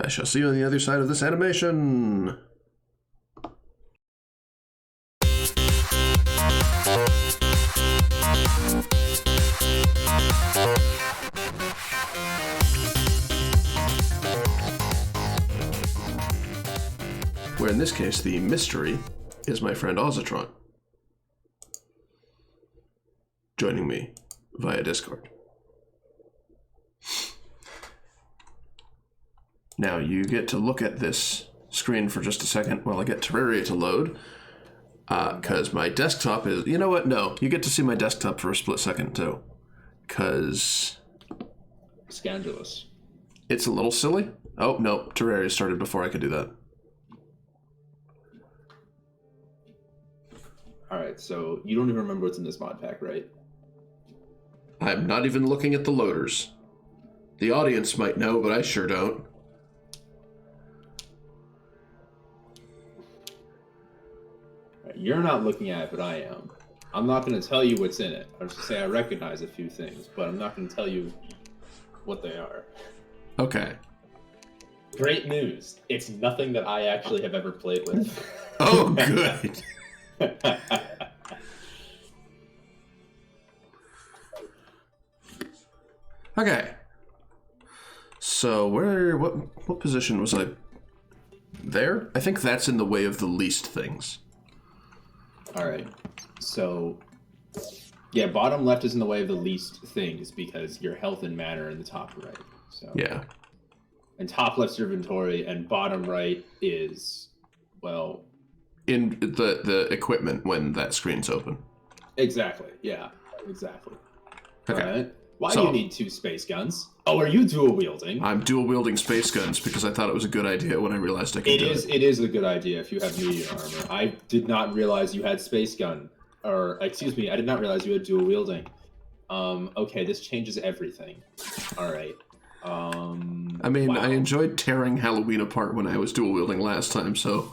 I shall see you on the other side of this animation. Where in this case, the mystery is my friend Ozatron, joining me via Discord. Now you get to look at this screen for just a second while I get Terraria to load, because my desktop is... You know what? No, you get to see my desktop for a split second too, because... Scandalous. It's a little silly. Oh, no, Terraria started before I could do that. Alright, so you don't even remember what's in this mod pack, right? I'm not even looking at the loaders. The audience might know, but I sure don't. You're not looking at it, but I am. I'm not going to tell you what's in it. I was going to say I recognize a few things, but I'm not going to tell you what they are. Okay. Great news. It's nothing that I actually have ever played with. Oh, good. Okay. So what position was I? There? I think that's in the way of the least things. All right. So, yeah, bottom left is in the way of the least things because your health and mana are in the top right. So yeah. And top left's your inventory, and bottom right is, well, in the equipment when that screen's open. Exactly. Yeah. Exactly. Okay. All right. Why do you need 2 space guns? Oh, are you dual wielding? I'm dual wielding space guns because I thought it was a good idea when I realized I could do it. It is a good idea if you have meteor armor. I did not realize you had space gun. Or, excuse me, I did not realize you had dual wielding. Okay, this changes everything. Alright. I mean, wow. I enjoyed tearing Halloween apart when I was dual wielding last time, so...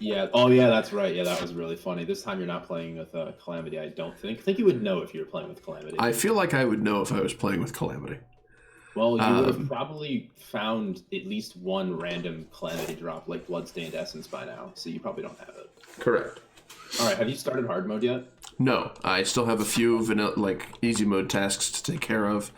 Yeah, oh yeah, that's right. Yeah, that was really funny. This time you're not playing with Calamity, I don't think. I think you would know if you were playing with Calamity. I feel like I would know if I was playing with Calamity. Well, you would have probably found at least one random Calamity drop, like Bloodstained Essence by now, so you probably don't have it. Correct. Alright, have you started hard mode yet? No, I still have a few vanilla, easy mode tasks to take care of.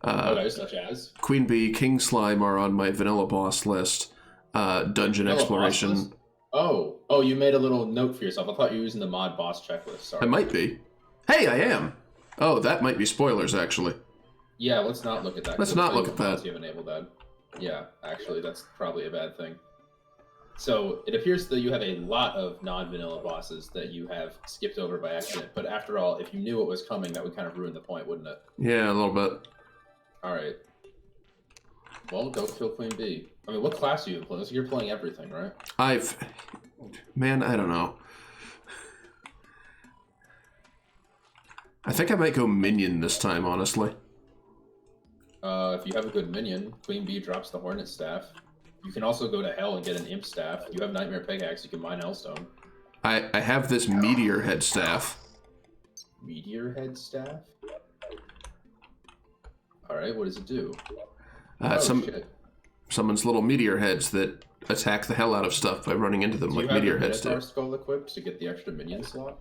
Okay, such as? Queen Bee, King Slime are on my vanilla boss list. Dungeon exploration. Oh, you made a little note for yourself. I thought you were using the mod boss checklist. Sorry. I might be. Hey, I am. Oh, that might be spoilers, actually. Yeah, let's not look at that. Let's not look at that. You have enabled that. Yeah, actually, that's probably a bad thing. So, it appears that you have a lot of non-vanilla bosses that you have skipped over by accident. But after all, if you knew what was coming, that would kind of ruin the point, wouldn't it? Yeah, a little bit. Alright. Well, go kill Queen Bee. I mean, what class are you playing? You're playing everything, right? Man, I don't know. I think I might go minion this time, honestly. If you have a good minion, Queen Bee drops the Hornet Staff. You can also go to Hell and get an Imp Staff. You have Nightmare Pickaxe, you can mine Hellstone. I have this Meteor Head Staff. Meteor Head Staff? Alright, what does it do? Shit. Summons little meteor heads that attack the hell out of stuff by running into them like meteor heads do. Do you have the Skull equipped to get the extra minion slot?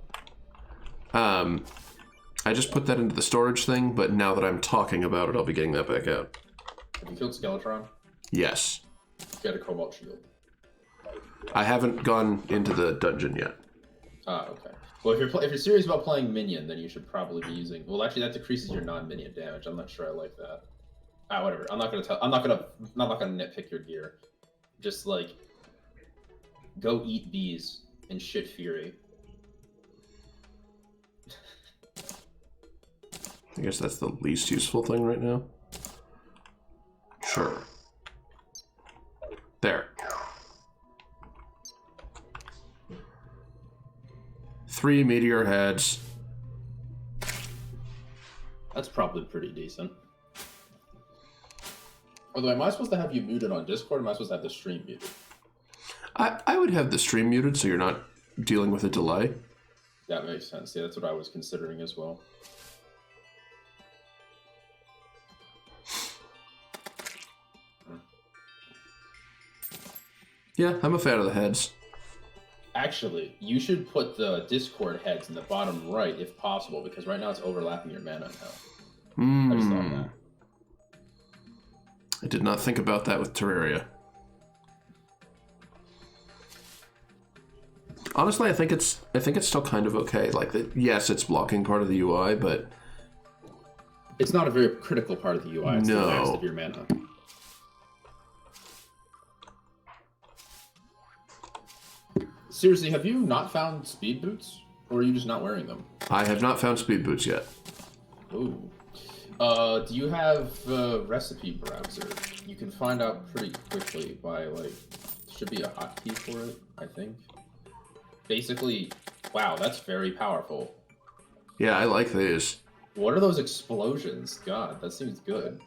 I just put that into the storage thing, but now that I'm talking about it, I'll be getting that back out. Have you killed Skeletron? Yes. Get a Cobalt Shield. I haven't gone into the dungeon yet. Ah, okay. Well, if you're serious about playing minion, then you should probably be using. Well, actually, that decreases your non-minion damage. I'm not sure I like that. Ah, whatever. I'm not gonna nitpick your gear. Just like go eat bees and shit fury. I guess that's the least useful thing right now. Sure. There. 3 meteor heads. That's probably pretty decent. Although, am I supposed to have you muted on Discord, or am I supposed to have the stream muted? I would have the stream muted so you're not dealing with a delay. That makes sense. Yeah, that's what I was considering as well. Yeah, I'm a fan of the heads. Actually, you should put the Discord heads in the bottom right if possible, because right now it's overlapping your mana now. I just thought of that. I did not think about that with Terraria. Honestly, I think it's still kind of okay. Like, yes, it's blocking part of the UI, but it's not a very critical part of the UI. It's the last of your mana. Seriously, have you not found speed boots, or are you just not wearing them? I have not found speed boots yet. Ooh. Do you have a recipe browser? You can find out pretty quickly by, like, should be a hotkey for it, I think. Basically, wow, that's very powerful. Yeah, I like these. What are those explosions? God, that seems good.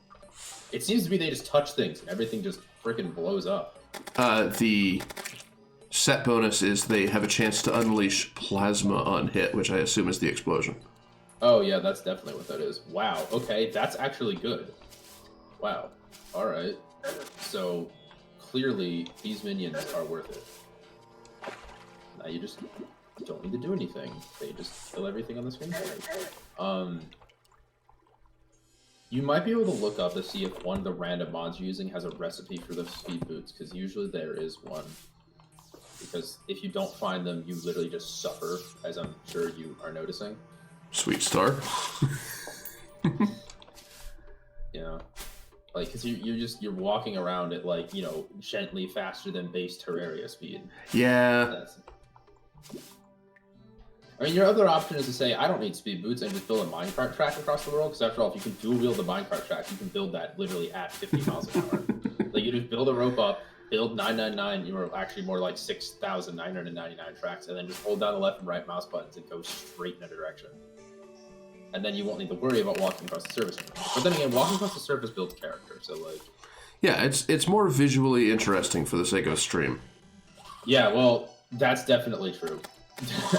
It seems to be they just touch things and everything just freaking blows up. The set bonus is they have a chance to unleash plasma on hit, which I assume is the explosion. Oh yeah, that's definitely what that is. Wow, okay, that's actually good. Wow, alright. So, clearly, these minions are worth it. Now you just don't need to do anything. They just kill everything on the screen. You might be able to look up to see if one of the random mods you're using has a recipe for the speed boots, because usually there is one. Because if you don't find them, you literally just suffer, as I'm sure you are noticing. Sweet star. Yeah. Like, because you're walking around at, like, you know, gently faster than base Terraria speed. Yeah. I mean, your other option is to say, I don't need speed boots and just build a minecart track across the world, because after all, if you can dual wield the minecart track, you can build that literally at 50 miles an hour. Like, you just build a rope up, build 999, you are actually more like 6,999 tracks, and then just hold down the left and right mouse buttons and go straight in a direction. And then you won't need to worry about walking across the surface anymore. But then again, walking across the surface builds character, so like... Yeah, it's more visually interesting for the sake of a stream. Yeah, well, that's definitely true.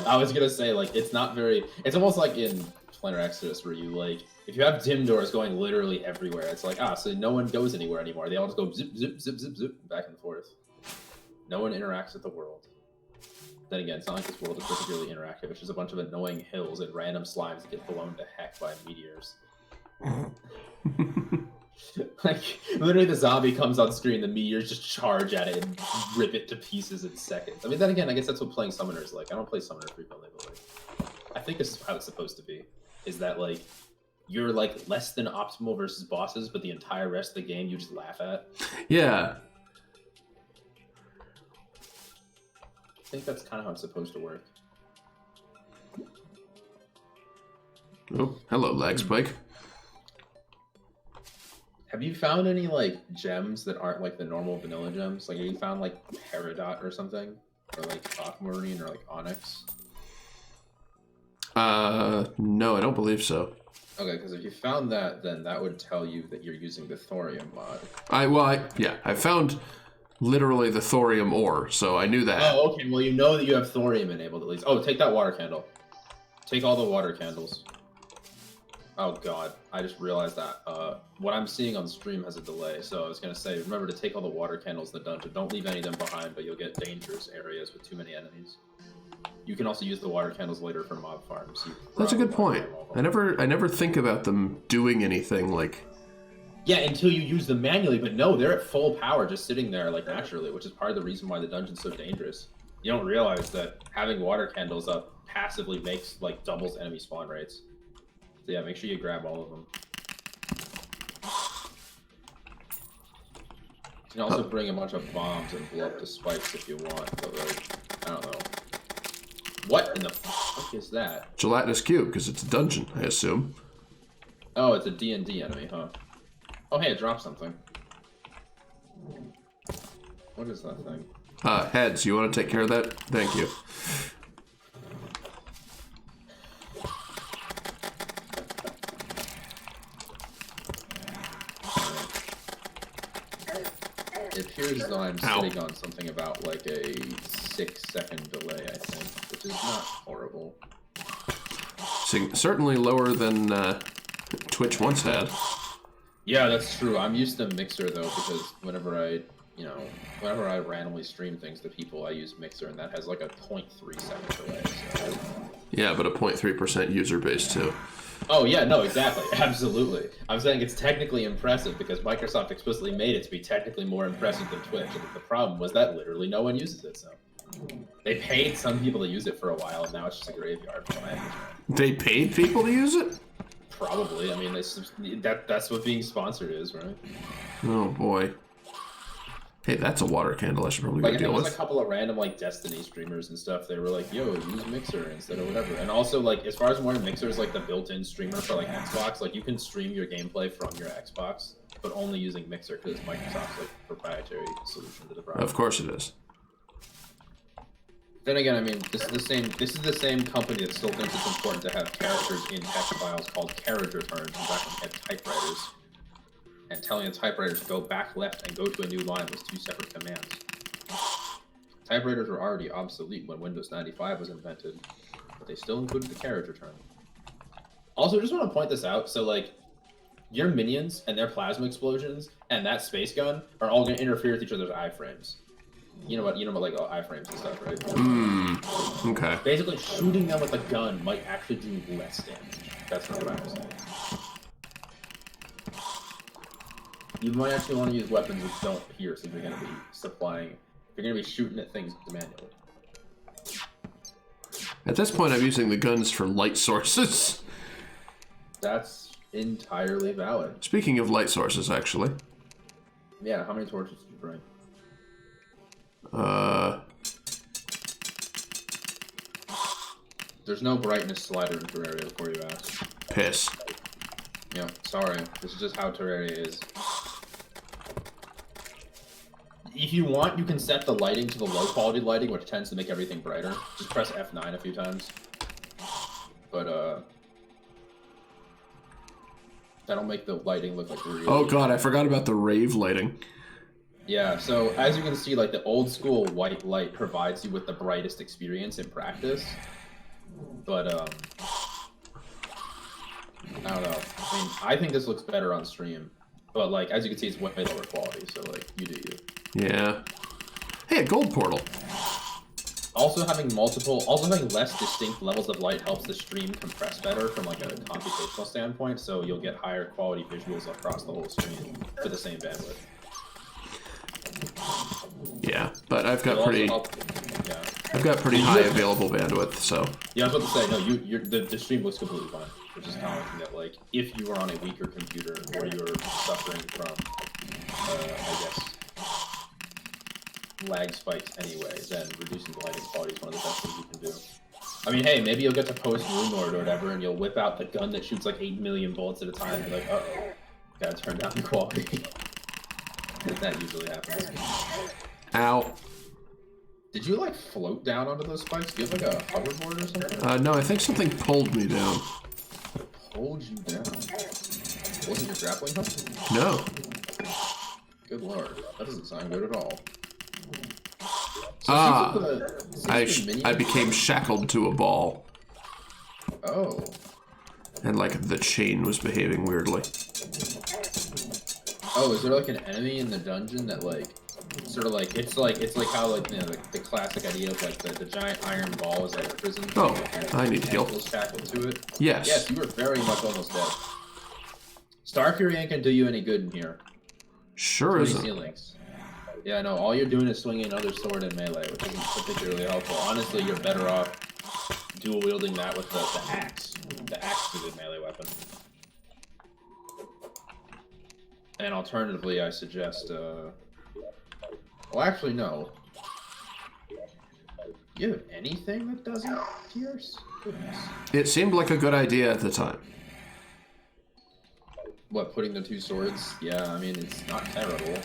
I was gonna say, like, it's not very... It's almost like in Planar Exodus, where you, like... If you have dim doors going literally everywhere, it's like, so no one goes anywhere anymore. They all just go zip, zip, zip, zip, zip, back and forth. No one interacts with the world. Then again, it's not like this world is particularly interactive. It's just a bunch of annoying hills and random slimes that get blown to heck by meteors. Like, literally the zombie comes on screen, the meteors just charge at it and rip it to pieces in seconds. I mean, then again, I guess that's what playing Summoner is like. I don't play Summoner frequently, but, like, I think this is how it's supposed to be. Is that, like, you're, like, less than optimal versus bosses, but the entire rest of the game you just laugh at. Yeah. I think that's kind of how it's supposed to work. Oh, hello, lag spike. Have you found any, like, gems that aren't, like, the normal vanilla gems? Like, have you found, like, Peridot or something? Or, like, Aquamarine or, like, Onyx? No, I don't believe so. Okay, because if you found that, then that would tell you that you're using the thorium mod. I found literally the thorium ore, so I knew that. Oh, okay, well, you know that you have thorium enabled at least. Oh, take that water candle. Take all the water candles. Oh god, I just realized that what I'm seeing on stream has a delay, so I was going to say, remember to take all the water candles in the dungeon. Don't leave any of them behind, but you'll get dangerous areas with too many enemies. You can also use the water candles later for mob farms. That's a good point. I never think about them doing anything, like... Yeah, until you use them manually, but no, they're at full power just sitting there, like, naturally, which is part of the reason why the dungeon's so dangerous. You don't realize that having water candles up passively makes, like, doubles enemy spawn rates. So yeah, make sure you grab all of them. You can also bring a bunch of bombs and blow up the spikes if you want, but, like, I don't know. What in the fuck is that? Gelatinous cube, because it's a dungeon, I assume. Oh, it's a D&D enemy, huh? Oh, hey, it dropped something. What is that thing? Heads, you want to take care of that? Thank you. It appears as though I'm sitting on something about, like, a 6-second delay, I think, which is not horrible. Certainly lower than Twitch once had. Yeah, that's true. I'm used to Mixer, though, because whenever I you know, whenever I randomly stream things to people, I use Mixer, and that has like a 0.3 second delay. So. Yeah, but a 0.3% user base too. Oh yeah, no, exactly, absolutely. I'm saying it's technically impressive because Microsoft explicitly made it to be technically more impressive than Twitch. And the problem was that literally no one uses it. So they paid some people to use it for a while, and now it's just a graveyard. From my understanding. They paid people to use it? Probably. I mean, that's what being sponsored is, right? Oh boy. Hey, that's a water candle I should probably go Like, deal there was with. a couple of random, like, Destiny streamers and stuff. They were like, yo, use Mixer instead of whatever. And also, like, as far as more Mixer is, like, the built-in streamer for, like, Xbox. Like, you can stream your gameplay from your Xbox, but only using Mixer because it's Microsoft's, like, proprietary solution to the problem. Of course it is. Then again, I mean, this is the same company that still thinks it's important to have characters in text files called carriage returns, and back when we had typewriters. And telling a typewriter to go back left and go to a new line was 2 separate commands. Typewriters were already obsolete when Windows 95 was invented, but they still included the carriage return. Also, just want to point this out, so like, your minions and their plasma explosions and that space gun are all going to interfere with each other's iframes. You know what, like iframes and stuff, right? Okay. Basically, shooting them with a gun might actually do less damage. That's what I'm saying. You might actually want to use weapons which don't pierce if you're going to be supplying. If you're going to be shooting at things manually. At this point, I'm using the guns for light sources. That's entirely valid. Speaking of light sources, actually. Yeah, how many torches did you bring? There's no brightness slider in Terraria before you ask. Piss. Yeah, sorry. This is just how Terraria is. If you want, you can set the lighting to the low quality lighting, which tends to make everything brighter. Just press F9 a few times. But, that'll make the lighting look like really... Oh god, I forgot about the rave lighting. Yeah, so as you can see, like, the old school white light provides you with the brightest experience in practice. But, I don't know. I mean, I think this looks better on stream. But, like, as you can see, it's way lower quality, so, like, you do you. Yeah. Hey, a gold portal. Also having less distinct levels of light helps the stream compress better from, like, a computational standpoint, so you'll get higher quality visuals across the whole stream for the same bandwidth. Yeah, but I've got pretty high available bandwidth, so. Yeah, I was about to say, no, the stream looks completely fine, which is commenting that, like, if you were on a weaker computer or you're suffering from, I guess, lag spikes anyway, then reducing the lighting quality is one of the best things you can do. I mean, hey, maybe you'll get to post Moon Lord or whatever, and you'll whip out the gun that shoots like 8 million bullets at a time, and you're like, uh-oh, gotta turn down the quality. That usually happens. Ow. Did you, like, float down onto those spikes? Do you have, like, a hoverboard or something? No, I think something pulled me down. Pulled you down? Wasn't your grappling hook? No. Good lord. That doesn't sound good at all. So I became shackled to a ball. Oh. And, like, the chain was behaving weirdly. Oh, is there, like, an enemy in the dungeon that, like, sort of like, it's like how, like, you know, the classic idea of, like, the giant iron ball is like a prison. Oh, like, I need heal. Shackled to it. Yes. Yes, you were very much almost dead. Star Fury ain't gonna do you any good in here. Sure isn't. Ceilings. Yeah, no, all you're doing is swinging another sword in melee, which isn't particularly helpful. Honestly, you're better off dual wielding that with the axe. The axe is a good melee weapon. And alternatively, I suggest, well, actually, no. Do you have anything that doesn't pierce? Goodness. It seemed like a good idea at the time. What, putting the 2 swords? Yeah, I mean, it's not terrible.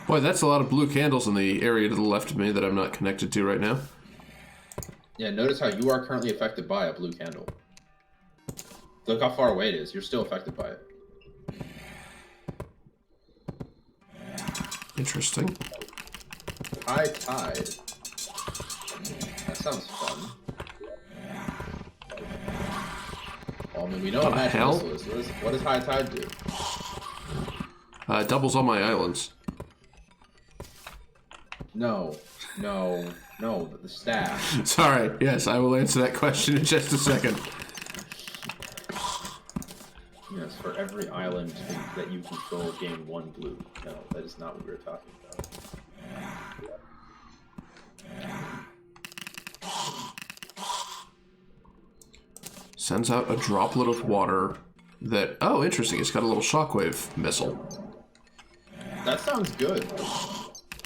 Boy, that's a lot of blue candles in the area to the left of me that I'm not connected to right now. Yeah, notice how you are currently affected by a blue candle. Look how far away it is. You're still affected by it. Interesting. High tide. That sounds fun. Well, I mean, we know what magic missile is. What does high tide do? Doubles all my islands. No, the staff. Sorry, yes, I will answer that question in just a second. Yes, for every island that you control, gain 1 blue. No, that is not what we were talking about. Sends out a droplet of water that... Oh, interesting. It's got a little shockwave missile. That sounds good.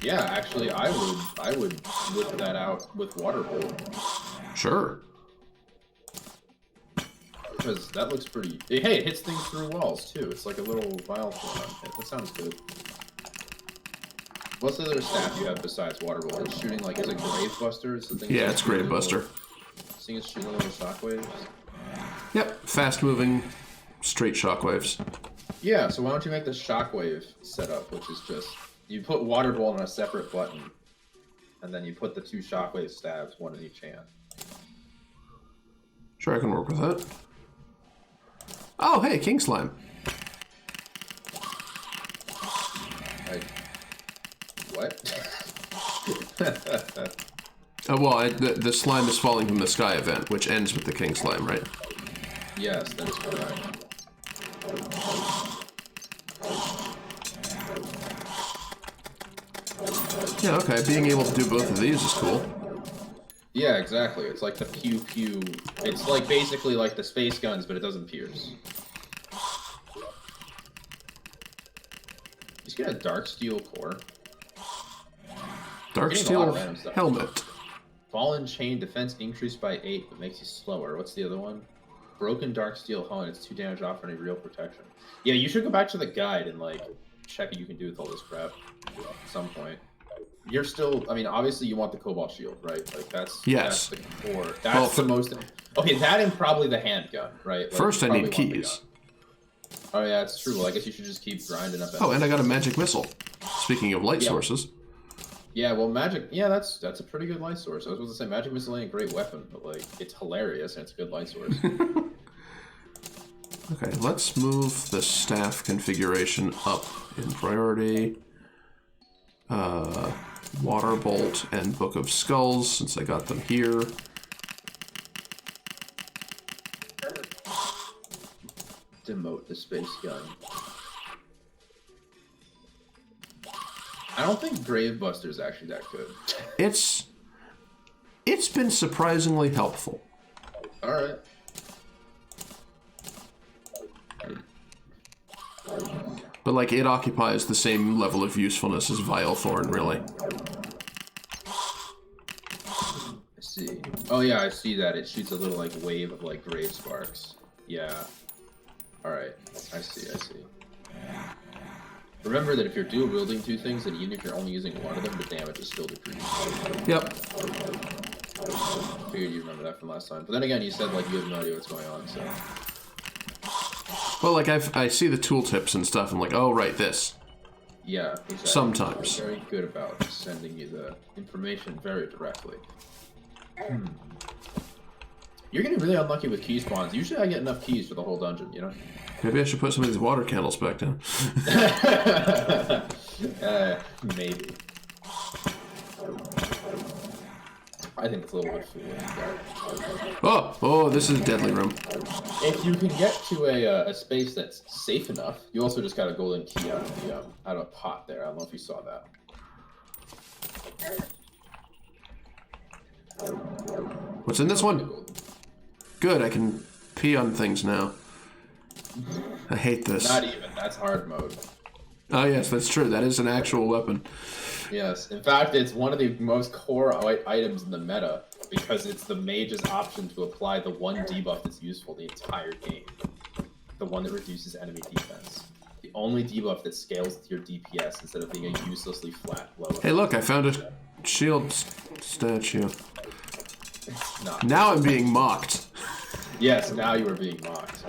Yeah, actually, I would whip that out with water bolt. Sure. Because that looks pretty... Hey, it hits things through walls, too. It's like a little vial thing. That sounds good. What's the other staff you have besides water bolt? It's shooting like... Is it Grave Buster? Yeah, it's Grave Buster. Seeing it's shooting little shockwaves? Yep, fast-moving, straight shockwaves. Yeah, so why don't you make the shockwave setup, which is just... You put water bolt on a separate button, and then you put the 2 shockwave stabs, 1 in each hand. Sure, I can work with that. Oh, hey, King Slime. What? Well, the slime is falling from the sky event, which ends with the King Slime, right? Yes, that is correct. Yeah, okay. Being able to do both of these is cool. Yeah, exactly. It's like the pew pew. It's like basically like the space guns, but it doesn't pierce. Just get a dark steel core. Dark steel helmet. Fallen chain defense increased by 8, but makes you slower. What's the other one? Broken dark steel helmet. It's 2 damage off for any real protection. Yeah, you should go back to the guide and like check what you can do with all this crap at some point. You're still, I mean, obviously you want the cobalt shield, right? Like that's yes. That's the core. That's the most. Okay, that and probably the handgun, right? Like, first, I need keys. Oh yeah, it's true. Well, I guess you should just keep grinding up. Oh, and I got a magic missile. Speaking of light sources. Yeah, well, magic. Yeah, that's a pretty good light source. I was supposed to say magic missile ain't a great weapon, but like it's hilarious and it's a good light source. Okay, let's move the staff configuration up in priority. Water Bolt and Book of Skulls, since I got them here. Demote the space gun. I don't think Grave Buster is actually that good. It's been surprisingly helpful. All right. But like it occupies the same level of usefulness as Vile Thorn, really. I see. Oh yeah, I see that. It shoots a little like wave of like grave sparks. Yeah. All right. I see. Remember that if you're dual wielding 2 things, then even if you're only using one of them, the damage is still decreased. Yep. Figured you remember that from last time. But then again, you said like you have no idea what's going on, so. Well, like I see the tooltips and stuff. I'm like, oh right, this. Yeah, exactly. Sometimes. I'm very good about sending you the information very directly. You're getting really unlucky with key spawns. Usually I get enough keys for the whole dungeon, you know? Maybe I should put some of these water candles back down. Maybe. I think it's a little bit foolish. Oh, this is a deadly room. If you can get to a space that's safe enough, you also just got a golden key out of a pot there. I don't know if you saw that. What's in this one? Good, I can pee on things now. I hate this. Not even. That's hard mode. Oh yes, that's true. That is an actual weapon. Yes. In fact, it's one of the most core items in the meta because it's the mage's option to apply the one debuff that's useful the entire game. The one that reduces enemy defense. The only debuff that scales with your DPS instead of being a uselessly flat blow. Hey look, I found a shield statue. Not. Now I'm being mocked. Yes, now you are being mocked.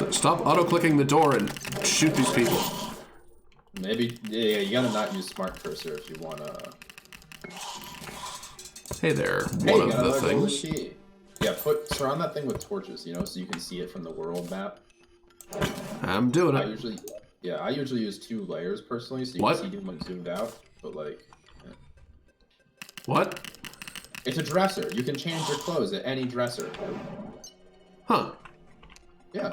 Stop auto-clicking the door and shoot these people. Maybe, yeah, you gotta not use smart cursor if you wanna. Hey there, Hey, one you of got the another golden things. key. Yeah, surround that thing with torches, you know, so you can see it from the world map. I'm doing I it. usually, yeah, I usually use 2 layers personally, so you What? can see them when zoomed out. But like, yeah. What? It's a dresser. You can change your clothes at any dresser. Huh. Yeah.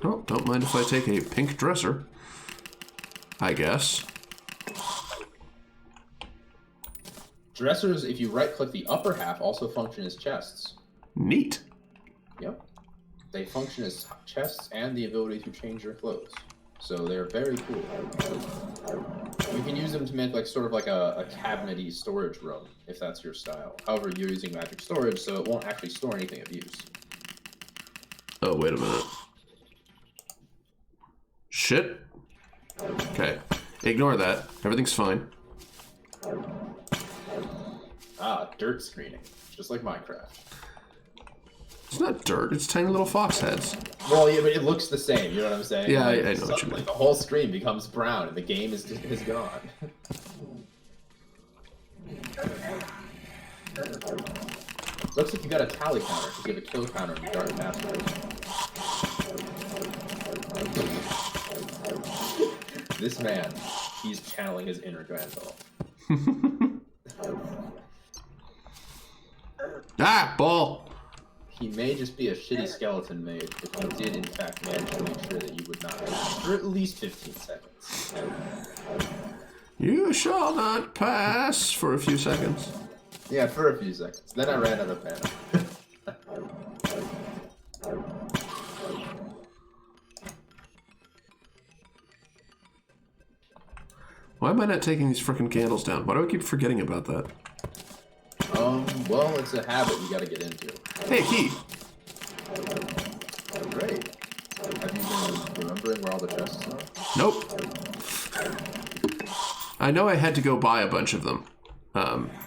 Oh, don't mind if I take a pink dresser. I guess. Dressers, if you right-click the upper half, also function as chests. Neat. Yep. They function as chests and the ability to change your clothes. So they're very cool. You can use them to make like sort of like a cabinet-y storage room, if that's your style. However, you're using magic storage, so it won't actually store anything of use. Oh, wait a minute. Shit. Okay. Ignore that. Everything's fine. Ah, dirt screening. Just like Minecraft. It's not dirt. It's tiny little fox heads. Well, yeah, but it looks the same. You know what I'm saying? Yeah, like, I know what you mean. The whole screen becomes brown, and the game is gone. Looks like you got a tally counter because you have a kill counter in Dark Password. This man, he's channeling his inner Gandalf. Ah, ball! He may just be a shitty skeleton mage, but he did in fact manage to make sure that you would not pass for at least 15 seconds. You shall not pass for a few seconds. Yeah, for a few seconds. Then I ran out of mana. Why am I not taking these frickin' candles down? Why do I keep forgetting about that? Well, it's a habit you gotta get into. Hey, key! Great. Have you been remembering where all the chests are? Nope. I know I had to go buy a bunch of them.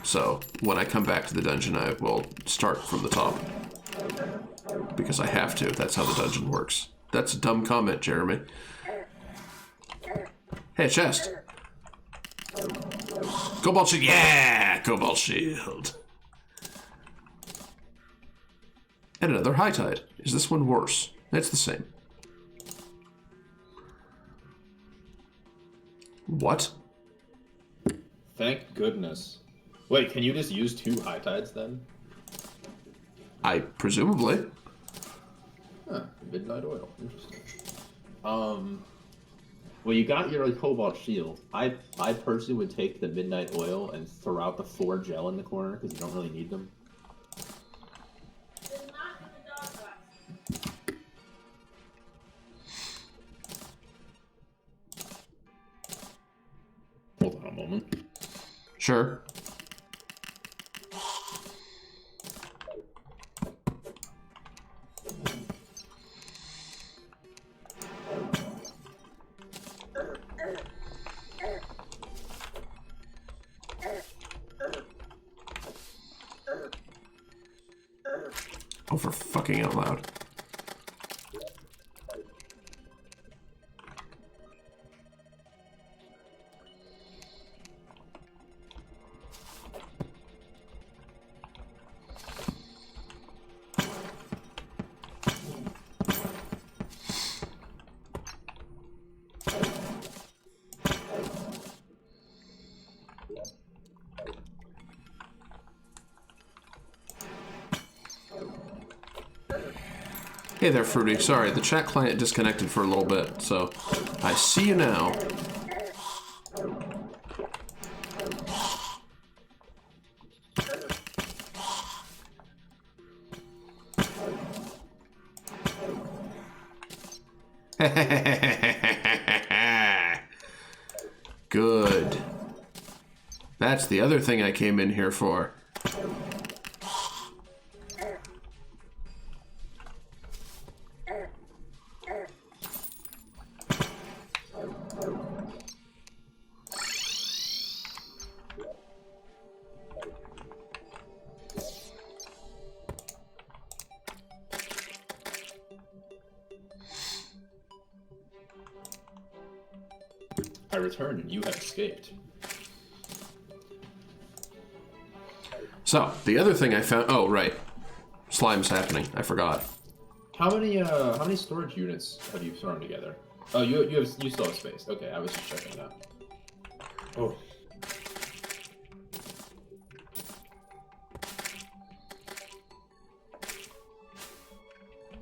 So when I come back to the dungeon, I will start from the top. Because I have to. That's how the dungeon works. That's a dumb comment, Jeremy. Hey, chest! Cobalt shield! Yeah! Cobalt shield! And another high tide. Is this one worse? It's the same. What? Thank goodness. Wait, can you just use 2 high tides then? I presumably. Huh, midnight oil. Interesting. Well, you got your cobalt shield. I personally would take the midnight oil and throw out the 4 gel in the corner because you don't really need them. Hold on a moment. Sure. Oh, for fucking out loud. Hey there, Fruity. Sorry, the chat client disconnected for a little bit, so I see you now. Good. That's the other thing I came in here for. I returned and you have escaped. So, the other thing I found... Oh, right. Slime's happening. I forgot. How many storage units have you thrown together? Oh, you still have space. Okay, I was just checking it out. Oh.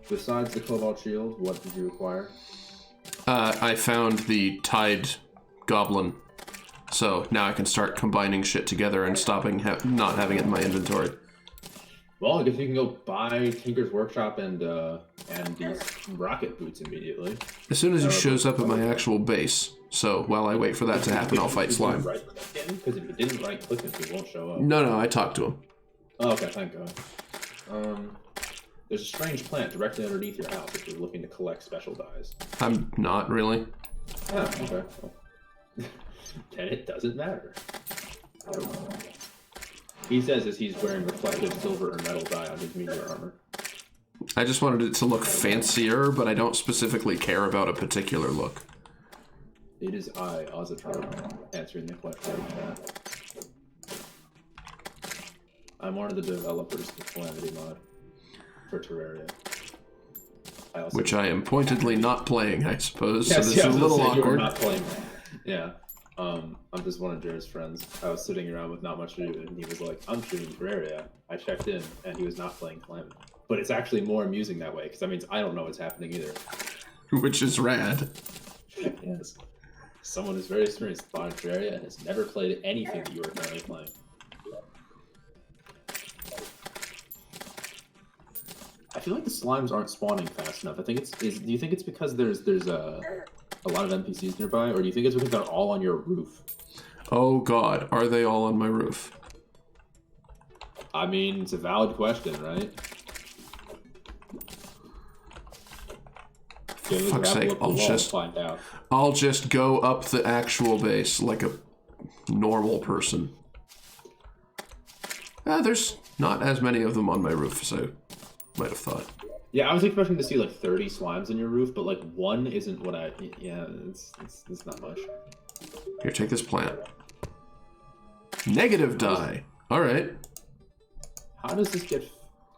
Besides the Cobalt Shield, what did you acquire? I found the Tide Goblin. So now I can start combining shit together and stopping not having it in my inventory. Well, I guess you can go buy Tinker's Workshop and these rocket boots immediately. As soon as he shows up at my actual base. So while I wait for that to happen, I'll fight Slime. Because if you didn't right-click him, he won't show up. No, I talked to him. Oh, okay, thank God. There's a strange plant directly underneath your house if you're looking to collect special dyes. I'm not really. Oh, okay. Well, then it doesn't matter. He says as he's wearing reflective silver or metal dye on his meteor armor. I just wanted it to look fancier, but I don't specifically care about a particular look. It is I, Ozatron, answering the question in chat. I'm one of the developers of the Calamity mod for Terraria. Which I am pointedly not playing, I suppose, Yes, so this is a little awkward. You were not playing. Yeah. I'm just one of Jared's friends. I was sitting around with not much to do, and he was like, I'm shooting Terraria. I checked in, and he was not playing Calamity. But it's actually more amusing that way, because that means I don't know what's happening either. Which is rad. Yes. Someone who's very experienced in Terraria and has never played anything that you are currently playing. I feel like the slimes aren't spawning fast enough. I think do you think it's because there's a lot of NPCs nearby, or do you think it's because they're all on your roof? Oh God, are they all on my roof? I mean, it's a valid question, right? For fuck's sake, I'll just go up the actual base like a normal person. There's not as many of them on my roof as I might have thought. Yeah, I was expecting to see like 30 slimes on your roof, but like one isn't what I... Yeah, it's not much. Here, take this plant. Negative die. All right. How does this get...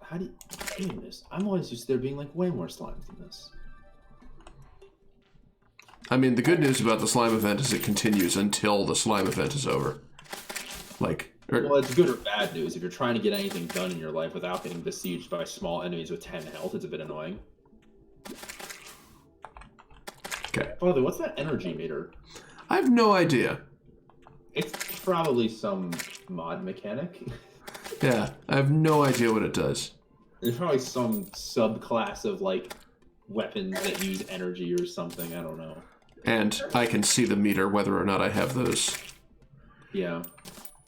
How do you do this? I'm always used to there being like way more slimes than this. I mean, the good news about the slime event is it continues until the slime event is over. Like... Well, it's good or bad news. If you're trying to get anything done in your life without getting besieged by small enemies with 10 health, it's a bit annoying. Okay. By the way, what's that energy meter? I have no idea. It's probably some mod mechanic. Yeah, I have no idea what it does. There's probably some subclass of, like, weapons that use energy or something. I don't know. And I can see the meter whether or not I have those. Yeah.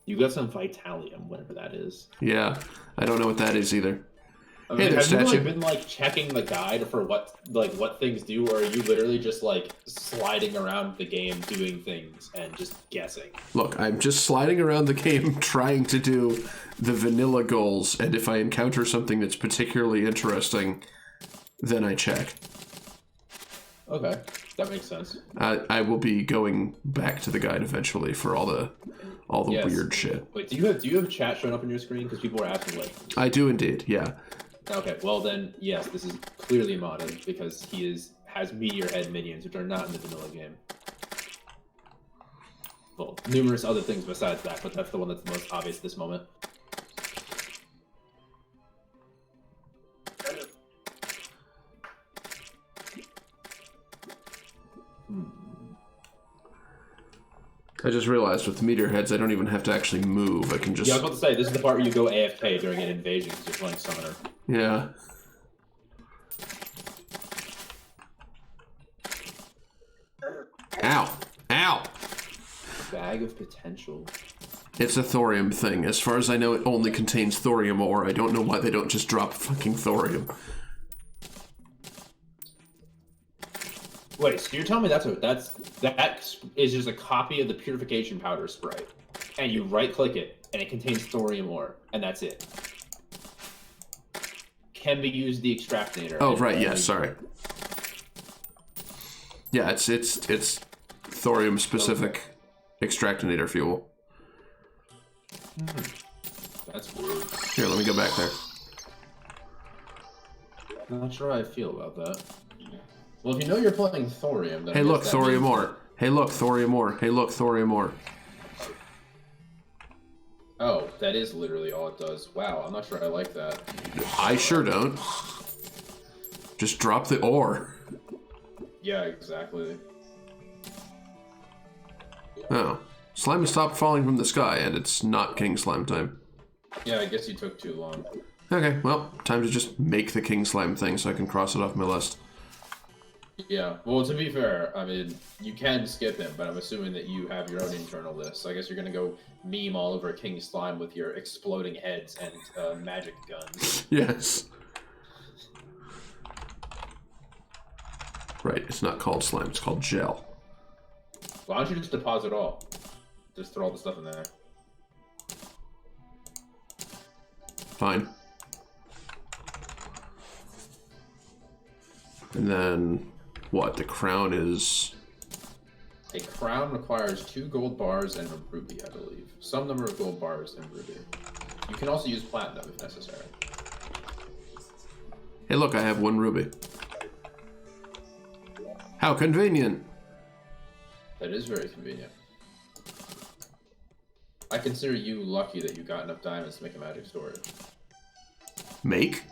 You got some Vitalium, whatever that is. Yeah, I don't know what that is either. I mean, have you like been like checking the guide for what things do, or are you literally just like sliding around the game doing things and just guessing? Look, I'm just sliding around the game trying to do the vanilla goals, and if I encounter something that's particularly interesting, then I check. Okay, that makes sense. I will be going back to the guide eventually for all the weird shit. Wait, do you have chat showing up on your screen? Because people are asking like. I do indeed, yeah. Okay, well then, yes, this is clearly modded because he has meteor head minions, which are not in the vanilla game. Well, numerous other things besides that, but that's the one that's the most obvious at this moment. I just realized with the meteor heads, I don't even have to actually move. I can just... Yeah, I was about to say, this is the part where you go AFK during an invasion because you're playing Summoner. Yeah. Ow! Ow! Bag of potential. It's a thorium thing. As far as I know, it only contains thorium ore. I don't know why they don't just drop fucking thorium. Wait, so you're telling me that is just a copy of the purification powder spray, and you right-click it, and it contains thorium ore, and that's it. Can be used the extractinator. Oh right, yeah, sorry. Yeah, it's thorium-specific extractinator fuel. That's weird. Here, let me go back there. I'm not sure how I feel about that. Well, if you know you're playing thorium, then Hey, look, thorium ore. Hey, look, thorium ore. Hey, look, thorium ore. Oh, that is literally all it does. Wow, I'm not sure I like that. I sure don't. Just drop the ore. Yeah, exactly. Oh. Slime has stopped falling from the sky, and it's not king slime time. Yeah, I guess you took too long. Okay, well, time to just make the king slime thing so I can cross it off my list. Yeah, well, to be fair, I mean, you can skip him, but I'm assuming that you have your own internal list. So I guess you're gonna go meme all over King Slime with your exploding heads and magic guns. Yes. Right, it's not called slime, it's called gel. Why don't you just deposit all? Just throw all the stuff in there. Fine. And then, what? The crown is... A crown requires 2 gold bars and a ruby, I believe. Some number of gold bars and ruby. You can also use platinum if necessary. Hey, look, I have 1 ruby. How convenient! That is very convenient. I consider you lucky that you got enough diamonds to make a magic storage. Make?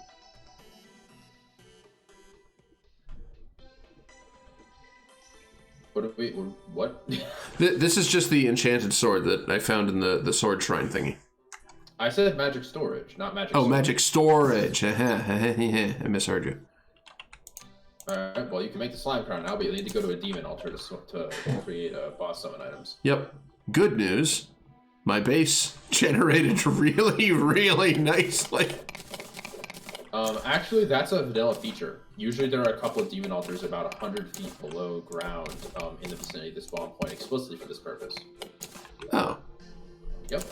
What? This is just the enchanted sword that I found in the sword shrine thingy. I said magic storage, not magic Oh, storage. magic storage! I misheard you. Alright, well, you can make the slime crown now, but you need to go to a demon altar to create boss summon items. Yep. Good news. My base generated really, really nicely. Actually, that's a vanilla feature. Usually there are a couple of demon altars about 100 feet below ground in the vicinity of the spawn point explicitly for this purpose. Oh. Yep.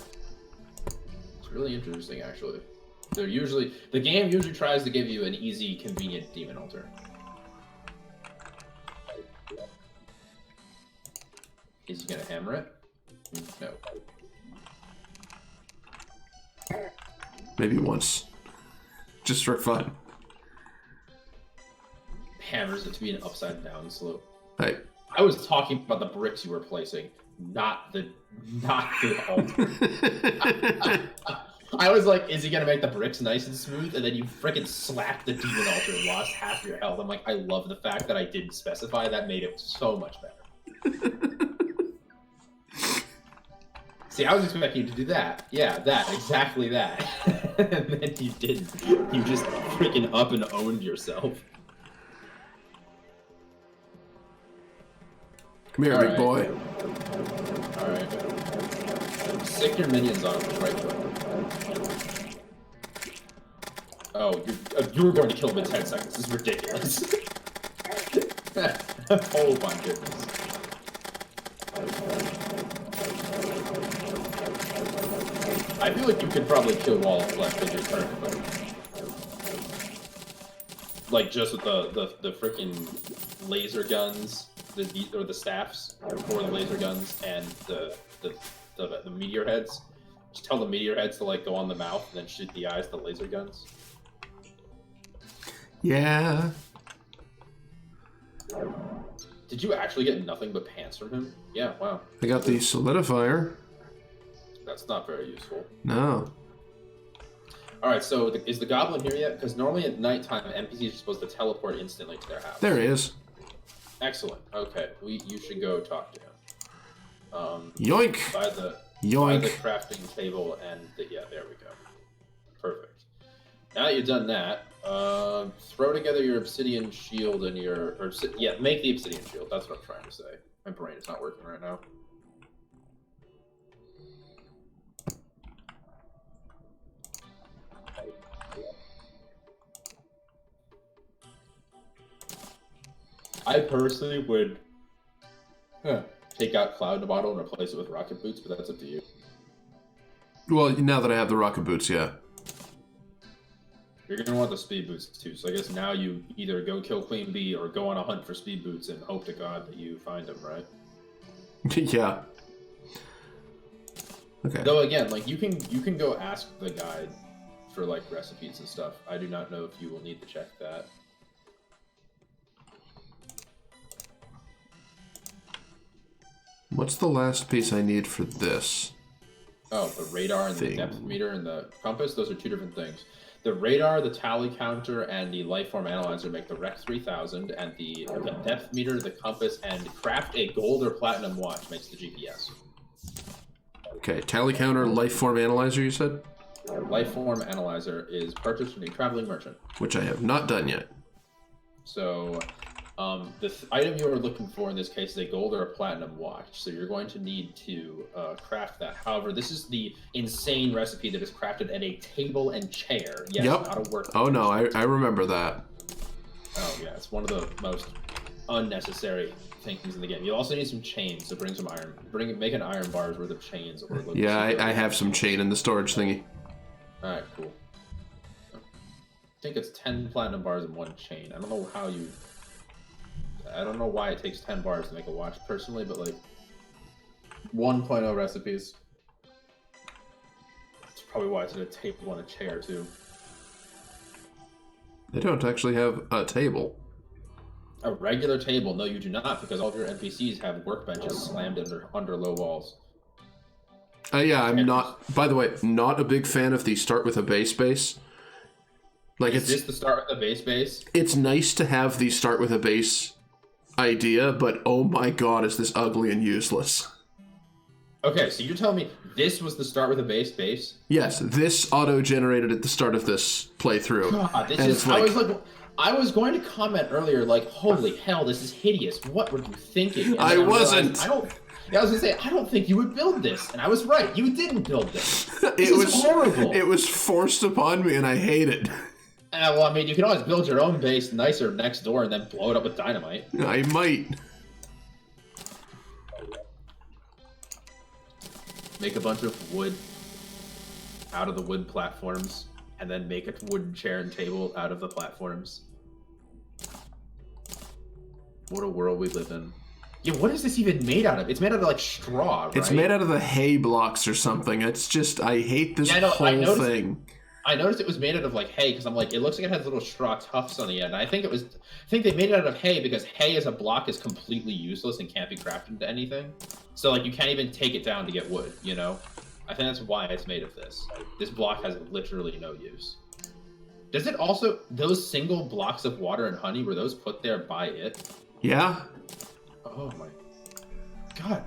It's really interesting, actually. The game usually tries to give you an easy, convenient demon altar. Is he gonna hammer it? No. Maybe once. Just for fun. Hammers it to be an upside down slope. Hey. I was talking about the bricks you were placing, not the altar. I was like, is he gonna make the bricks nice and smooth? And then you freaking slapped the demon altar and lost half your health. I'm like, I love the fact that I didn't specify. That made it so much better. See, I was expecting you to do that. Yeah, exactly that. And then you didn't. You just freaking up and owned yourself. Come here, big boy. Alright. Stick your minions on him right quick. Oh, you were going to kill him in 10 seconds. This is ridiculous. Oh my goodness. I feel like you could probably kill Wall of Flesh with your turn, but... Like, just with the freaking laser guns, or the staffs, for the laser guns, and the meteor heads. Just tell the meteor heads to, like, go on the mouth, and then shoot the eyes with the laser guns. Yeah. Did you actually get nothing but pants from him? Yeah, wow. I got the solidifier. That's not very useful. No. Alright, so is the goblin here yet? Because normally at nighttime, NPCs are supposed to teleport instantly to their house. There he is. Excellent. Okay, you should go talk to him. Yoink! By the Yoink. crafting table and yeah, there we go. Perfect. Now that you've done that, throw together your obsidian shield and make the obsidian shield. That's what I'm trying to say. My brain is not working right now. I personally would take out Cloud in a bottle and replace it with rocket boots, but that's up to you. Well, now that I have the rocket boots, yeah. You're going to want the speed boots too, so I guess now you either go kill Queen Bee or go on a hunt for speed boots and hope to God that you find them, right? Yeah. Okay. Though again, like you can go ask the guide for like recipes and stuff. I do not know if you will need to check that. What's the last piece I need for this? Oh, the radar and the depth meter and the compass, those are two different things. The radar, the tally counter, and the lifeform analyzer make the Rec 3000, and the depth meter, the compass, and craft a gold or platinum watch makes the GPS. Okay, tally counter, lifeform analyzer, you said? Lifeform analyzer is purchased from a traveling merchant. Which I have not done yet. So, the item you are looking for in this case is a gold or a platinum watch. So you're going to need to craft that. However, this is the insane recipe that is crafted at a table and chair. Yes, yep. Not a work. Oh no, I remember that. Oh yeah, it's one of the most unnecessary things in the game. You also need some chains, so bring some iron. Make an iron bar's worth of chains. Or yeah, I have some chain in the storage thingy. All right, cool. I think it's 10 platinum bars and 1 chain. I don't know how you. I don't know why it takes 10 bars to make a watch personally, but like 1.0 recipes. It's probably why it's at a table on a chair too. They don't actually have a table. A regular table? No, you do not, because all of your NPCs have workbenches slammed under low walls. Yeah, I'm not. By the way, not a big fan of the start with a base. Like, is this the start with a base? It's nice to have the start with a base idea, but oh my god, is this ugly and useless. Okay, so you're telling me this was the start with a base? Yes, this auto-generated at the start of this playthrough. God, this is. I was going to comment earlier, like, holy hell, this is hideous. What were you thinking? And I wasn't. I was gonna say, I don't think you would build this, and I was right. You didn't build this. This is horrible. It was forced upon me, and I hate it. Well, I mean, you can always build your own base nicer next door and then blow it up with dynamite. I might. Make a bunch of wood out of the wood platforms, and then make a wooden chair and table out of the platforms. What a world we live in. Yeah, what is this even made out of? It's made out of, like, straw, right? It's made out of the hay blocks or something. It's just, I hate this whole thing. I noticed it was made out of, like, hay, because I'm like, it looks like it has little straw tufts on the end. I think they made it out of hay because hay as a block is completely useless and can't be crafted into anything. So, like, you can't even take it down to get wood, you know? I think that's why it's made of this. This block has literally no use. Does it also, those single blocks of water and honey, were those put there by it? Yeah. Oh my god.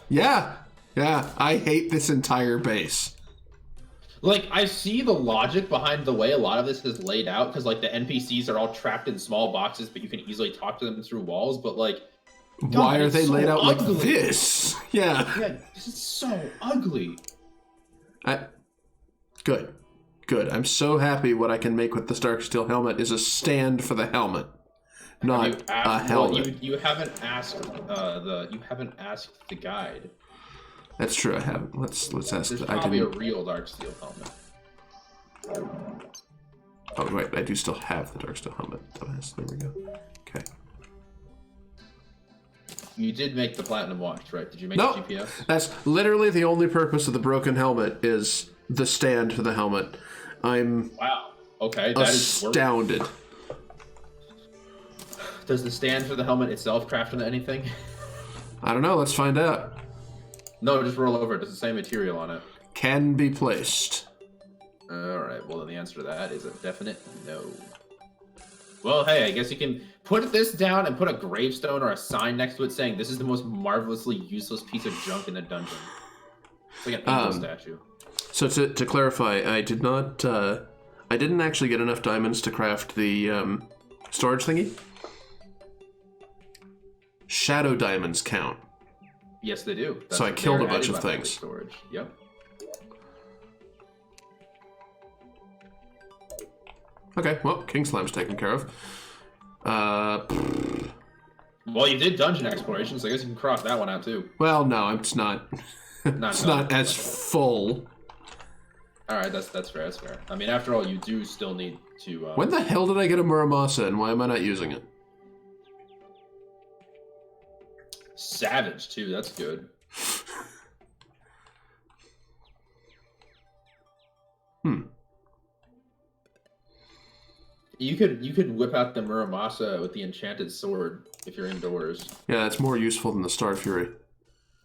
Yeah. Yeah, I hate this entire base. Like, I see the logic behind the way a lot of this is laid out, because, like, the NPCs are all trapped in small boxes, but you can easily talk to them through walls, but, like... God, why are they laid out ugly. like this? Yeah. Yeah, this is so ugly. Good. Good. I'm so happy what I can make with the Stark Steel helmet is a stand for the helmet. Not a helmet. Well, you haven't asked the guide. That's true. I haven't. Let's ask. There's probably a real Dark Steel helmet. Oh wait, I do still have the Dark Steel helmet. There we go. Okay. You did make the platinum watch, right? Did you make the GPS? That's literally the only purpose of the broken helmet is the stand for the helmet. I'm wow. Okay, that is astounded. Does the stand for the helmet itself craft into anything? I don't know. Let's find out. No, just roll over it. Does the same material on it. Can be placed. Alright, well then the answer to that is a definite no. Well, hey, I guess you can put this down and put a gravestone or a sign next to it saying this is the most marvelously useless piece of junk in the dungeon. It's like an angel statue. So to clarify, I didn't actually get enough diamonds to craft the storage thingy. Shadow diamonds count. Yes, they do. So I killed a bunch of things. Storage. Yep. Okay, well, King Slime's taken care of. Well, you did dungeon exploration, so I guess you can cross that one out too. Well, no, it's not. It's not as full. All right, that's fair. That's fair. I mean, after all, you do still need to. When the hell did I get a Muramasa, and why am I not using it? Savage too. That's good. You could whip out the Muramasa with the enchanted sword if you're indoors. Yeah, that's more useful than the Star Fury.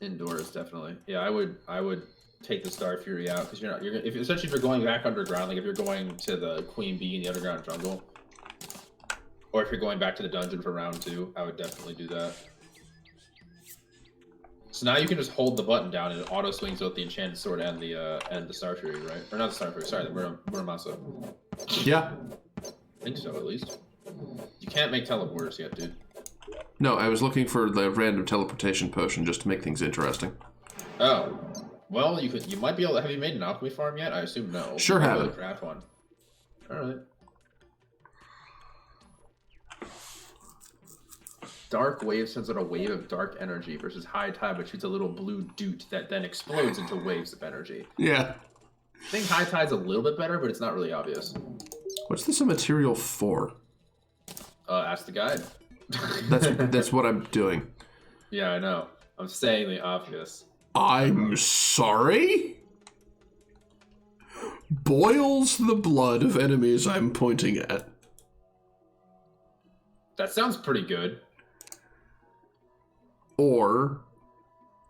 Indoors, definitely. Yeah, I would take the Star Fury out because especially if you're going back underground, like if you're going to the Queen Bee in the underground jungle, or if you're going back to the dungeon for round 2, I would definitely do that. So now you can just hold the button down and it auto swings both the enchanted sword and the Star Fury, right? Or not the Star Fury, sorry, the Muramasa. Yeah. I think so, at least. You can't make teleporters yet, dude. No, I was looking for the random teleportation potion just to make things interesting. Oh. Well, you might be able to... Have you made an alchemy farm yet? I assume no. Sure haven't. Craft one. Alright. Dark wave sends out a wave of dark energy versus high tide, but shoots a little blue doot that then explodes into waves of energy. Yeah. I think high tide's a little bit better, but it's not really obvious. What's this a material for? Ask the guide. That's what I'm doing. Yeah, I know. I'm saying the obvious. I'm sorry? Boils the blood of enemies I'm pointing at. That sounds pretty good. Or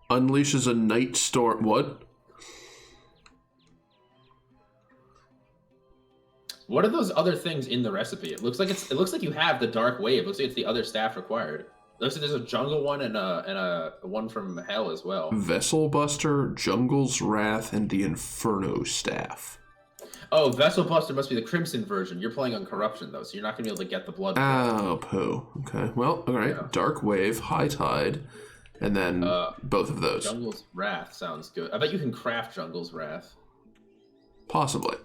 unleashes a night storm. What? What are those other things in the recipe? It looks like you have the dark wave. It looks like it's the other staff required. It looks like there's a jungle one and a one from hell as well. Vessel Buster, Jungle's Wrath, and the Inferno Staff. Oh, Vessel Buster must be the Crimson version. You're playing on Corruption though, so you're not gonna be able to get the blood. Oh, poo. Okay. Well, all right. Yeah. Dark Wave, High Tide, and then both of those. Jungle's Wrath sounds good. I bet you can craft Jungle's Wrath. Possibly.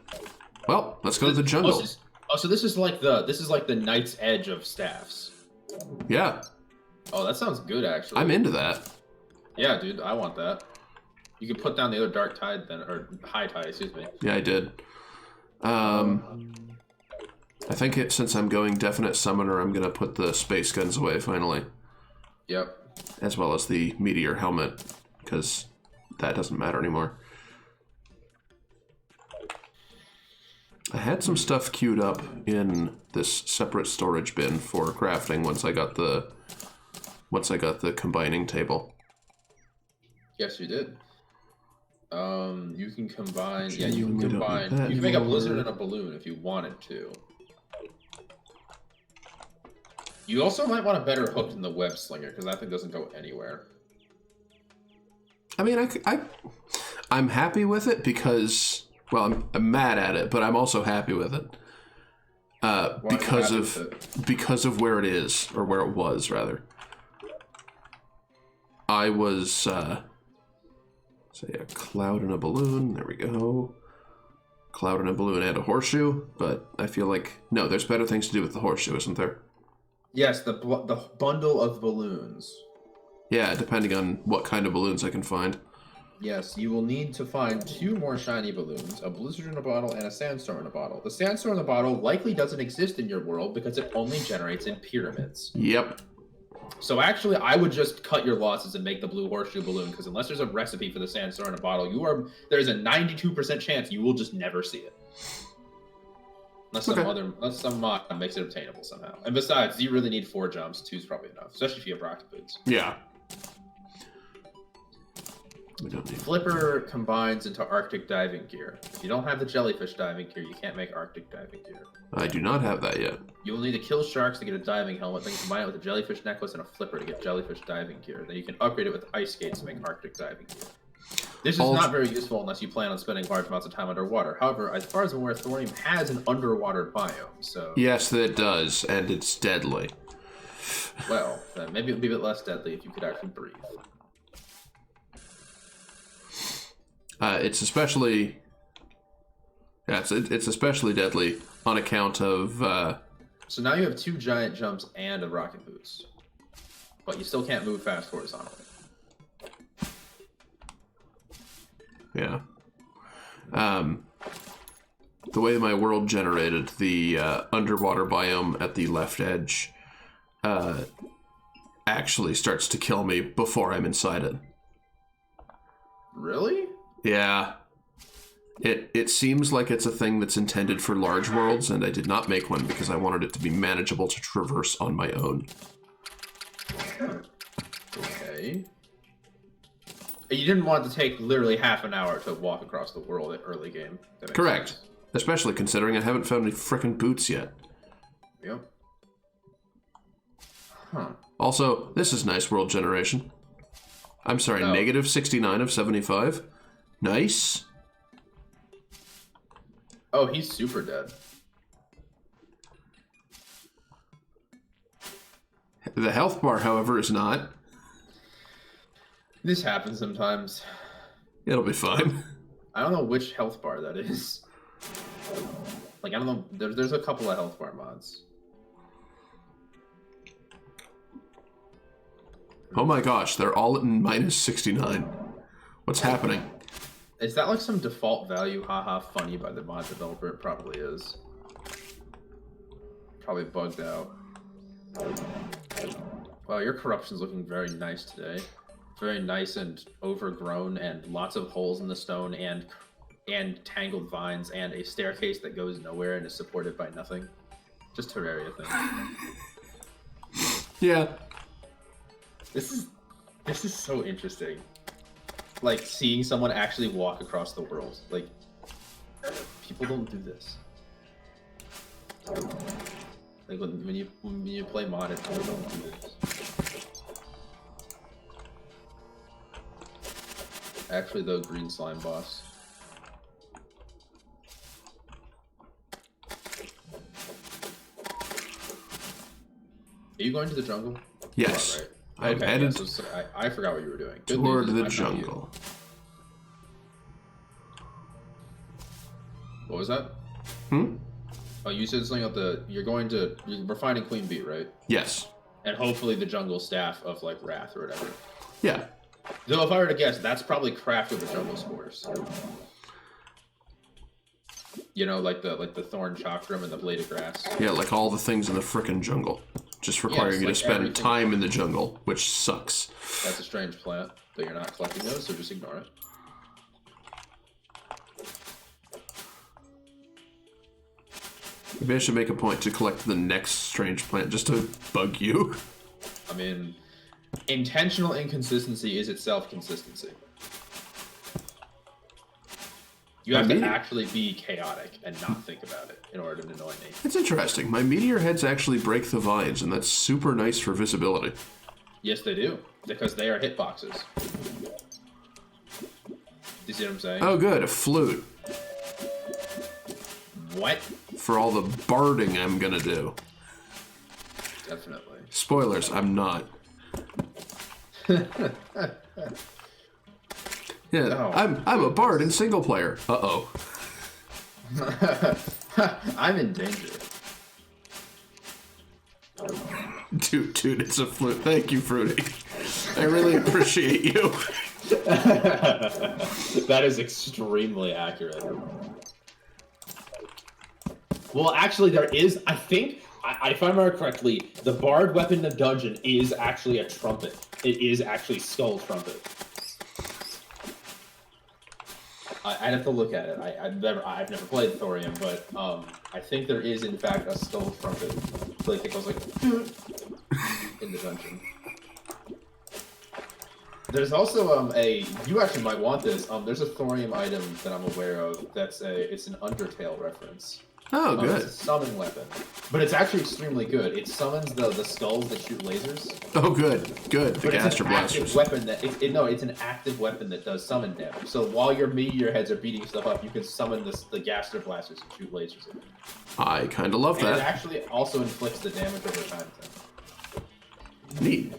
Well, let's go to the jungle. So this is like the Knight's Edge of staffs. Yeah. Oh, that sounds good actually. I'm into that. Yeah, dude, I want that. You can put down the other Dark Tide then, or High Tide, excuse me. Yeah, I did. I think since I'm going definite summoner, I'm gonna put the space guns away finally. Yep. As well as the meteor helmet, because that doesn't matter anymore. I had some stuff queued up in this separate storage bin for crafting once I got the combining table. Yes, you did. You can combine. Yeah, you can combine. You can make a blizzard and a balloon if you wanted to. You also might want a better hook than the web slinger because that thing doesn't go anywhere. I mean, I'm happy with it because. Well, I'm mad at it, but I'm also happy with it because of where it is, or where it was, rather. I was say a cloud and a balloon. There we go. Cloud and a balloon and a horseshoe, but I feel like no, there's better things to do with the horseshoe, isn't there? Yes, the bundle of balloons. Yeah, depending on what kind of balloons I can find. Yes, you will need to find 2 more shiny balloons, a blizzard in a bottle, and a sandstorm in a bottle. The sandstorm in the bottle likely doesn't exist in your world because it only generates in pyramids. Yep. So actually, I would just cut your losses and make the blue horseshoe balloon, because unless there's a recipe for the sandstorm in a bottle, there's a 92% chance you will just never see it. Unless some mod makes it obtainable somehow. And besides, do you really need 4 jumps? 2's probably enough, especially if you have rocket boots. Yeah. Flipper combines into Arctic diving gear. If you don't have the jellyfish diving gear, you can't make Arctic diving gear. I do not have that yet. You will need to kill sharks to get a diving helmet, then combine it with a jellyfish necklace and a flipper to get jellyfish diving gear. Then you can upgrade it with ice skates to make Arctic diving gear. This is not very useful unless you plan on spending large amounts of time underwater. However, as far as I'm aware, Thorium has an underwater biome, so... Yes, it does, and it's deadly. Well, then maybe it would be a bit less deadly if you could actually breathe. It's especially... Yeah, it's especially deadly on account of... So now you have 2 giant jumps and a rocket boost. But you still can't move fast horizontally. Yeah. The way my world generated, the underwater biome at the left edge actually starts to kill me before I'm inside it. Really? Yeah. It seems like it's a thing that's intended for large worlds, and I did not make one because I wanted it to be manageable to traverse on my own. Okay. You didn't want to take literally half an hour to walk across the world at early game. Correct. Sense. Especially considering I haven't found any frickin' boots yet. Yep. Huh. Also, this is nice world generation. I'm sorry, Oh. negative 69 of 75. Nice. Oh, he's super dead. The health bar, however, is not. This happens sometimes. It'll be fine. I don't know which health bar that is. Like, I don't know. There's a couple of health bar mods. Oh my gosh, they're all at minus 69. What's happening? Is that like some default value? Haha, funny by the mod developer. It probably is. Probably bugged out. Wow, your corruption's looking very nice today. Very nice and overgrown, and lots of holes in the stone, and tangled vines, and a staircase that goes nowhere and is supported by nothing. Just Terraria thing. Yeah. This is so interesting. Like, seeing someone actually walk across the world. Like, people don't do this. Like, when you play modded, people don't do this. Actually, though, green slime boss. Are you going to the jungle? Yes. You are, right? I'm Okay, headed yeah, so I forgot what you were doing. Good toward news is the I found you. jungle. What was that? Hmm? Oh, you said something about we're finding Queen Bee, right? Yes. And hopefully the jungle staff of, like, Wrath or whatever. Yeah. Though if I were to guess, that's probably crafted with jungle spores. You know, like the thorn chakram and the blade of grass. Yeah, like all the things in the frickin' jungle. Just requiring it's you like to spend everything. time in the jungle, which sucks. That's a strange plant, but you're not collecting those, so just ignore it. Maybe I should make a point to collect the next strange plant just to bug you. I mean, intentional inconsistency is itself consistency. You have to actually be chaotic and not think about it in order to annoy me. It's interesting. My meteor heads actually break the vines, and that's super nice for visibility. Yes, they do, because they are hitboxes. You see what I'm saying? Oh, good. A flute. What? For all the barding I'm gonna do. Definitely. Spoilers, I'm not. Yeah, Oh, I'm a bard in single player. Uh-oh. I'm in danger. Dude, it's a flute. Thank you, Fruity. I really appreciate you. That is extremely accurate. Well, actually, there is, I think, if I remember correctly, the bard weapon in the dungeon is actually a trumpet. It is actually Skull Trumpet. I'd have to look at it. I've never played Thorium, but I think there is in fact a Skull Trumpet. Like it goes like in the dungeon. There's also you actually might want this. There's a Thorium item that I'm aware of. It's an Undertale reference. Oh, good. It's a summon weapon, but it's actually extremely good. It summons the skulls that shoot lasers. Oh, good. The But it's caster an active blasters. weapon that it's an active weapon that does summon damage. So while your meteor heads are beating stuff up, you can summon the gaster blasters and shoot lasers at them. I kind of love And it that. actually also inflicts the damage over time thing. Neat.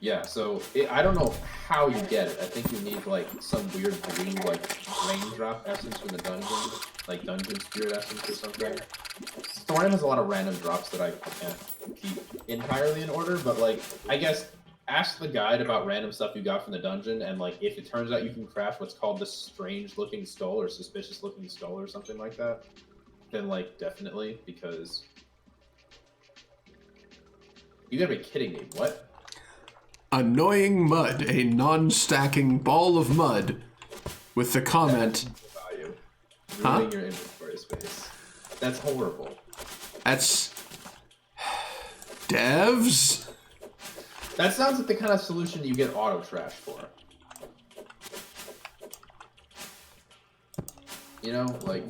Yeah, so I don't know how you get it. I think you need like some weird blue like raindrop essence from the dungeon, like dungeon spirit essence or something. Thorium has a lot of random drops that I can't keep entirely in order, but like I guess ask the guide about random stuff you got from the dungeon, and like if it turns out you can craft what's called the strange looking skull or suspicious looking skull or something like that, then like definitely, because you gotta be kidding me. What? Annoying mud, a non-stacking ball of mud, with the comment, Value. Huh? Ruining your inventory space. That's horrible. that's devs? That sounds like the kind of solution you get auto trash for. You know, like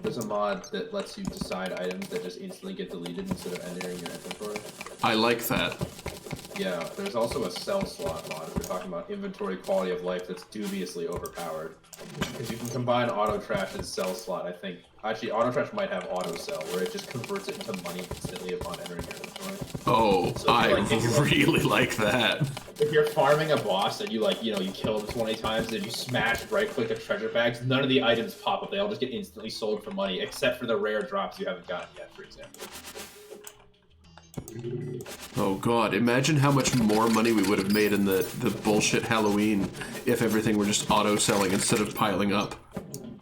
there's a mod that lets you decide items that just instantly get deleted instead of entering your inventory. I like that. Yeah, there's also a cell slot mod if we're talking about inventory quality of life that's dubiously overpowered. Because you can combine auto trash and cell slot, I think. Actually, auto trash might have auto cell, where it just converts it into money instantly upon entering your inventory. Oh, So I if you're really like that. If you're farming a boss and you you kill him 20 times and you smash right-click a treasure bags, none of the items pop up. They all just get instantly sold for money, except for the rare drops you haven't gotten yet, for example. Oh god, imagine how much more money we would have made in the bullshit Halloween if everything were just auto-selling instead of piling up.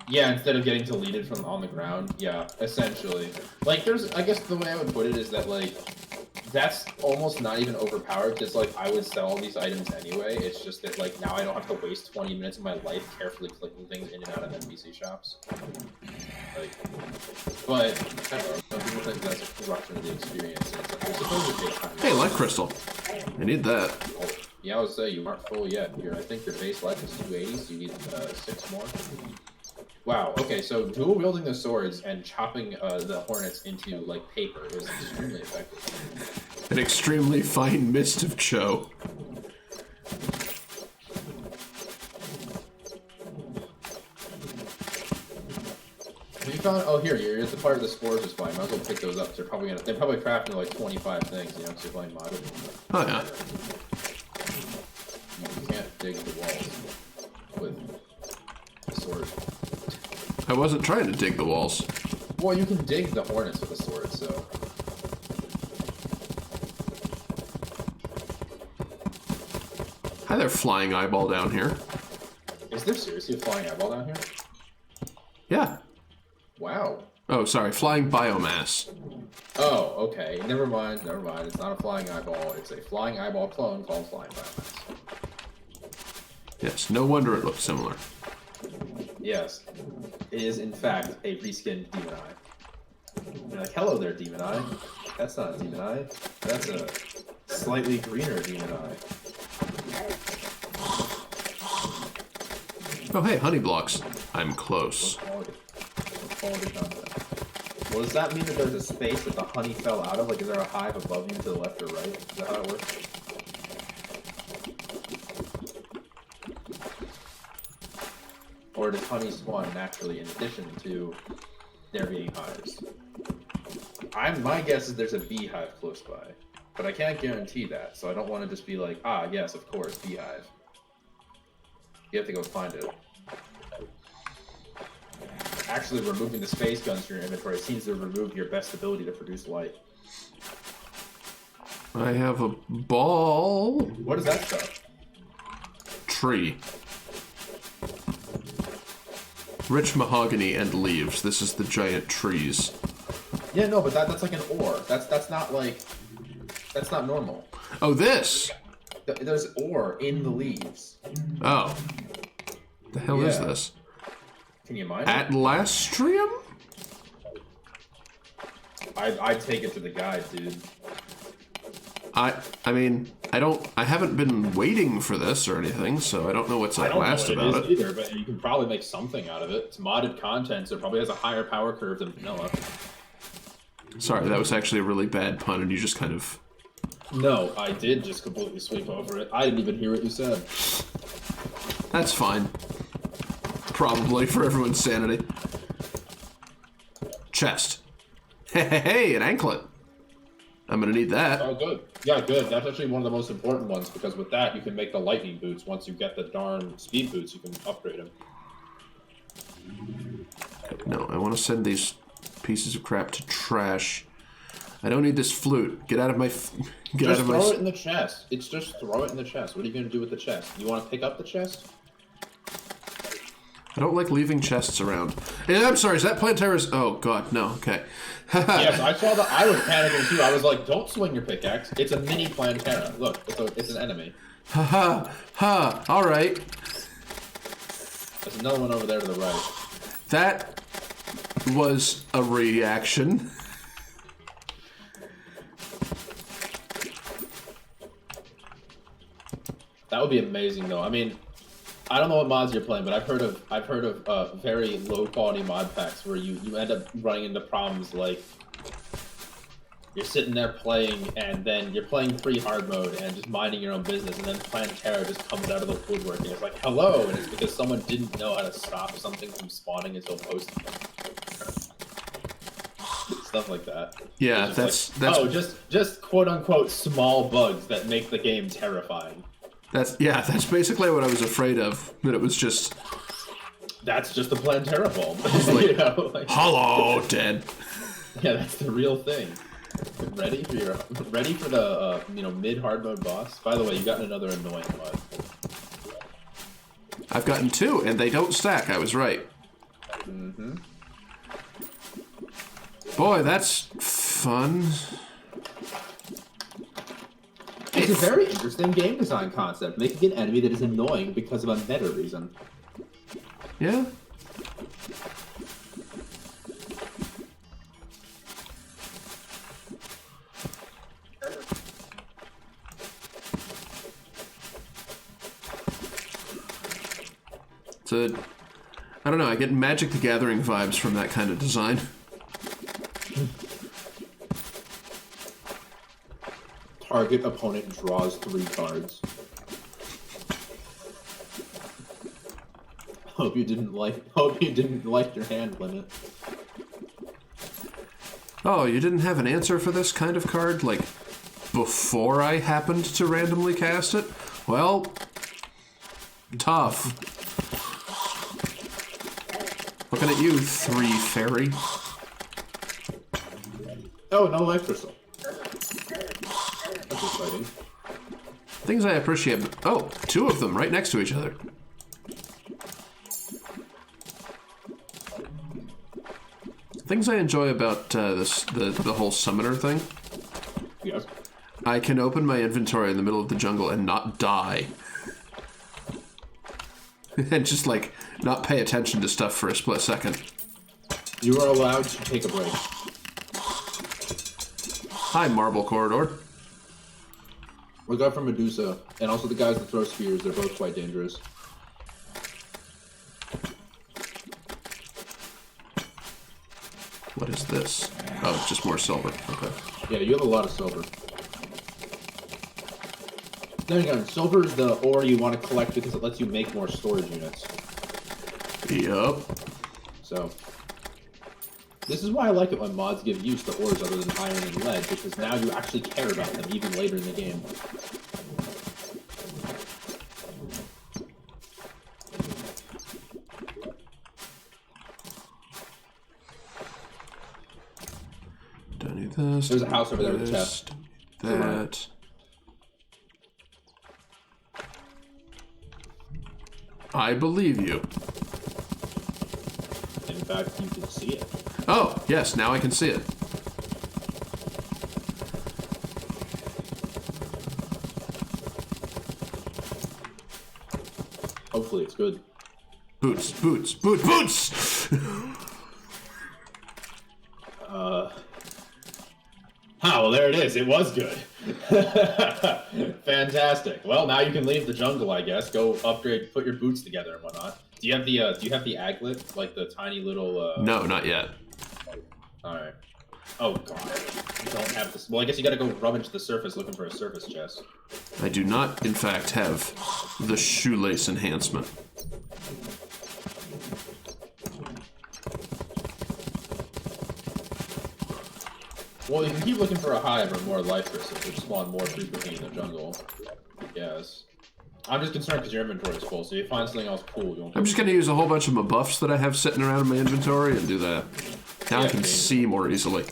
Yeah, instead of getting deleted from on the ground. Yeah, essentially. Like, I guess the way I would put it is that, like, that's almost not even overpowered, because, like, I would sell all these items anyway. It's just that, like, now I don't have to waste 20 minutes of my life carefully clicking things in and out of NPC shops. Like, but, I don't know, some people think that's a corruption of the experience, and it's like, you're supposed to take time. Hey, life crystal. I need that. Oh, yeah, I would say you aren't full yet. I think your base life is 280, so you need 6 more. Wow, okay, so dual wielding the swords and chopping the hornets into, like, paper is extremely effective. An extremely fine mist of Cho. Have you found? Oh, here's the part of the spores is fine. Might as well pick those up. They're probably crafting like 25 things, you know, because you're playing modded. Oh yeah. You can't dig the walls with the sword. I wasn't trying to dig the walls. Well, you can dig the hornets with a sword, so. Hi there, flying eyeball down here. Is there seriously a flying eyeball down here? Yeah. Wow. Oh, sorry, flying biomass. Oh, okay. Never mind. It's not a flying eyeball. It's a flying eyeball clone called flying biomass. Yes, no wonder it looks similar. Yes. It is, in fact, a reskinned demon eye. You're like, hello there, demon eye. That's not a demon eye. That's a slightly greener demon eye. Oh, hey, honey blocks. I'm close. What quality content? Well, does that mean that there's a space that the honey fell out of? Like, is there a hive above you to the left or right? Is that how it works? Or does honey spawn naturally in addition to there being hives? My guess is there's a beehive close by, but I can't guarantee that, so I don't want to just be like, ah, yes, of course, beehive. You have to go find it. Actually, removing the space guns from your inventory seems to remove your best ability to produce light. I have a ball. What is that stuff? Tree. Rich mahogany and leaves. This is the giant trees. Yeah, no, but that's like an ore. That's not like... That's not normal. Oh, this! There's ore in the leaves. Oh. The hell is this? Can you mine it? Atlastrium? I'd take it to the guide, dude. I mean, I haven't been waiting for this or anything, so I don't know what's Atlast about it. Either, but you can probably make something out of it. It's modded content, so it probably has a higher power curve than vanilla. Sorry, that was actually a really bad pun, and you just kind of... No, I did just completely sweep over it. I didn't even hear what you said. That's fine. Probably, for everyone's sanity. Chest. Hey, an anklet. I'm gonna need that. Oh, good. Yeah, good. That's actually one of the most important ones, because with that, you can make the lightning boots. Once you get the darn speed boots, you can upgrade them. No, I want to send these pieces of crap to trash. I don't need this flute. Get out of my... Just throw it in the chest. It's just throw it in the chest. What are you going to do with the chest? You want to pick up the chest? I don't like leaving chests around. And I'm sorry, is that Plantera's... Oh, God, no, okay. Yes, I saw that. I was panicking, too. I was like, don't swing your pickaxe. It's a mini Plantera. Look, it's an enemy. Ha, all right. There's another one over there to the right. That was a reaction. That would be amazing, though. I mean, I don't know what mods you're playing, but I've heard of very low quality mod packs where you end up running into problems like you're sitting there playing and then you're playing free hard mode and just minding your own business, and then Plantera just comes out of the woodwork and it's like, hello, and it's because someone didn't know how to stop something from spawning until posting it. Stuff like that. Yeah, that's like, oh, just quote unquote small bugs that make the game terrifying. That's basically what I was afraid of. That it was just. That's just the Plantera bomb. Like, you know, like, hello, dead. Yeah, that's the real thing. Ready for the mid hard mode boss. By the way, you got another annoying one. I've gotten 2, and they don't stack. I was right. Mm-hmm. Boy, that's fun. It's a very interesting game design concept, making an enemy that is annoying because of a meta reason. Yeah. I don't know, I get Magic the Gathering vibes from that kind of design. Target opponent draws 3 cards. Hope you didn't like your hand limit. Oh, you didn't have an answer for this kind of card? Like, before I happened to randomly cast it? Well, tough. Looking at you, 3 fairy. Oh, no life crystal. That's exciting. Things I appreciate. Oh, 2 of them right next to each other. Things I enjoy about the whole summoner thing. Yes. I can open my inventory in the middle of the jungle and not die. And just, like, not pay attention to stuff for a split second. You are allowed to take a break. Hi, Marble Corridor. Look out for Medusa, and also the guys that throw spears. They're both quite dangerous. What is this? Oh, it's just more silver. Okay. Yeah, you have a lot of silver. Then again, silver is the ore you want to collect because it lets you make more storage units. Yup. So, this is why I like it when mods give use to ores other than iron and lead, because now you actually care about them even later in the game. Don't need this. There's a house over there with a chest. That. I believe you. In fact, you can see it. Oh, yes, now I can see it. Hopefully it's good. Boots, boots, boots! Well, there it is. It was good. Fantastic. Well, now you can leave the jungle, I guess. Go upgrade, put your boots together and whatnot. Do you have the aglet, like the tiny little? No, not yet. All right. Oh god, you don't have this. Well, I guess you gotta go rummage the surface looking for a surface chest. I do not, in fact, have the shoelace enhancement. Well, you can keep looking for a hive or more life crystals, which spawn more frequently in the jungle. I guess. I'm just concerned because your inventory is full, so if you find something else cool, you won't. I'm just going to use a whole bunch of my buffs that I have sitting around in my inventory and do that. Now I can see more easily.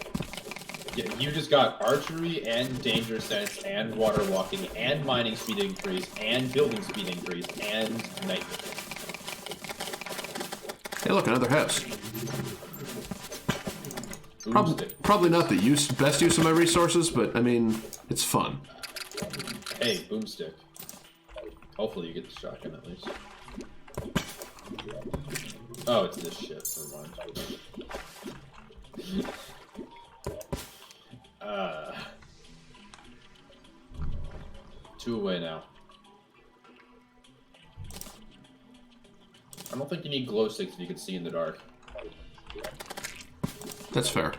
Yeah, you just got archery and danger sense and water walking and mining speed increase and building speed increase and night vision. Hey, look, another house. Boomstick. Probably not the best use of my resources, but, I mean, it's fun. Hey, boomstick. Hopefully you get the shotgun at least. Oh, it's this shit. Never mind. 2 away now. I don't think you need glow sticks if you can see in the dark. That's fair.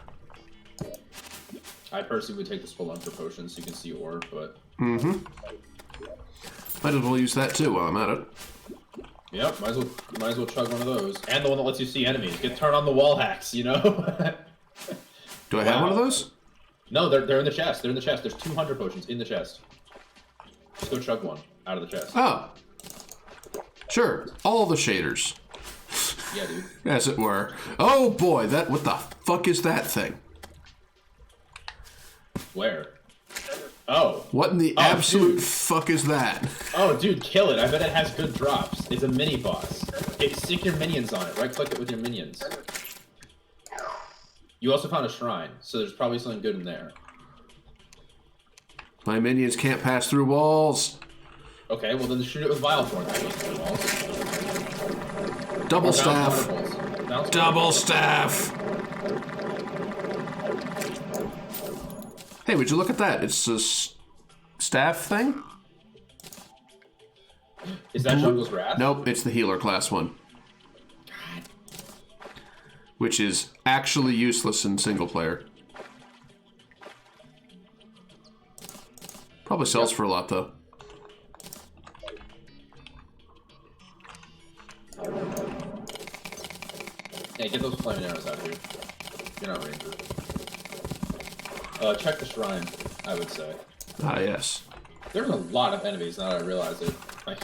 I personally would take the Spelunker potion so you can see orb, but... Mm-hmm. Might as well use that too while I'm at it. Yep, might as well chug one of those. And the one that lets you see enemies. Get turn on the wall hacks, you know? Do I have one of those? No, they're in the chest. They're in the chest. There's 200 potions in the chest. Just go chug one out of the chest. Oh. Sure. All the shaders. Yeah, dude. As it were. Oh boy, what the fuck is that thing? Where? Oh. What in the absolute fuck is that? Oh, dude, kill it. I bet it has good drops. It's a mini boss. Okay, stick your minions on it. Right click it with your minions. You also found a shrine, so there's probably something good in there. My minions can't pass through walls. Okay, well then shoot it with Vile Thorn. Double staff. Double staff. Hey, would you look at that? It's a staff thing? Is that Jungle's Wrath? Nope, it's the healer class one. God. Which is actually useless in single player. Probably sells for a lot, though. Yeah, get those flaming arrows out of here. You're not ranger. Check the shrine, I would say. Ah, yes. There's a lot of enemies now that I realize it. Like,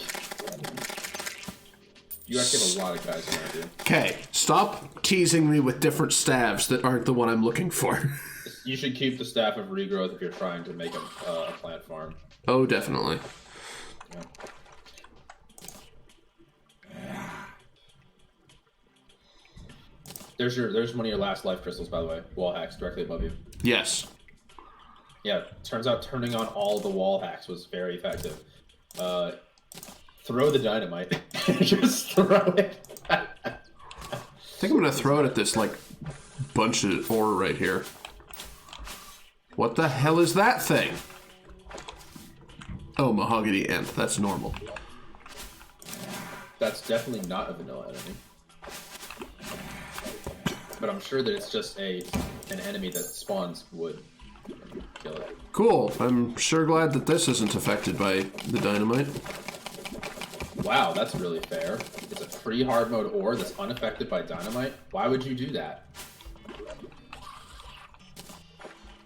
you actually have a lot of guys in there, dude. Okay, stop teasing me with different staves that aren't the one I'm looking for. You should keep the Staff of Regrowth if you're trying to make a plant farm. Oh, definitely. Yeah. There's one of your last life crystals, by the way. Wall hacks directly above you. Yes. Yeah, turns out turning on all the wall hacks was very effective. Throw the dynamite. Just throw it. I think I'm gonna throw it at this, like, bunch of ore right here. What the hell is that thing? Oh, mahogany ant. That's normal. That's definitely not a vanilla enemy. But I'm sure that it's just an enemy that spawns wood. Kill it. Cool. I'm sure glad that this isn't affected by the dynamite. Wow, that's really fair. It's a free hard mode ore that's unaffected by dynamite. Why would you do that?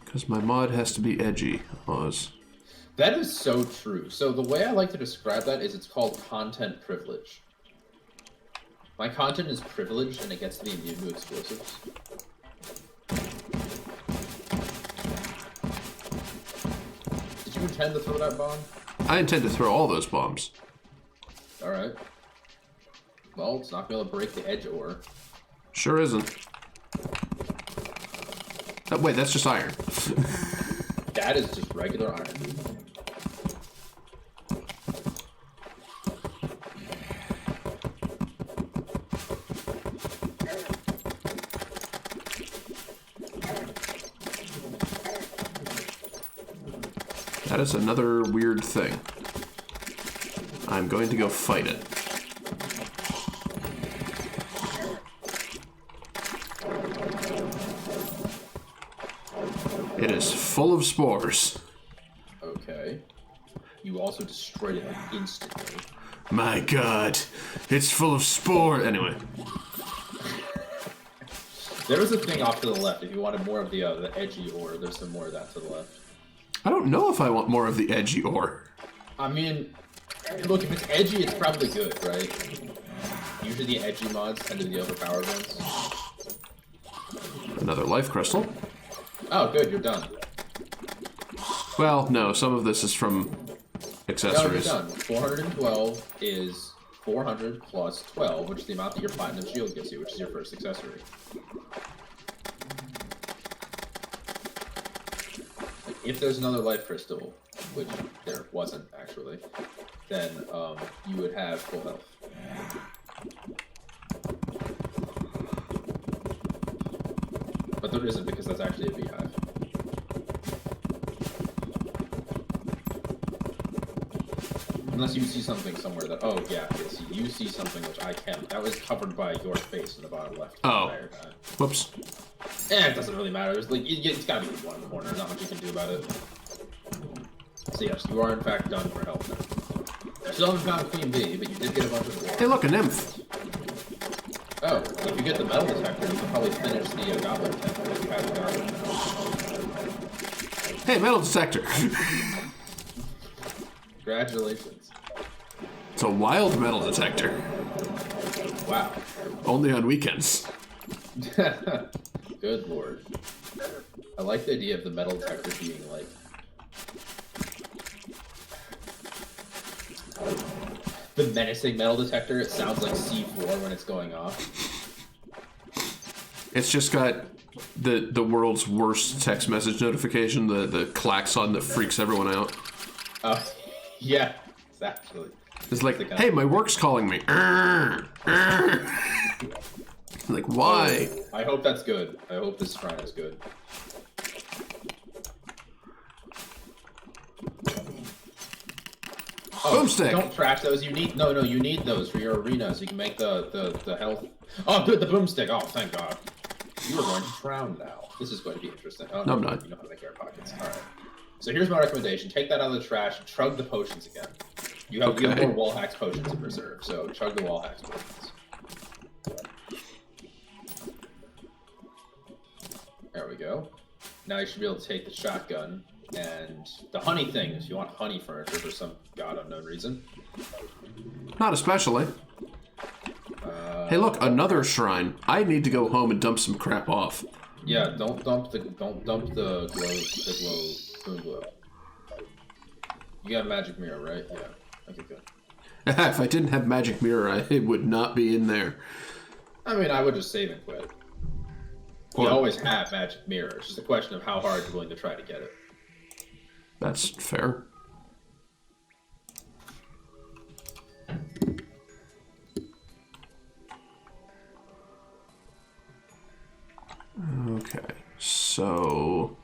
Because my mod has to be edgy, Oz. That is so true. So the way I like to describe that is it's called content privilege. My content is privileged and it gets to be immune to explosives. Did you intend to throw that bomb? I intend to throw all those bombs. Alright. Well, it's not going to break the edge ore. Sure isn't. Oh, wait, that's just iron. That is just regular iron. That is another weird thing. I'm going to go fight it. It is full of spores. Okay. You also destroyed it instantly. My god, it's full of spore. Anyway. There was a thing off to the left. If you wanted more of the edgy ore, there's some more of that to the left. I don't know if I want more of the edgy ore. I mean, look, if it's edgy, it's probably good, right? Usually the edgy mods tend to be the overpowered ones. Another life crystal. Oh, good, you're done. Well, no, some of this is from No, you're accessories. done. 412 is 400 plus 12, which is the amount that your platinum shield gives you, which is your first accessory. Like, if there's another life crystal, which there wasn't actually, then you would have full health. But there isn't, because that's actually a beehive. Unless you see something somewhere that, oh yeah, yes, you see something which I can't. That was covered by your face in the bottom left. Oh. Whoops. It doesn't really matter. It's like, it's gotta be one corner, not much you can do about it. So yes, you are in fact done for health now. You still haven't found Queen Bee, but you did get a bunch of water. Hey, look, a nymph. Oh, if you get the metal detector, you can probably finish the goblin temple if you have the goblin now. Hey, metal detector. Congratulations. It's a wild metal detector. Wow. Only on weekends. Good lord. I like the idea of the metal detector being like... The menacing metal detector, it sounds like C4 when it's going off. It's just got the world's worst text message notification, the klaxon that freaks everyone out. Yeah, exactly. It's like, hey, my work's calling me. Like, why? Oh, I hope that's good. I hope this shrine is good. Oh, Boomstick. Don't trash those. You need you need those for your arena so you can make the health. Oh, good, the boomstick. Oh, thank God. You are going to drown now. This is going to be interesting. Oh, no, I'm not. You know how to make air pockets. All right. So here's my recommendation: take that out of the trash. Chug the potions again. You have more wall hacks potions in reserve, so chug the wall hacks potions. There we go. Now you should be able to take the shotgun and the honey thing if you want honey furniture for some god unknown reason. Not especially. Hey, look, another shrine. I need to go home and dump some crap off. Yeah, don't dump the boom glow. You got a magic mirror, right? Yeah. Okay, good. If I didn't have magic mirror, it would not be in there. I mean, I would just save and quit. You always have magic mirror. It's just a question of how hard you're willing to try to get it. That's fair. Okay, so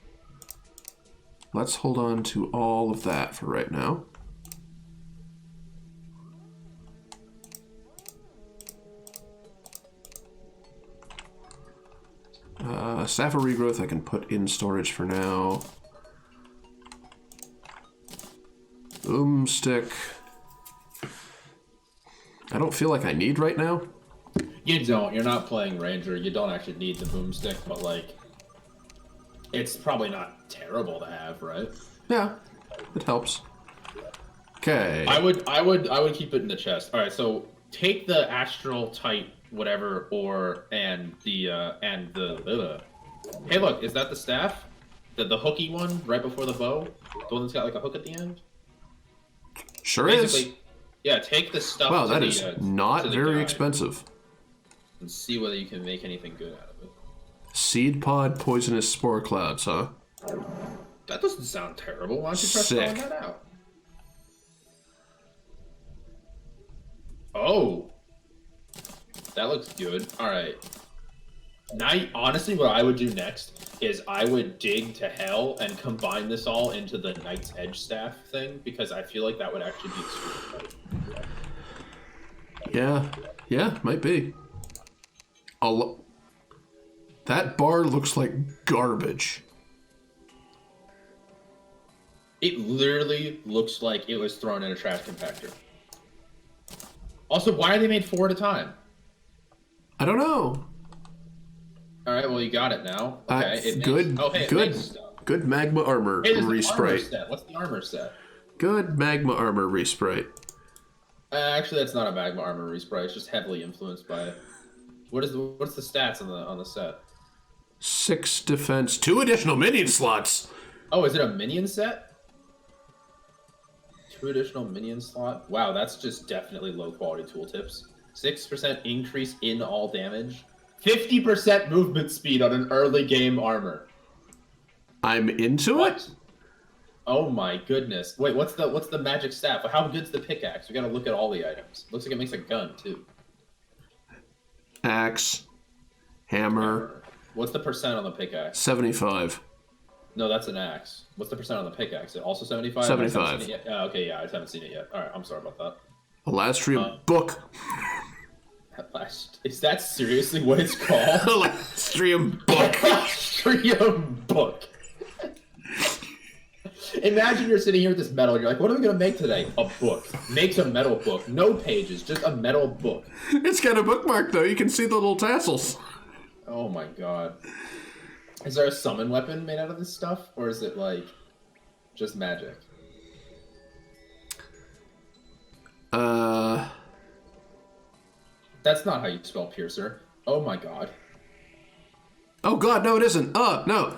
let's hold on to all of that for right now. Staff of Regrowth I can put in storage for now. Boomstick. I don't feel like I need right now. You don't. You're not playing Ranger. You don't actually need the boomstick, but like, it's probably not terrible to have, right? Yeah, it helps. Okay. I would keep it in the chest. All right, so take the astral tight whatever and the Hey, look, is that the staff? The hooky one right before the bow? The one that's got like a hook at the end? Sure is. Yeah, take the stuff. Wow, that is not very expensive. And see whether you can make anything good out of it. Seed pod poisonous spore clouds, huh? That doesn't sound terrible. Why don't you try throwing that out? Oh, that looks good. All right. Now, honestly, what I would do next is I would dig to hell and combine this all into the Knight's Edge staff thing, because I feel like that would actually be extremely good. Yeah, might be. That bar looks like garbage. It literally looks like it was thrown in a trash compactor. Also, why are they made 4 at a time? I don't know. All right, well, you got it now. Okay, good magma armor respray. What's the armor set? Good magma armor respray. Actually, that's not a magma armor respray. It's just heavily influenced by it. What's the stats on the set? 6 defense, 2 additional minion slots. Oh, is it a minion set? 2 additional minion slot. Wow, that's just definitely low quality tooltips. 6% increase in all damage. 50% movement speed on an early game armor. I'm into it. Oh my goodness! Wait, what's the magic staff? How good's the pickaxe? We gotta look at all the items. Looks like it makes a gun too. Axe, hammer. What's the percent on the pickaxe? 75. No, that's an axe. What's the percent on the pickaxe? It also 75. 75. Okay, yeah, I just haven't seen it yet. All right, I'm sorry about that. Alastrium book. Is that seriously what it's called? Alastrium book. Alastrium book. Imagine you're sitting here with this metal, and you're like, what are we going to make today? A book. Makes a metal book. No pages, just a metal book. It's got a bookmark, though. You can see the little tassels. Oh my god. Is there a summon weapon made out of this stuff? Or is it, like, just magic? That's not how you spell piercer. Oh my god. Oh god, no it isn't. Oh, no.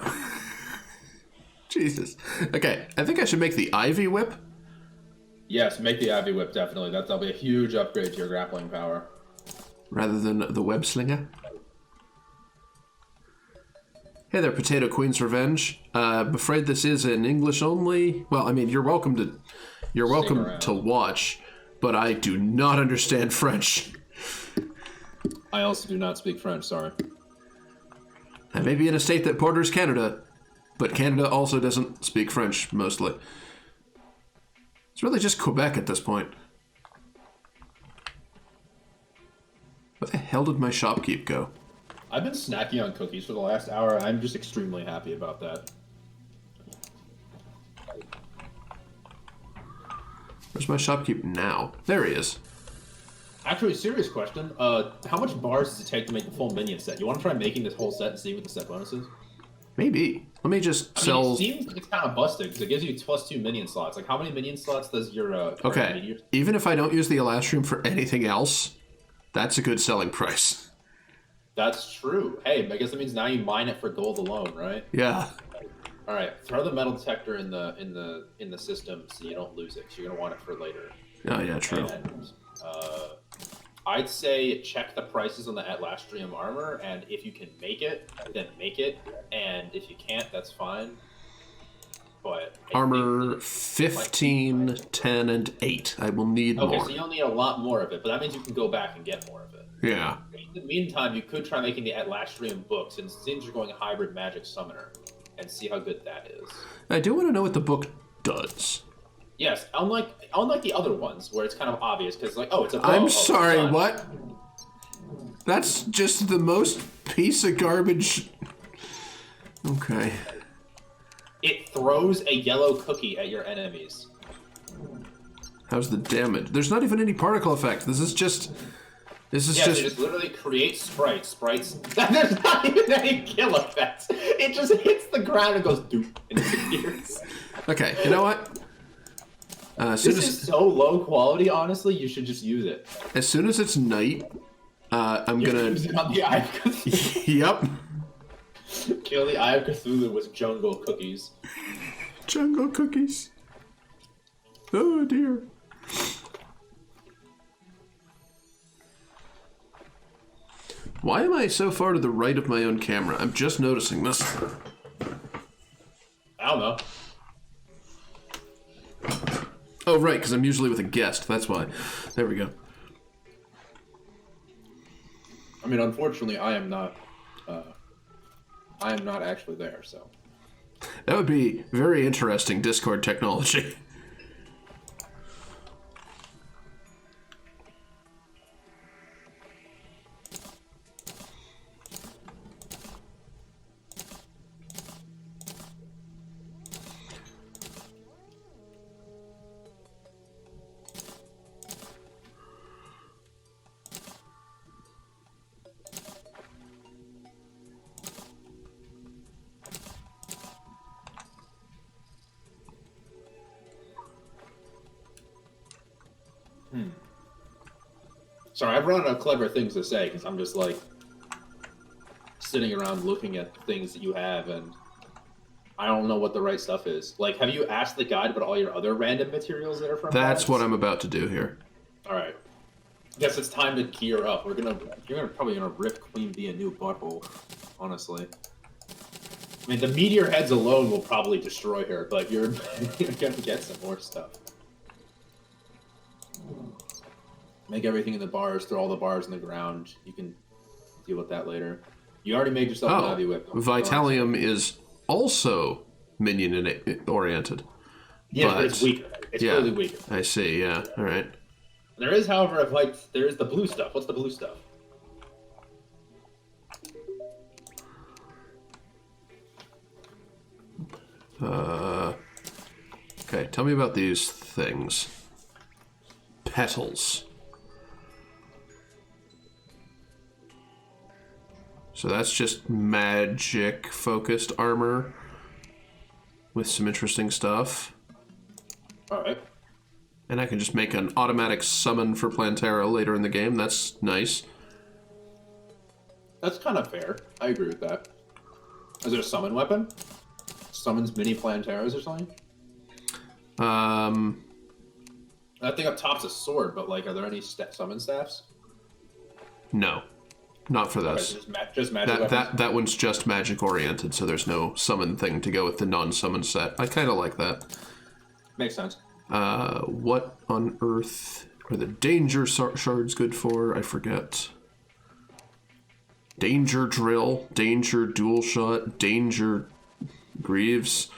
Jesus. Okay, I think I should make the Ivy Whip. Yes, make the Ivy Whip, definitely. That'll be a huge upgrade to your grappling power. Rather than the Web Slinger. Hey there, Potato Queen's Revenge. I'm afraid this is in English only. Well, I mean, you're welcome to watch, but I do not understand French. I also do not speak French, sorry. I may be in a state that borders Canada, but Canada also doesn't speak French, mostly. It's really just Quebec at this point. Where the hell did my shopkeep go? I've been snacking on cookies for the last hour, and I'm just extremely happy about that. Where's my shopkeep now? There he is. Actually, serious question. How much bars does it take to make the full minion set? You want to try making this whole set and see what the set bonus is? Maybe. Let me just sell... it seems like it's kind of busted, because it gives you +2 minion slots. Like, how many minion slots does your... okay, meteor... even if I don't use the Alastrium for anything else, that's a good selling price. That's true. Hey, I guess that means now you mine it for gold alone, right? Yeah. All right, throw the metal detector in the system so you don't lose it, because you're going to want it for later. Oh, yeah, true. And, I'd say check the prices on the Atlastrium armor, and if you can make it, then make it, and if you can't, that's fine. But armor 15, 10, and 8. I will need more. Okay, so you'll need a lot more of it, but that means you can go back and get more of it. Yeah. In the meantime, you could try making the Atlastrium books, and since you're going hybrid magic summoner, and see how good that is. I do want to know what the book does. Yes, unlike the other ones, where it's kind of obvious, because like, oh, it's a bow. I'm sorry, what? That's just the most piece of garbage. Okay. It throws a yellow cookie at your enemies. How's the damage? There's not even any particle effect. This is just... It just literally creates sprites. There's not even any kill effects. It just hits the ground and goes doop and disappears. Okay, you know what? This is so low quality, honestly, you should just use it. As soon as it's night, I'm gonna... Use it on the Eye of Cthulhu. Yep. Kill the Eye of Cthulhu with jungle cookies. Jungle cookies. Oh dear. Why am I so far to the right of my own camera? I'm just noticing this. I don't know. Oh, right, because I'm usually with a guest. That's why. There we go. I mean, unfortunately, I am not actually there, so. That would be very interesting Discord technology. Sorry, I've run out of clever things to say because I'm just like sitting around looking at things that you have, and I don't know what the right stuff is. Like, have you asked the guide about all your other random materials that are from That's cards? what I'm about to do here. All right. Guess it's time to gear up. You're probably gonna rip Queen Bee a new butthole, honestly. I mean, the meteor heads alone will probably destroy her, but you're gonna get some more stuff. Make everything in the bars, throw all the bars in the ground. You can deal with that later. You already made yourself an Ivy Whip. Vitalium is also minion-oriented. Yeah, but it's weaker. It's clearly weaker. I see, yeah. All right. There is, however, there is the blue stuff. What's the blue stuff? Okay, tell me about these things. Petals. So that's just magic-focused armor with some interesting stuff. Alright. And I can just make an automatic summon for Plantera later in the game. That's nice. That's kind of fair. I agree with that. Is there a summon weapon? Summons mini Planteras or something? I think up top's a sword, but like, are there any summon staffs? No. Not for this. Okay, so just magic weapons? That one's just magic oriented, so there's no summon thing to go with the non-summon set. I kind of like that. Makes sense. What on earth are the danger shards good for? I forget. Danger drill, danger dual shot, danger greaves.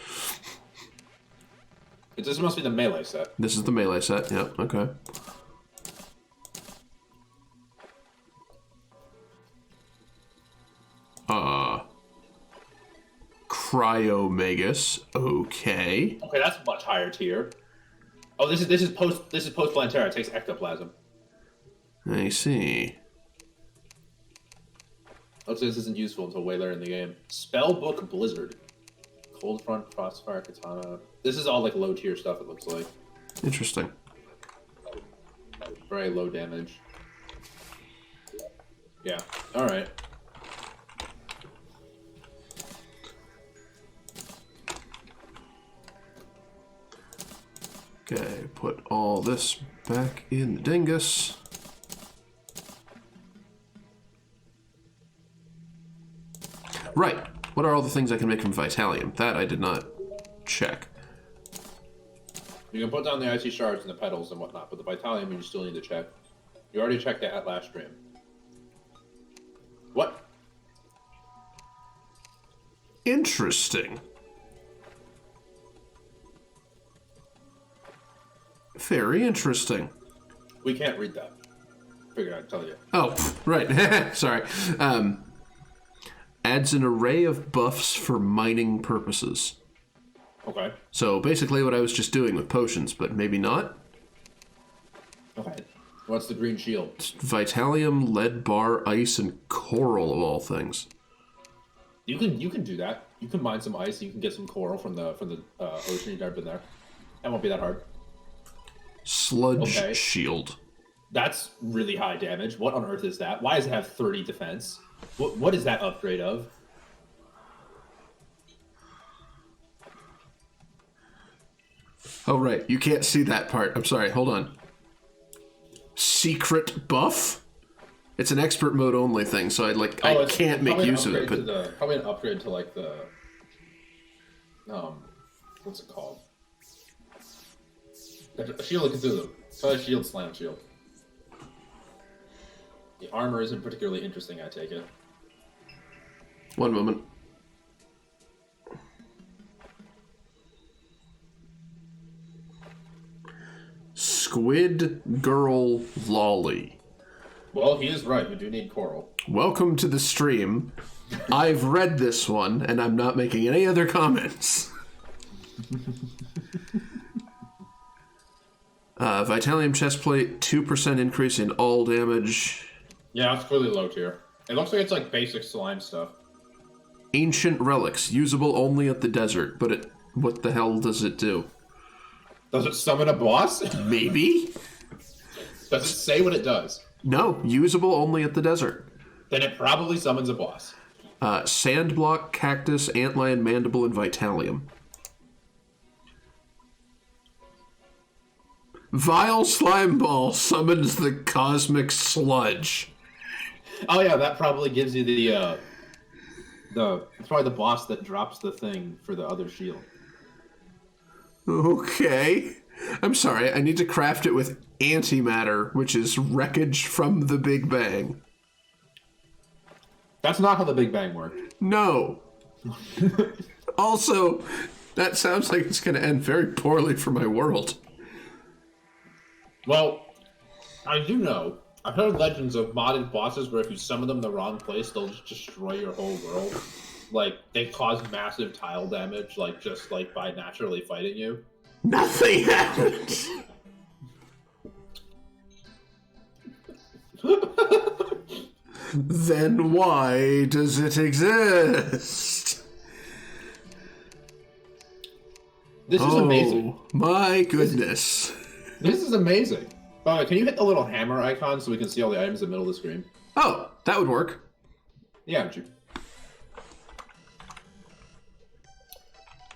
This must be the melee set. This is the melee set, yeah, okay. Cryomagus, okay. Okay, that's much higher tier. Oh, this is post Plantera. It takes ectoplasm. I see. Looks like this isn't useful until way later in the game. Spellbook Blizzard. Cold Front, Crossfire, Katana. This is all like low tier stuff, it looks like. Interesting. Very low damage. Yeah, alright. Okay, put all this back in the dingus. Right. What are all the things I can make from Vitalium? That I did not check. You can put down the icy shards and the petals and whatnot, but the Vitalium you still need to check. You already checked it at last stream. What? Interesting. Very interesting. We can't read that. Figured I'd tell you. Oh, right. Sorry. Adds an array of buffs for mining purposes. Okay. So basically what I was just doing with potions, but maybe not. Okay. What's the green shield? It's Vitalium, lead bar, ice, and coral of all things. You can do that. You can mine some ice. You can get some coral from the ocean. You've never been there. That won't be that hard. Sludge shield. That's really high damage. What on earth is that? Why does it have 30 defense? What is that upgrade of? Oh, right. You can't see that part. I'm sorry. Hold on. Secret buff? It's an expert mode only thing, so I can't make use of it. But probably an upgrade to like the what's it called? A shield of Cthulhu. Probably a shield slam shield. The armor isn't particularly interesting, I take it. One moment. Squid Girl Lolly. Well, he is right. We do need coral. Welcome to the stream. I've read this one, and I'm not making any other comments. Vitalium chestplate, 2% increase in all damage. Yeah, it's clearly low tier. It looks like it's like basic slime stuff. Ancient relics, usable only at the desert, but what the hell does it do? Does it summon a boss? Maybe? Does it say what it does? No, usable only at the desert. Then it probably summons a boss. Sandblock, Cactus, Antlion, Mandible, and Vitalium. Vile Slime Ball summons the Cosmic Sludge. Oh yeah, that probably gives you the it's probably the boss that drops the thing for the other shield. Okay. I'm sorry, I need to craft it with antimatter, which is wreckage from the Big Bang. That's not how the Big Bang worked. No. Also, that sounds like it's going to end very poorly for my world. Well, I do know. I've heard legends of modded bosses where if you summon them in the wrong place, they'll just destroy your whole world. Like, they cause massive tile damage, like, just, like, by naturally fighting you. Nothing happens. Then why does it exist? This is amazing. My goodness. This is amazing. By the way, can you hit the little hammer icon so we can see all the items in the middle of the screen? Oh, that would work. Yeah, would you?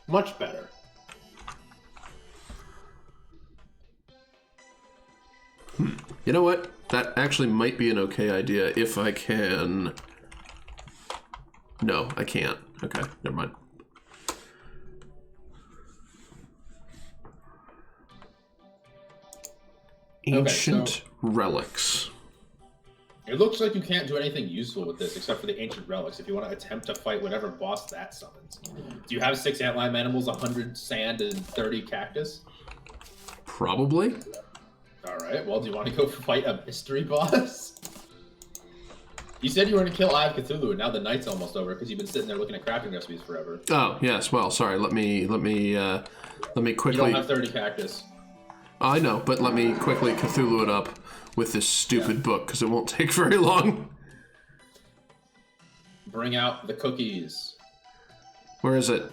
Much better. You know what? That actually might be an okay idea if I can... No, I can't. Okay, never mind. Ancient relics. It looks like you can't do anything useful with this except for the ancient relics if you want to attempt to fight whatever boss that summons. Do you have 6 antlion animals, 100 sand, and 30 cactus? Probably. Alright, well, do you want to go fight a mystery boss? You said you were going to kill Eye of Cthulhu, and now the night's almost over because you've been sitting there looking at crafting recipes forever. Oh, yes, well, sorry, let me quickly... You don't have 30 cactus. I know, but let me quickly Cthulhu it up with this stupid book, because it won't take very long. Bring out the cookies. Where is it?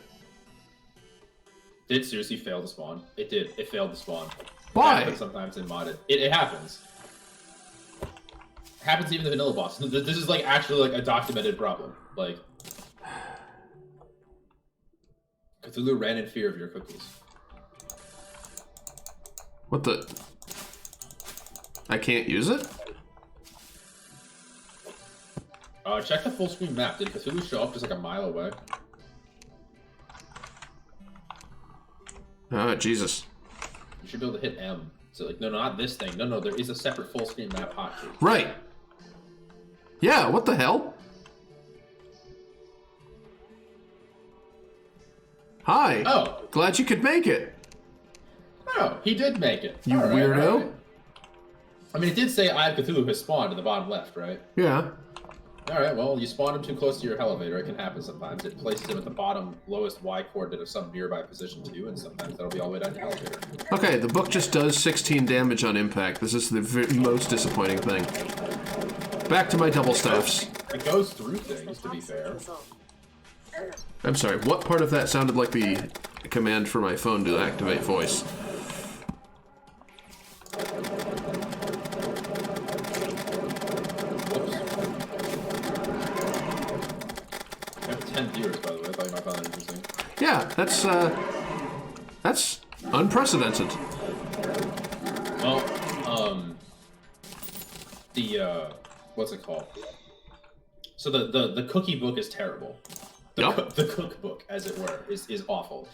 Did it seriously fail to spawn? It did. It failed to spawn. Why? It happens sometimes in modded. It happens. It happens even to vanilla boss. This is like actually like a documented problem. Like Cthulhu ran in fear of your cookies. What the? I can't use it? Check the full screen map. Did Cthulhu show up just like a mile away? Oh, Jesus. You should be able to hit M. So like, no, not this thing. No, there is a separate full screen map hotkey. Right. Yeah, what the hell? Hi. Oh. Glad you could make it. Oh, he did make it. You weirdo. I mean, it did say Eye of Cthulhu has spawned in the bottom left, right? Yeah. Alright, well, you spawned him too close to your elevator. It can happen sometimes. It places him at the bottom lowest Y coordinate of some nearby position to you, and sometimes that'll be all the way down your elevator. Okay, the book just does 16 damage on impact. This is the most disappointing thing. Back to my double staffs. It goes through things, to be fair. I'm sorry, what part of that sounded like the command for my phone to activate voice? I have 10 viewers, by the way. I thought you might find that interesting. Yeah, that's unprecedented. Well, what's it called? So the cookie book is terrible. The cookbook, as it were, is awful.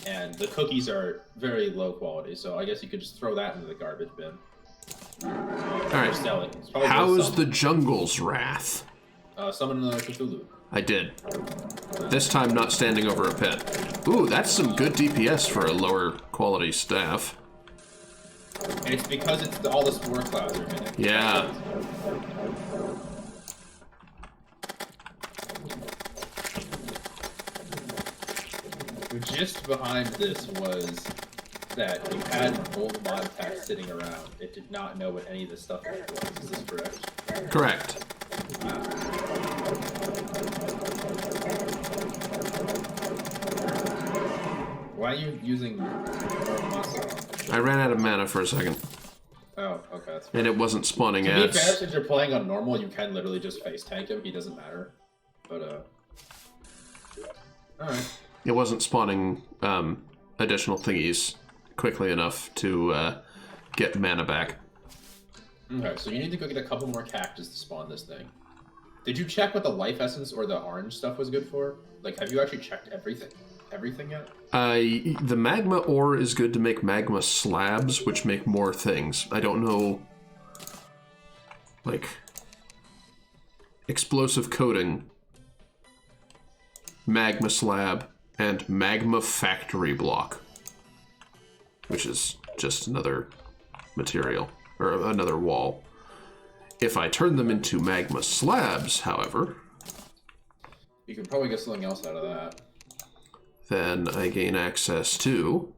And the cookies are very low quality, so I guess you could just throw that into the garbage bin. Alright. How is the jungle's wrath? Summon another Cthulhu. I did. This time not standing over a pit. Ooh, that's some good DPS for a lower quality staff. And it's because it's all the spore clouds are hitting. Yeah. The gist behind this was that you had old mod text sitting around. It did not know what any of this stuff was. Is this correct? Correct. Why are you using muscle? I ran out of mana for a second. Oh, okay. That's and it wasn't spawning to be ads. fair, since you're playing on normal, you can literally just face tank him. He doesn't matter. But Alright. It wasn't spawning additional thingies quickly enough to get mana back. Okay, so you need to go get a couple more cactus to spawn this thing. Did you check what the life essence or the orange stuff was good for? Like, have you actually checked everything yet? The magma ore is good to make magma slabs, which make more things. I don't know, like, explosive coating, magma slab, and magma factory block, which is just another material, or another wall. If I turn them into magma slabs, however... You can probably get something else out of that. Then I gain access to...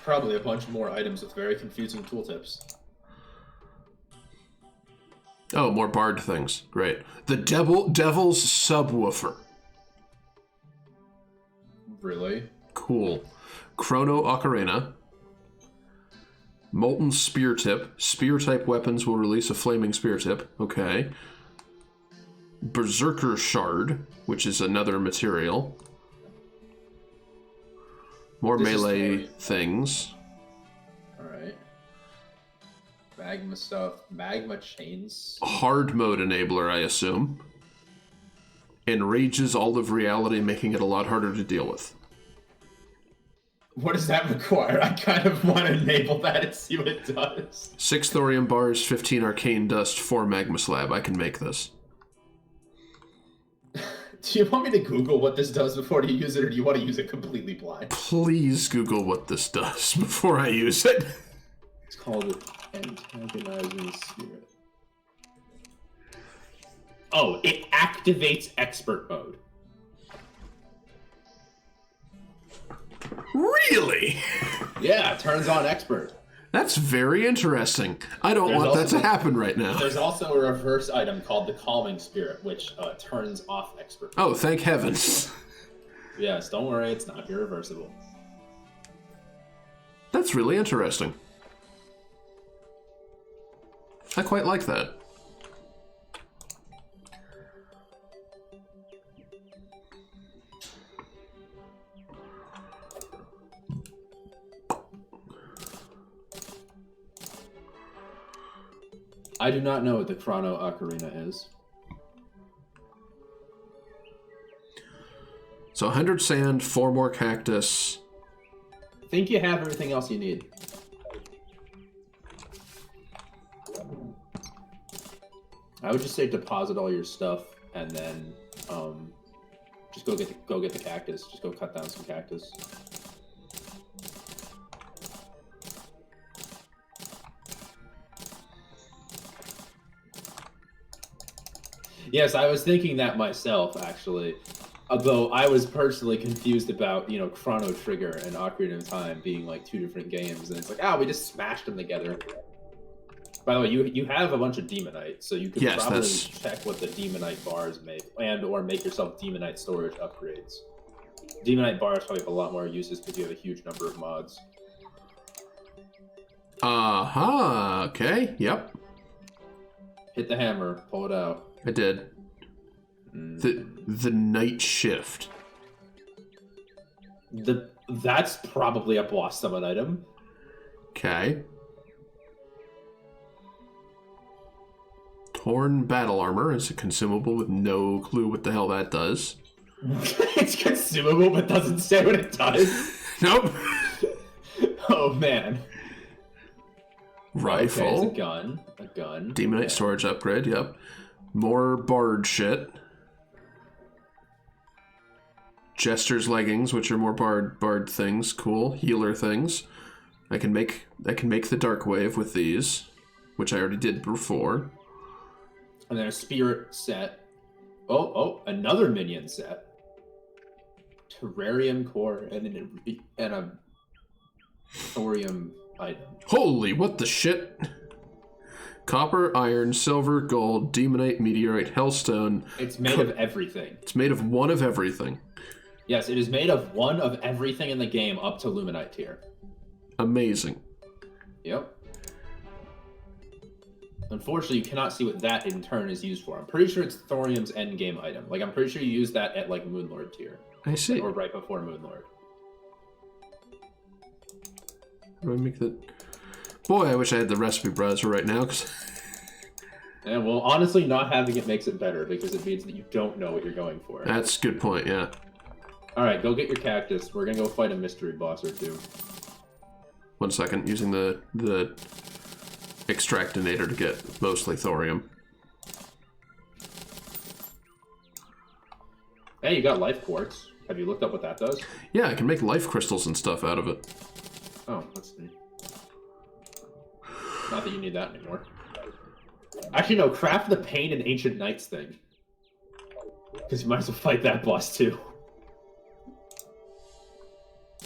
Probably a bunch more items with very confusing tooltips. Oh, more bard things. Great. The Devil's Subwoofer. Really? Cool. Chrono Ocarina. Molten Spear Tip. Spear-type weapons will release a flaming spear tip. Okay. Berserker Shard, which is another material. More melee things. Alright. Magma stuff. Magma chains. Hardmode enabler, I assume. Enrages all of reality, making it a lot harder to deal with. What does that require? I kind of want to enable that and see what it does. 6 thorium bars, 15 arcane dust, 4 magma slab. I can make this. Do you want me to Google what this does before you use it, or do you want to use it completely blind? Please Google what this does before I use it. It's called Antagonizing Spirit. Oh, it activates expert mode. Really? Yeah, it turns on expert. That's very interesting. I don't want that to happen right now. There's also a reverse item called the Calming Spirit, which turns off expert. Oh, thank heavens. Yes, don't worry, it's not irreversible. That's really interesting. I quite like that. I do not know what the Chrono Ocarina is. So 100 sand, 4 more cactus. I think you have everything else you need. I would just say deposit all your stuff and then just go get the cactus. Just go cut down some cactus. Yes, I was thinking that myself, actually. Although I was personally confused about, you know, Chrono Trigger and Ocarina of Time being like 2 different games, and it's like, we just smashed them together. By the way, you have a bunch of Demonite, so you could probably check what the Demonite bars make, or make yourself Demonite storage upgrades. Demonite bars probably have a lot more uses because you have a huge number of mods. Okay, yep. Hit the hammer, pull it out. I did. The night shift. That's probably a boss summon item. Okay. Torn battle armor is a consumable with no clue what the hell that does. It's consumable but doesn't say what it does. Nope. Oh man. Rifle. Okay, it's a gun. Demonite storage upgrade, yep. More bard shit. Jester's leggings, which are more bard things. Cool. Healer things. I can make the dark wave with these, which I already did before. And then a spirit set. Oh, another minion set. Terrarium core and a thorium item. Holy, what the shit? Copper, iron, silver, gold, demonite, meteorite, hellstone. It's made of everything. It's made of one of everything. Yes, it is made of one of everything in the game up to Luminite tier. Amazing. Yep. Unfortunately, you cannot see what that in turn is used for. I'm pretty sure it's Thorium's endgame item. Like, I'm pretty sure you use that at, like, Moonlord tier. I see. Or right before Moonlord. How do I make that? Boy, I wish I had the recipe browser right now, because... Yeah, well, honestly, not having it makes it better, because it means that you don't know what you're going for. That's a good point, yeah. Alright, go get your cactus. We're gonna go fight a mystery boss or two. 1 second, using the extractinator to get mostly thorium. Hey, you got life quartz. Have you looked up what that does? Yeah, I can make life crystals and stuff out of it. Oh, that's neat. Not that you need that anymore. Actually, no, craft the Pain and Ancient Knights thing. Because you might as well fight that boss, too.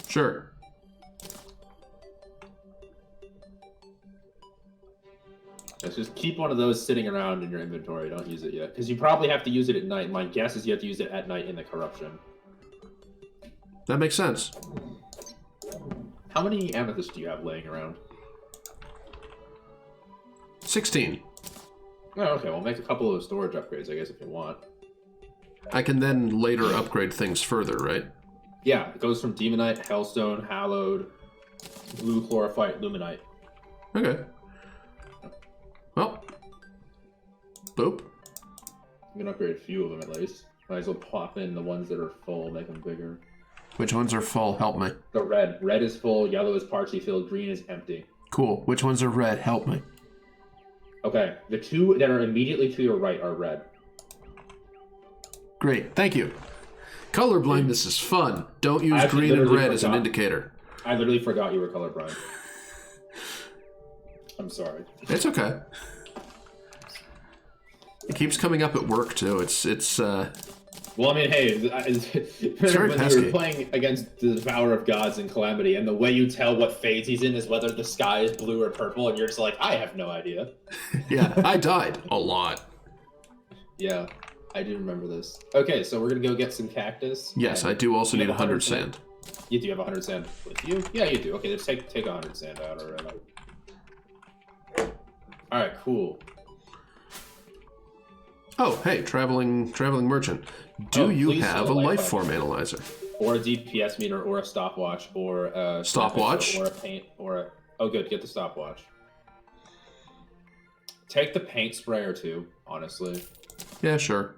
Sure. Let's just keep one of those sitting around in your inventory. Don't use it yet. Because you probably have to use it at night. My guess is you have to use it at night in the corruption. That makes sense. How many amethysts do you have laying around? 16. Oh, okay. Well, make a couple of storage upgrades, I guess, if you want. I can then later upgrade things further, right? Yeah, it goes from Demonite, Hellstone, Hallowed, Blue Chlorophyte, Luminite. Okay. Well. Boop. You can upgrade a few of them at least. Might as well pop in the ones that are full, make them bigger. Which ones are full? Help me. The red. Red is full, yellow is partially filled, green is empty. Cool. Which ones are red? Help me. Okay, the two that are immediately to your right are red. Great. Thank you. Color blindness is fun. Don't use green and red as an indicator. I literally forgot you were colorblind. I'm sorry. It's okay. It keeps coming up at work too. It's Well, I mean, hey, very when pesky. you're playing against the Devourer of Gods in Calamity, and the way you tell what phase he's in is whether the sky is blue or purple, and you're just like, I have no idea. Yeah, I died a lot. Yeah, I do remember this. Okay, so we're gonna go get some cactus. Yes, I do also need 100 sand. You do have 100 sand with you? Yeah, you do. Okay, let's take 100 sand out already. Alright, cool. Oh, hey, traveling merchant. Do you please have a sell life life form analyzer? Or a DPS meter, or a stopwatch, or a... Stopwatch? Or a paint, or a... Oh, good, get the stopwatch. Take the paint sprayer, too, honestly. Yeah, sure.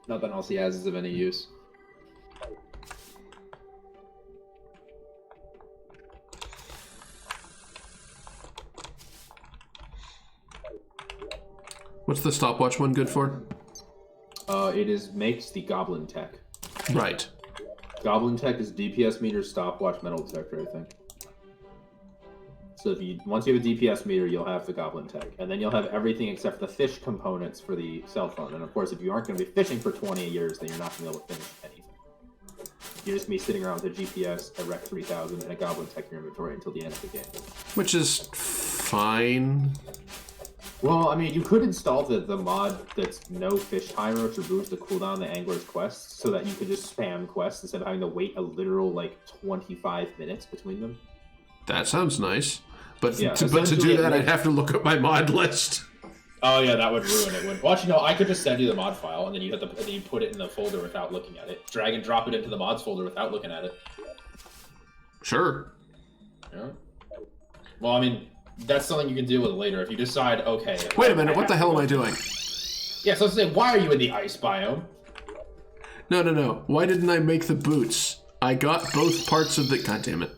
Nothing else he has is of any use. What's the stopwatch one good for? It makes the goblin tech. Right. Goblin tech is DPS meter, stopwatch, metal detector, I think. So once you have a DPS meter, you'll have the goblin tech, and then you'll have everything except the fish components for the cell phone. And of course, if you aren't going to be fishing for 20 years, then you're not going to be able to finish anything. You're just going to be sitting around with a GPS, a Rec 3000, and a goblin tech in your inventory until the end of the game. Which is fine. Well, I mean, you could install the mod that's no fish timer, which removes the cooldown the angler's quests, so that you could just spam quests instead of having to wait a literal, 25 minutes between them. That sounds nice. But, Yeah, to do that, I'd have to look at my mod list. Oh yeah, that would ruin it. Well, actually, no, I could just send you the mod file, and then you put it in the folder without looking at it. Drag and drop it into the mods folder without looking at it. Sure. Yeah. Well, I mean, that's something you can deal with later if you decide. Okay. Wait a minute. What the hell am I doing? Yeah. So let's say, why are you in the ice biome? No. Why didn't I make the boots? I got both parts of the. God damn it.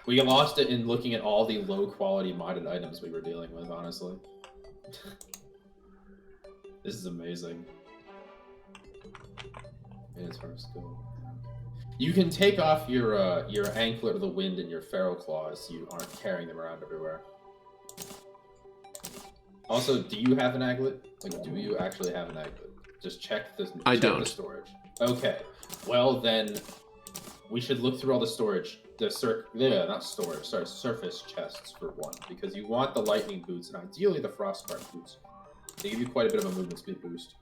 We lost it in looking at all the low-quality modded items we were dealing with, honestly. This is amazing. It's hard to go. You can take off your anklet of the wind and your feral claws so you aren't carrying them around everywhere. Also, do you have an aglet? Like, do you actually have an aglet? Just check the storage. Okay. Well, then we should look through all the storage. Surface chests for one, because you want the lightning boots and ideally the frostbite boots. They give you quite a bit of a movement speed boost.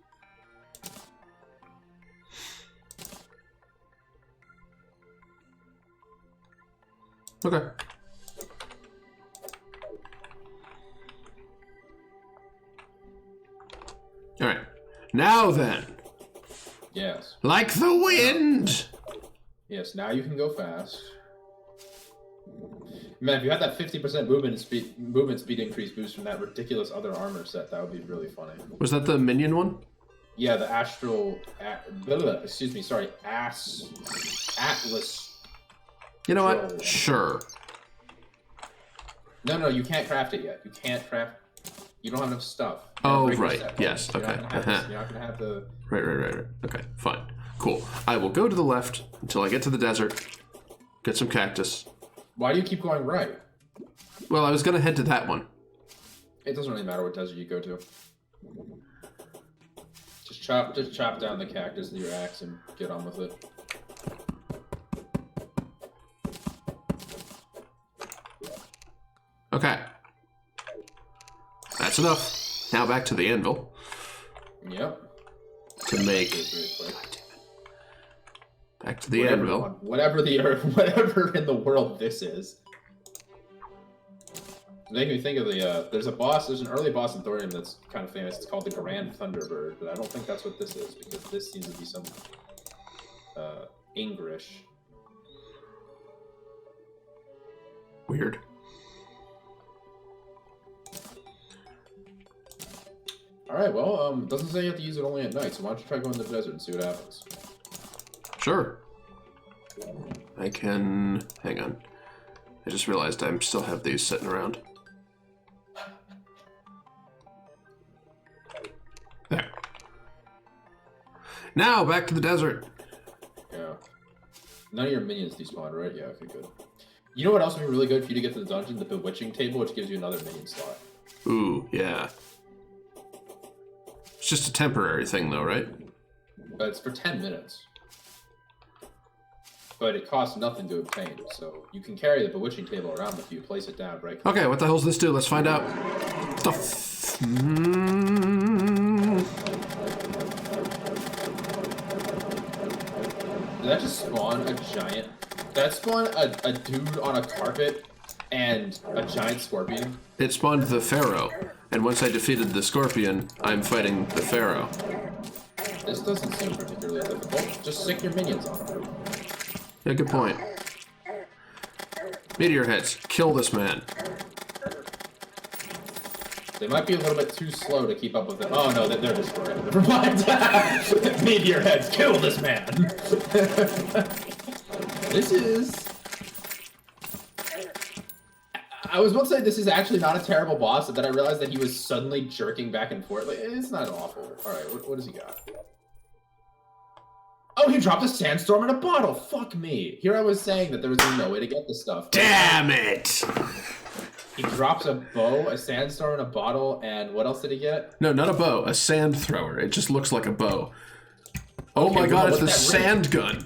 Okay. Now then. Yes. Like the wind. Yes, now you can go fast. Man, if you had that 50% movement speed increase boost from that ridiculous other armor set, that would be really funny. Was that the minion one? Yeah, the Atlas. You know what? Troll. Sure. No, you can't craft it yet. You can't craft. You don't have enough stuff. Oh, right. Yes. Okay. You're not gonna have the. Right. Okay. Fine. Cool. I will go to the left until I get to the desert. Get some cactus. Why do you keep going right? Well, I was gonna head to that one. It doesn't really matter what desert you go to. Just chop down the cactus with your axe and get on with it. Okay. That's enough. Now back to the anvil. Yep. To make... Back to the anvil. Whatever in the world this is. Make me think of the, there's an early boss in Thorium that's kind of famous. It's called the Grand Thunderbird, but I don't think that's what this is, because this seems to be some, English. Weird. Alright, well, it doesn't say you have to use it only at night, so why don't you try going to the desert and see what happens. Sure. I can... Hang on. I just realized I still have these sitting around. There. Now, back to the desert. Yeah. None of your minions despawn, right? Yeah, okay, good. You know what else would be really good for you to get to the dungeon? The bewitching table, which gives you another minion slot. Ooh, yeah. It's just a temporary thing, though, right? But it's for 10 minutes. But it costs nothing to obtain, so you can carry the bewitching table around with you, place it down, right? Okay, what the hell's this do? Let's find out. Did that just spawn a giant... Did that spawn a dude on a carpet and a giant scorpion? It spawned the Pharaoh, and once I defeated the scorpion, I'm fighting the Pharaoh. This doesn't seem particularly difficult. Just stick your minions on him. Yeah, good point. Meteor heads, kill this man. They might be a little bit too slow to keep up with it. Oh no, they're destroyed. Never mind. Meteor heads, kill this man. This is... I was about to say this is actually not a terrible boss, but then I realized that he was suddenly jerking back and forth. Like, it's not awful. Alright, what does he got? Oh, he dropped a sandstorm in a bottle. Fuck me. Here I was saying that there was no way to get this stuff. Damn it! He drops a bow, a sandstorm in a bottle, and what else did he get? No, not a bow. A sand thrower. It just looks like a bow. Oh Okay, my god, it's the what's that sand gun.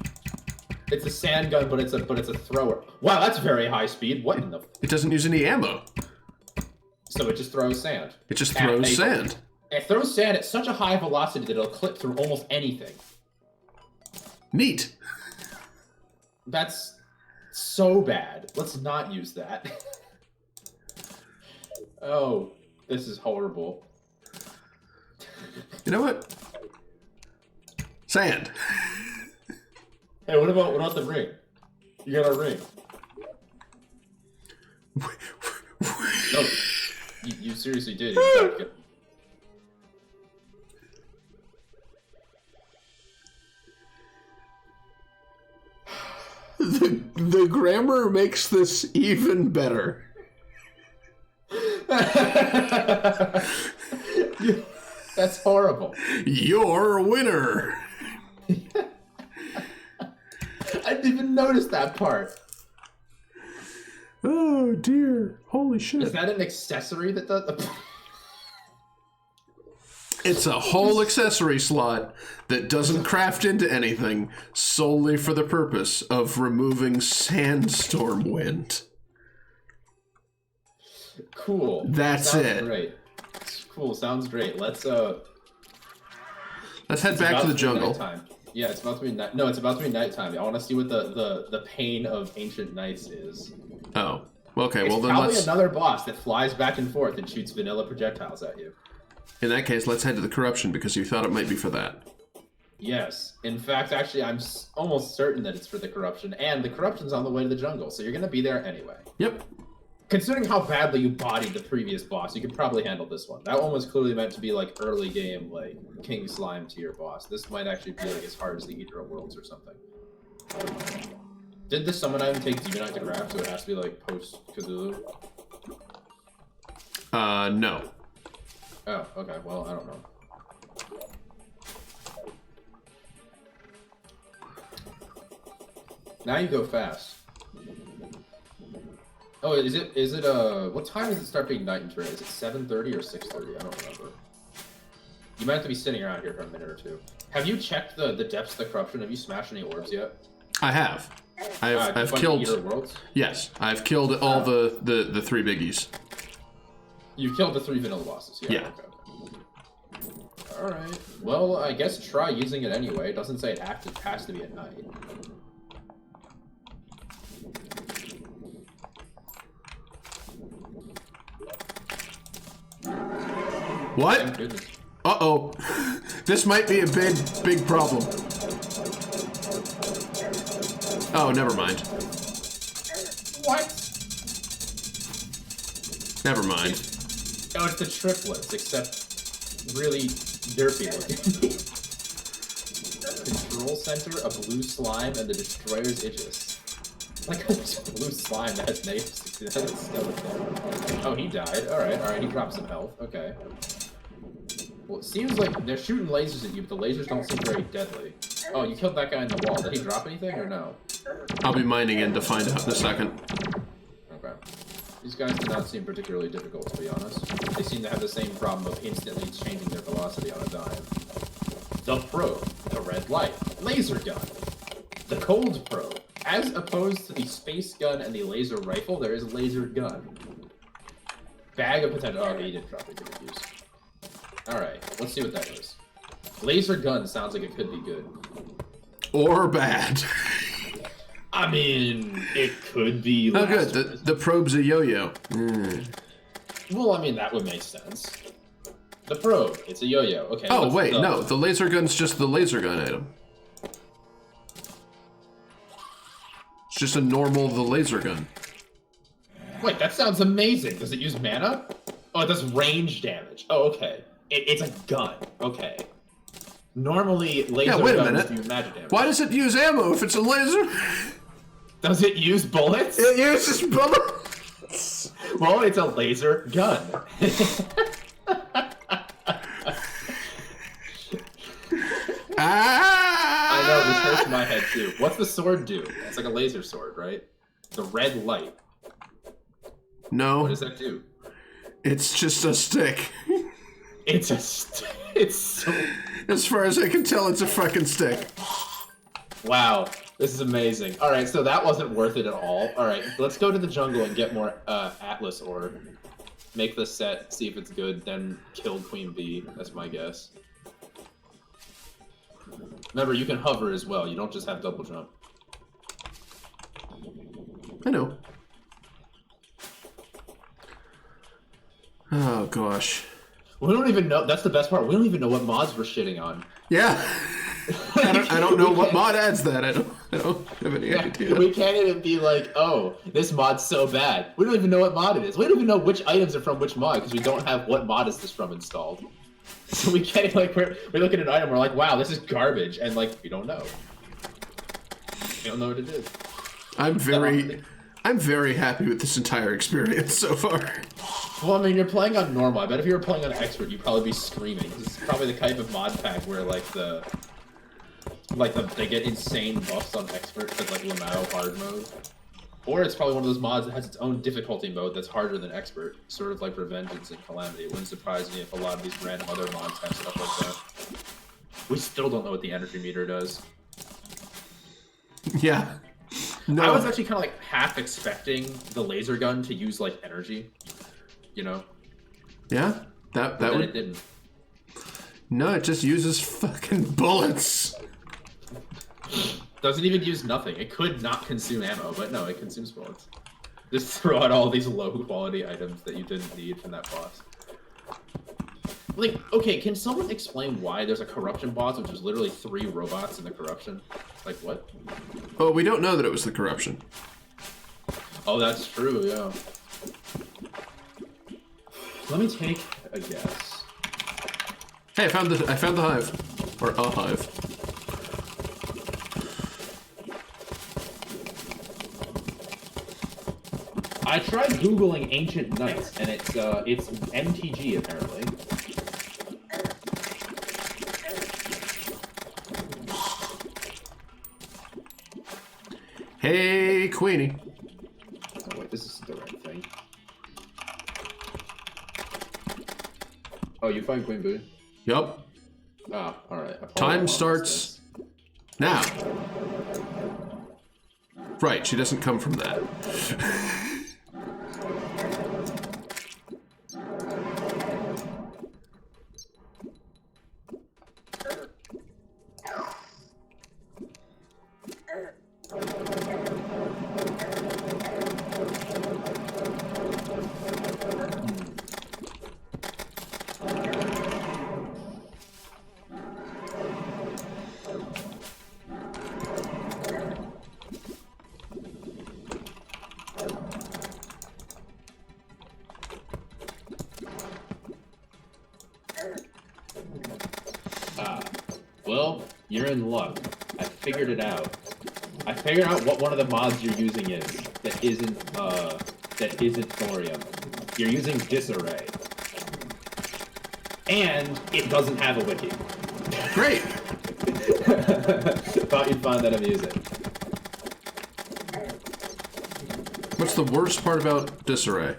It's a sand gun, but it's a thrower. Wow, that's very high speed. What in the? It doesn't use any ammo. So it just throws sand. It just throws sand. It throws sand at such a high velocity that it'll clip through almost anything. Neat. That's so bad. Let's not use that. Oh, this is horrible. You know what? Sand. Hey, what about the ring? You got a ring. No, you seriously did. The grammar makes this even better. That's horrible. You're a winner. I didn't even notice that part. Oh dear. Holy shit. Is that an accessory that does? It's a whole accessory slot that doesn't craft into anything solely for the purpose of removing sandstorm wind. Cool. That's sounds it. Great. Cool. Sounds great. Let's head back to the jungle. Nighttime. Yeah, it's about to be night. No, it's about to be nighttime. I want to see what the pain of ancient nights is. Oh. Okay, It's well then probably let's... another boss that flies back and forth and shoots vanilla projectiles at you. In that case, let's head to the corruption because you thought it might be for that. Yes. In fact, actually, I'm almost certain that it's for the corruption, and the corruption's on the way to the jungle, so you're gonna be there anyway. Yep. Considering how badly you bodied the previous boss, you could probably handle this one. That one was clearly meant to be like early game, like King Slime tier boss. This might actually be like as hard as the Eater of Worlds or something. Did the summon item take Demonite to grab, so it has to be like post Cthulhu? No. Oh, okay. Well, I don't know. Now you go fast. Oh, is it, what time does it start being night in Terraria? Is it 7:30 or 6:30? I don't remember. You might have to be sitting around here for a minute or two. Have you checked the depths of the corruption? Have you smashed any orbs yet? I have. I've killed... Eater Worlds? Yes, I've killed all the 3 biggies. You've killed the 3 vanilla bosses, yeah. Okay. Alright. Well, I guess try using it anyway. It doesn't say it has to be at night. What? Thank goodness. Uh-oh. This might be a big problem. Oh, never mind. What? Never mind. Oh, it's the triplets, except really derpy looking. Control center, a blue slime, and the destroyer's Aegis. Like there's a blue slime that has -60. That's still there. Oh, he died. Alright, he dropped some health. Okay. Well, it seems like they're shooting lasers at you, but the lasers don't seem very deadly. Oh, you killed that guy in the wall. Did he drop anything or no? I'll be mining in to find out in a second. Okay. These guys do not seem particularly difficult, to be honest. They seem to have the same problem of instantly changing their velocity on a dime. The probe, the red light, laser gun, the cold probe. As opposed to the space gun and the laser rifle, there is a laser gun. Bag of potential. Oh, he did drop it. Alright, let's see what that is. Laser gun sounds like it could be good. Or bad. I mean, it could be. Oh, good. The probe's a yo-yo. Well, I mean, that would make sense. The probe, it's a yo-yo. Okay. Oh, wait, no. The laser gun's just the laser gun item. It's just a normal laser gun. Wait, that sounds amazing. Does it use mana? Oh, it does range damage. Oh, okay. It's a gun. Okay. Normally, laser guns do magic damage. Why does it use ammo if it's a laser? Does it use bullets? It uses bullets. Well, it's a laser gun. I know, this hurts my head too. What's the sword do? It's like a laser sword, right? The red light. No. What does that do? It's just a stick. It's a stick. It's so... As far as I can tell, it's a fucking stick. Wow, this is amazing. Alright, so that wasn't worth it at all. Alright, let's go to the jungle and get more Atlas ore. Make the set, see if it's good, then kill Queen Bee. That's my guess. Remember, you can hover as well. You don't just have double jump. I know. Oh, gosh. We don't even know. That's the best part. We don't even know what mods we're shitting on. Yeah. I don't know what mod adds that. I don't have any idea. We can't even be like, oh, this mod's so bad. We don't even know what mod it is. We don't even know which items are from which mod because we don't have what mod is this from installed. So we can't, like, we look at an item, we're like, wow, this is garbage, and, like, we don't know. We don't know what it is. I'm very happy with this entire experience so far. Well, I mean, you're playing on normal. I bet if you were playing on expert, you'd probably be screaming. This is probably the type of mod pack where, they get insane buffs on expert because, like, Lamau hard mode. Or it's probably one of those mods that has its own difficulty mode that's harder than expert, sort of like Revengeance and Calamity. It wouldn't surprise me if a lot of these random other mods have stuff like that. We still don't know what the energy meter does. Yeah. No. I was actually kind of like half expecting the laser gun to use like energy, you know? Yeah, that would. It didn't. No, it just uses fucking bullets. Doesn't even use nothing. It could not consume ammo, but no, it consumes bullets. Just throw out all these low quality items that you didn't need from that boss. Like, okay, can someone explain why there's a corruption boss, which is literally 3 robots in the corruption? Like, what? Oh, we don't know that it was the corruption. Oh, that's true, yeah. Let me take a guess. Hey, I found the hive. Or a hive. I tried Googling ancient knights, and it's MTG apparently. Hey, Queenie. Oh wait, this isn't the right thing. Oh, you find Queen Boo? Yup. Ah, alright. Time starts now. Right, she doesn't come from that. Well, you're in luck. I figured it out. I figured out what one of the mods you're using is that isn't thorium. You're using disarray. And it doesn't have a wiki. Great! Thought you'd find that amusing. What's the worst part about disarray?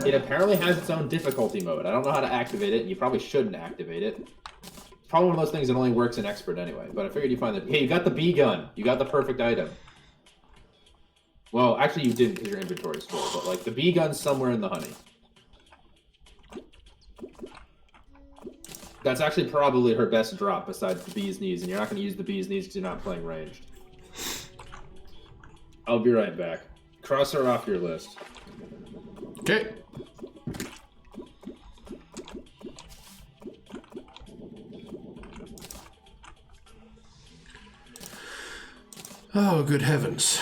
It apparently has its own difficulty mode. I don't know how to activate it, and you probably shouldn't activate it. It's probably one of those things that only works in expert anyway, but I figured you'd find that. Hey, you got the bee gun. You got the perfect item. Well, actually you didn't because your inventory's full, but like the bee gun's somewhere in the honey. That's actually probably her best drop besides the bee's knees, and you're not going to use the bee's knees because you're not playing ranged. I'll be right back. Cross her off your list. Okay. Oh, good heavens.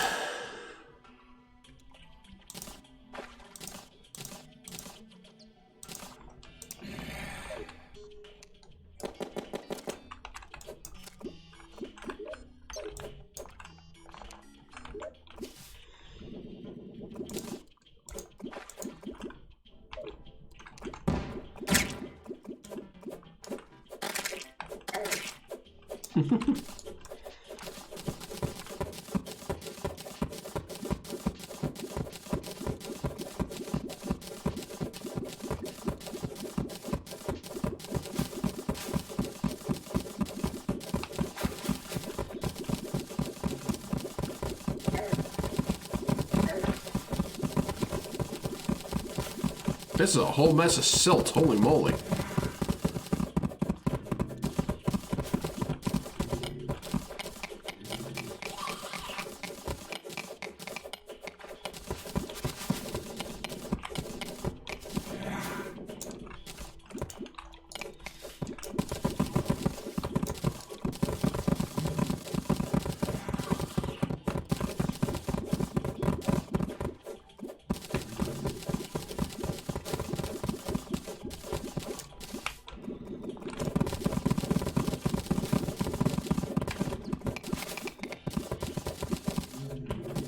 This is a whole mess of silt, holy moly.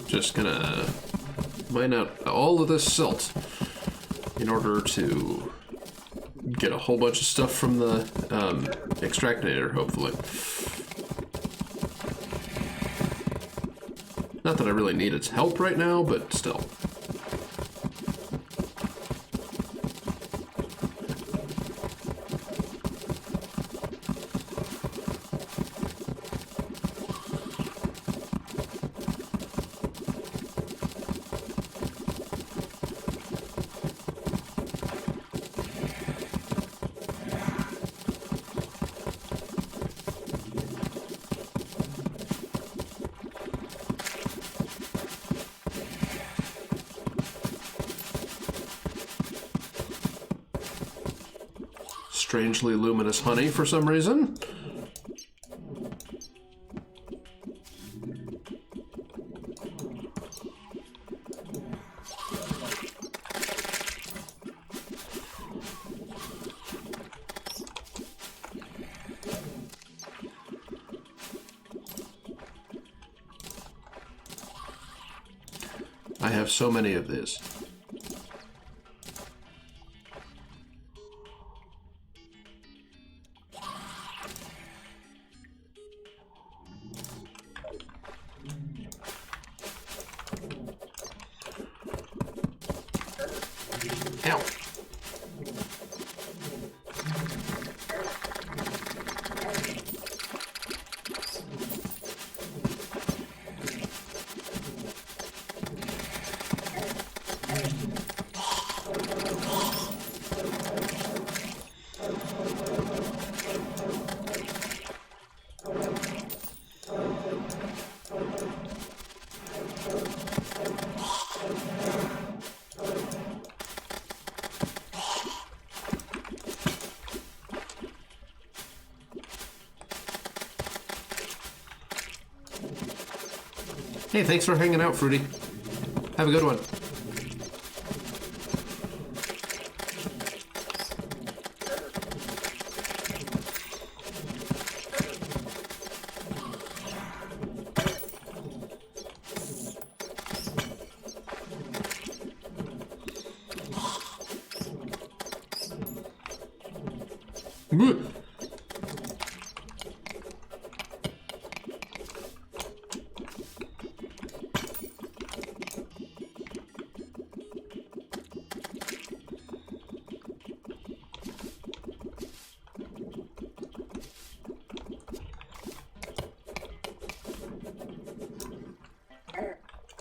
Just gonna mine out all of this silt in order to get a whole bunch of stuff from the extractinator, hopefully. Not that I really need its help right now, but still. strangely luminous honey for some reason. I have so many of these. Ow. Hey, thanks for hanging out, Fruity. Have a good one.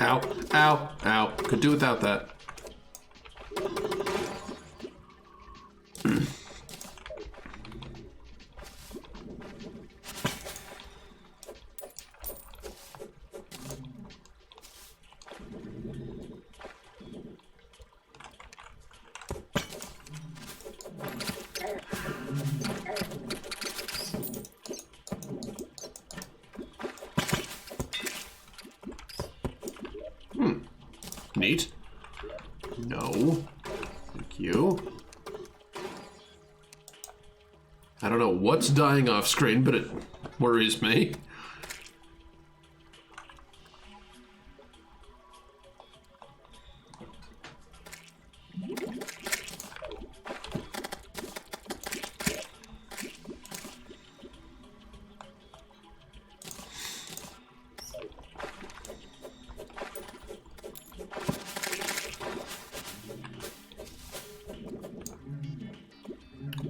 Ow, ow, ow. Could do without that. Neat. No. Thank you. I don't know what's dying off screen, but it worries me.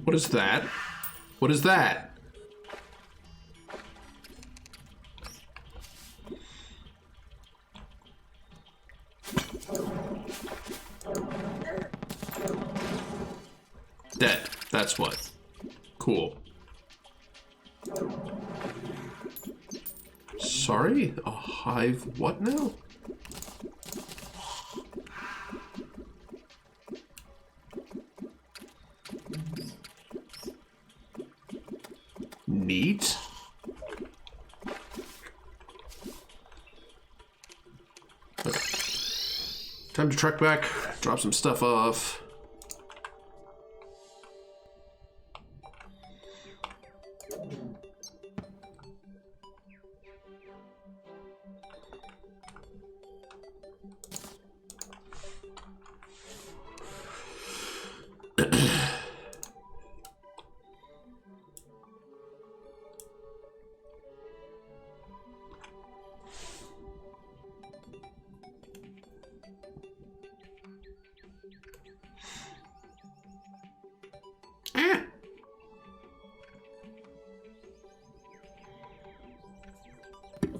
What is that? What is that? Dead. That's what. Cool. Sorry? A hive what now? Neat. Okay. Time to trek back, drop some stuff off.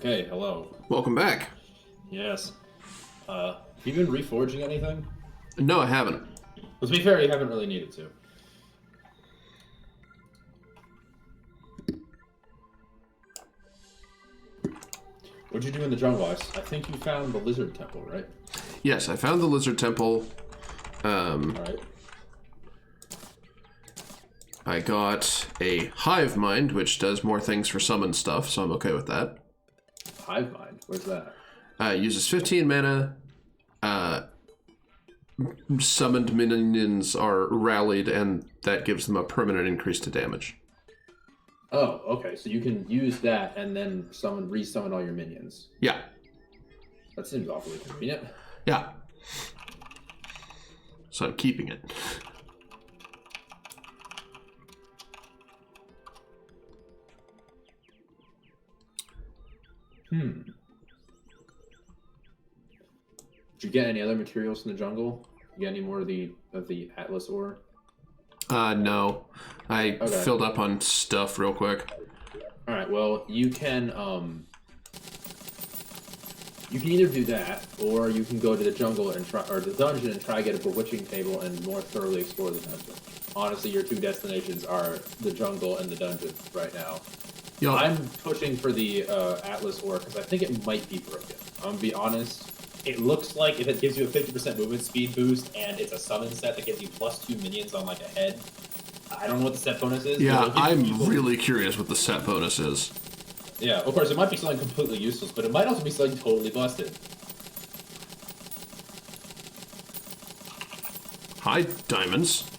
Okay, hello. Welcome back. Yes. You been reforging anything? No, I haven't. Well, to be fair, you haven't really needed to. What'd you do in the jungle? I think you found the lizard temple, right? Yes, I found the lizard temple. Alright. I got a Hive Mind, which does more things for summon stuff, so I'm okay with that. Hive Mind? Where's that? Uses 15 mana. Summoned minions are rallied, and that gives them a permanent increase to damage. Oh, okay. So you can use that and then resummon all your minions. Yeah. That seems awfully convenient. Yeah. So I'm keeping it. Did you get any other materials in the jungle? You get any more of the Atlas ore? No. I filled up on stuff real quick. All right. Well, you can either do that, or you can go to the jungle and try, or the dungeon and try to get a bewitching table and more thoroughly explore the dungeon. Honestly, your two destinations are the jungle and the dungeon right now. Yo. I'm pushing for the Atlas ore because I think it might be broken. I'm gonna be honest. It looks like if it gives you a 50% movement speed boost and it's a summon set that gives you +2 minions on like a head. I don't know what the set bonus is. Yeah, I'm really curious what the set bonus is. Yeah, of course, it might be something completely useless, but it might also be something totally busted. Hi, diamonds.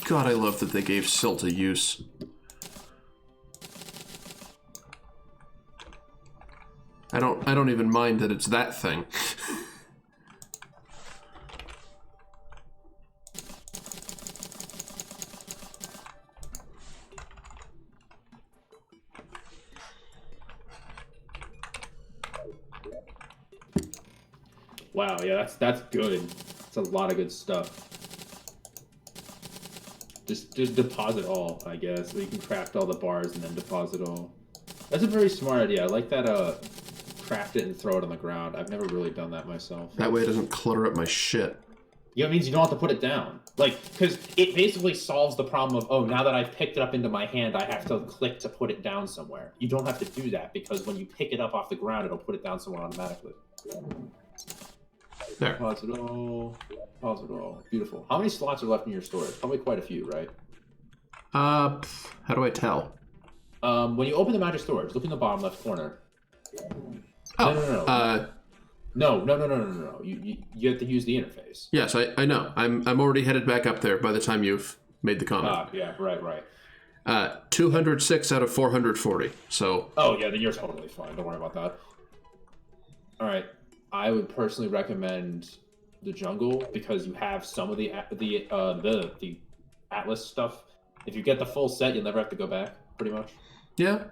God, I love that they gave Silt a use. I don't even mind that it's that thing. Wow, yeah, that's good. That's a lot of good stuff. Just deposit all, I guess. You can craft all the bars and then deposit all. That's a very smart idea. I like that. Craft it and throw it on the ground. I've never really done that myself. That way it doesn't clutter up my shit. Yeah, it means you don't have to put it down. Like, because it basically solves the problem of, oh, now that I've picked it up into my hand, I have to click to put it down somewhere. You don't have to do that because when you pick it up off the ground, it'll put it down somewhere automatically. There. Deposit all. Deposit all. Beautiful. How many slots are left in your storage? Probably quite a few, right? How do I tell? When you open the magic storage, look in the bottom left corner. Oh, No. You have to use the interface. Yes, I know. I'm already headed back up there by the time you've made the comment. Yeah, right. 206 out of 440. So. Oh yeah, then you're totally fine. Don't worry about that. All right, I would personally recommend the jungle because you have some of the Atlas stuff. If you get the full set, you'll never have to go back. Pretty much. Yeah.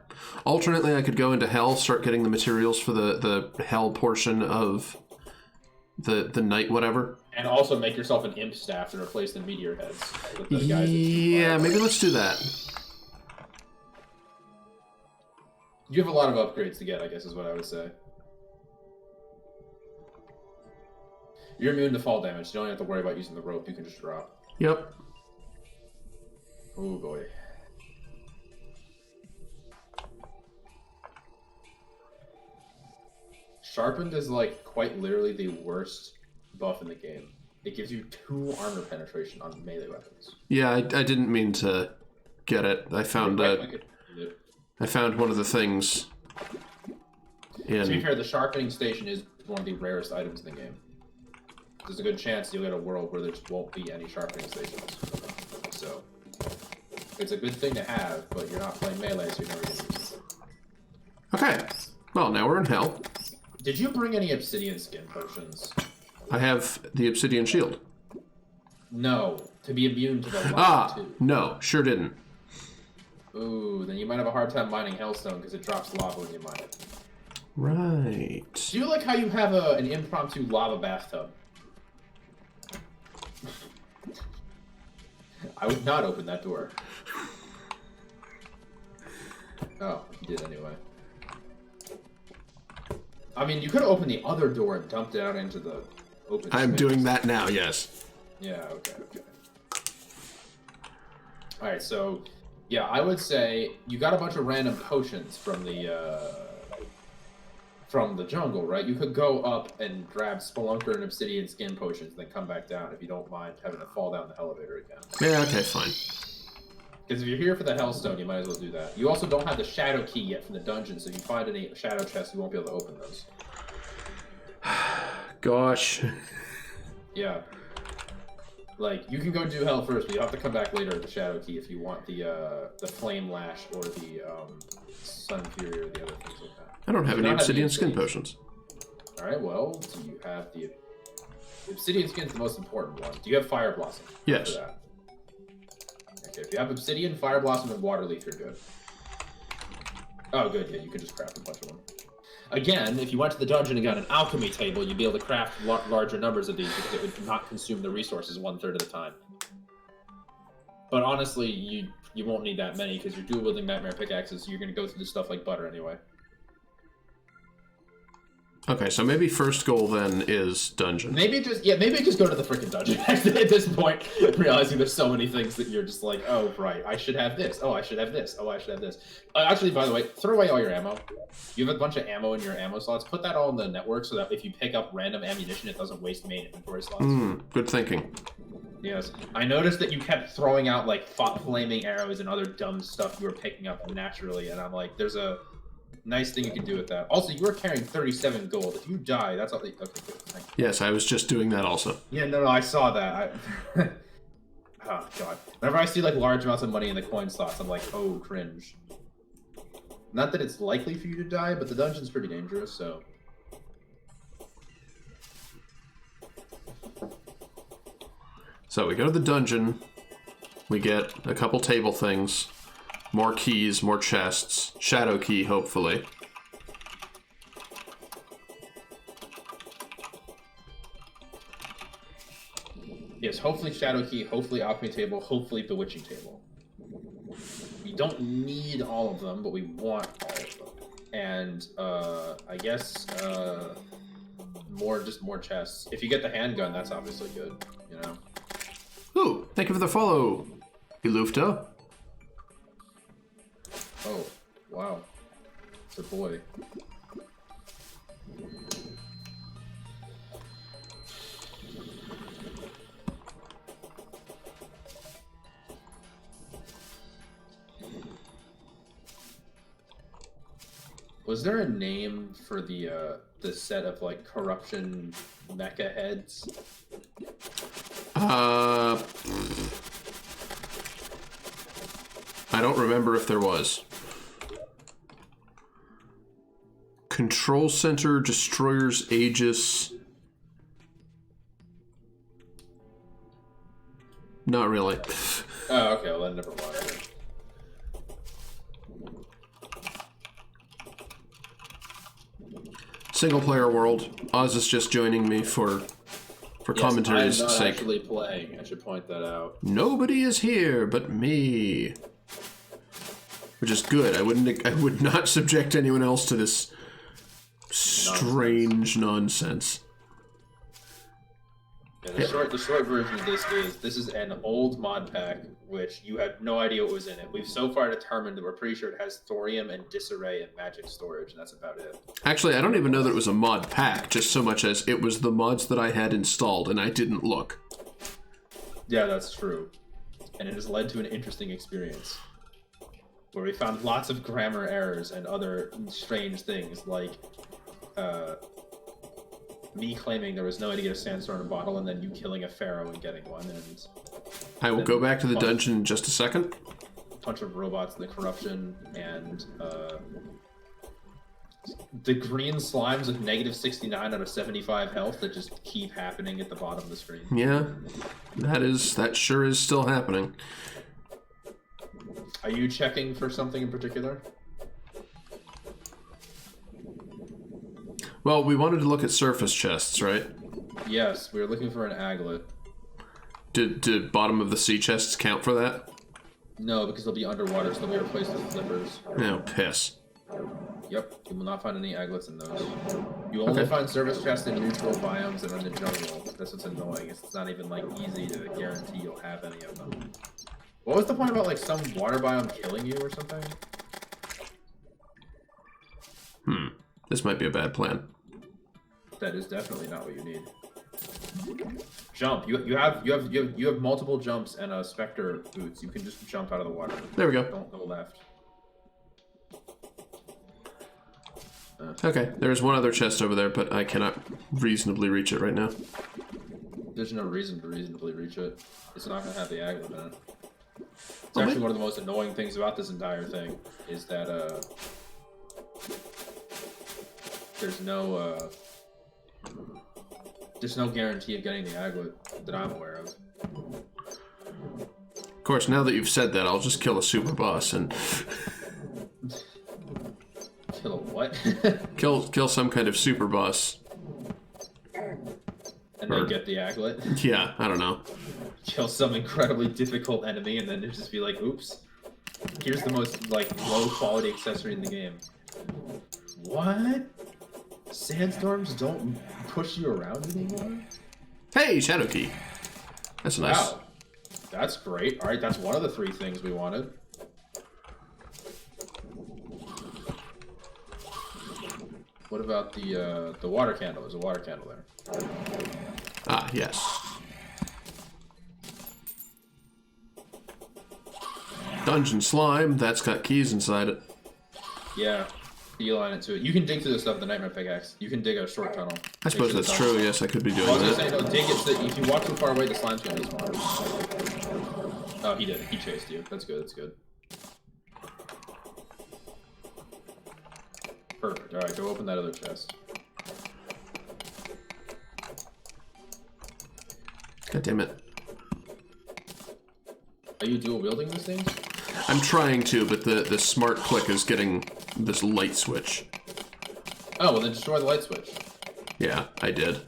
Alternately, I could go into Hell, start getting the materials for the Hell portion of the night whatever. And also make yourself an imp staff to replace the meteor heads. With the guys Maybe let's do that. You have a lot of upgrades to get, I guess is what I would say. You're immune to fall damage. You don't have to worry about using the rope. You can just drop. Yep. Oh boy. Sharpened is like quite literally the worst buff in the game. It gives you 2 armor penetration on melee weapons. Yeah, I didn't mean to get it. I found I found one of the things in... To be fair, the sharpening station is one of the rarest items in the game. There's a good chance you'll get a world where there just won't be any sharpening stations. So, it's a good thing to have, but you're not playing melee, so you're never going to use it. Okay. Well, now we're in Hell. Did you bring any obsidian skin potions? I have the obsidian shield. No, to be immune to the lava too. No, sure didn't. Ooh, then you might have a hard time mining Hellstone because it drops lava when you mine it. Right. Do you like how you have an impromptu lava bathtub? I would not open that door. Oh, you did anyway. I mean, you could have opened the other door and dumped it out into the open I'm space. doing that now, yes. Yeah, okay. Alright, so, yeah, I would say you got a bunch of random potions from the from the jungle, right? You could go up and grab Spelunker and Obsidian skin potions, then come back down if you don't mind having to fall down the elevator again. Yeah, okay, fine. Because if you're here for the Hellstone, you might as well do that. You also don't have the Shadow Key yet from the dungeon, so if you find any Shadow chests, you won't be able to open those. Gosh. Yeah. Like, you can go do Hell first, but you have to come back later with the Shadow Key if you want the Flame Lash or the Sun Fury or the other things like that. I don't have any Obsidian skin potions. Alright, well, do you have the Obsidian Skin's the most important one. Do you have Fire Blossom? Yes. Okay, if you have Obsidian, Fire Blossom, and Water Leaf, you're good. Oh, good, yeah, you can just craft a bunch of them. Again, if you went to the dungeon and got an alchemy table, you'd be able to craft larger numbers of these because it would not consume the resources 1/3 of the time. But honestly, you won't need that many because you're dual wielding nightmare pickaxes, so you're going to go through this stuff like butter anyway. Okay, so maybe first goal then is dungeon. Maybe just go to the freaking dungeon at this point, realizing there's so many things that you're just like, oh right, I should have this. Oh, I should have this. Oh, I should have this. Actually, by the way, throw away all your ammo. You have a bunch of ammo in your ammo slots. Put that all in the network so that if you pick up random ammunition, it doesn't waste main inventory slots. Good thinking. Yes, I noticed that you kept throwing out like flaming arrows and other dumb stuff you were picking up naturally, and I'm like, there's a nice thing you can do with that. Also, you were carrying 37 gold. If you die, that's all. Okay, good. Thank you. Yes, I was just doing that also. Yeah, no, I saw that. Oh god. Whenever I see like large amounts of money in the coin slots, I'm like, oh, cringe. Not that it's likely for you to die, but the dungeon's pretty dangerous, so. So we go to the dungeon. We get a couple table things. More keys, more chests. Shadow key, hopefully. Yes, hopefully Shadow Key, hopefully Alchemy Table, hopefully Bewitching Table. We don't need all of them, but we want all of them. And, I guess, more chests. If you get the handgun, that's obviously good, you know? Ooh, thank you for the follow, Ilufta. Oh, wow. It's a boy. Was there a name for the set of like corruption mecha heads? I don't remember if there was. Control Center, Destroyer's Aegis. Not really. Oh, okay, well then never mind. Single player world. Oz is just joining me for commentary's I'm not sake. actually playing. I should point that out. Nobody is here but me. Which is good. I would not subject anyone else to this strange nonsense. Yeah, the short version of this is an old mod pack, which you had no idea what was in it. We've so far determined that we're pretty sure it has thorium and disarray and magic storage, and that's about it. Actually, I don't even know that it was a mod pack, just so much as it was the mods that I had installed, and I didn't look. Yeah, that's true. And it has led to an interesting experience, where we found lots of grammar errors and other strange things, like me claiming there was no way to get a sandstorm in a bottle, and then you killing a pharaoh and getting one, and I will go back to the dungeon in just a second. A bunch of robots in the corruption, and the green slimes with negative 69 out of 75 health that just keep happening at the bottom of the screen. Yeah, that sure is still happening. Are you checking for something in particular? Well, we wanted to look at surface chests, right? Yes, we were looking for an aglet. Did bottom of the sea chests count for that? No, because they'll be underwater, so they'll be replaced with flippers. No, piss. Yep, you will not find any aglets in those. You will only find surface chests in neutral biomes that are in the jungle. That's what's annoying. It's not even like easy to guarantee you'll have any of them. What was the point about like some water biome killing you or something? This might be a bad plan. That is definitely not what you need. Jump. You have multiple jumps and a Spectre boots. You can just jump out of the water. There we go. Don't go left. Okay, there's one other chest over there, but I cannot reasonably reach it right now. There's no reason to reasonably reach it. It's not going to have the aglet in it. It's actually one of the most annoying things about this entire thing, is that, there's no guarantee of getting the aglet that I'm aware of. Of course, now that you've said that, I'll just kill a super boss and... Kill a what? kill some kind of super boss. And then get the aglet? Yeah, I don't know. Kill some incredibly difficult enemy and then just be like, oops. Here's the most, like, low-quality accessory in the game. What? Sandstorms don't push you around anymore? Hey, Shadow Key. That's nice. Wow. That's great. Alright, that's one of the 3 things we wanted. What about the water candle? There's a water candle there. Ah, yes. Dungeon slime, that's got keys inside it. Yeah, beeline it to it. You can dig through the stuff with the Nightmare Pickaxe. You can dig a short tunnel. I suppose that's true, yes, I could be doing I was gonna that. say, no, dig it so that if you walk too far away, the slime's gonna despawn. Oh, he did. He chased you. That's good, that's good. Perfect. Alright, go open that other chest. God damn it. Are you dual wielding these things? I'm trying to, but the smart click is getting this light switch. Oh, well then destroy the light switch. Yeah, I did.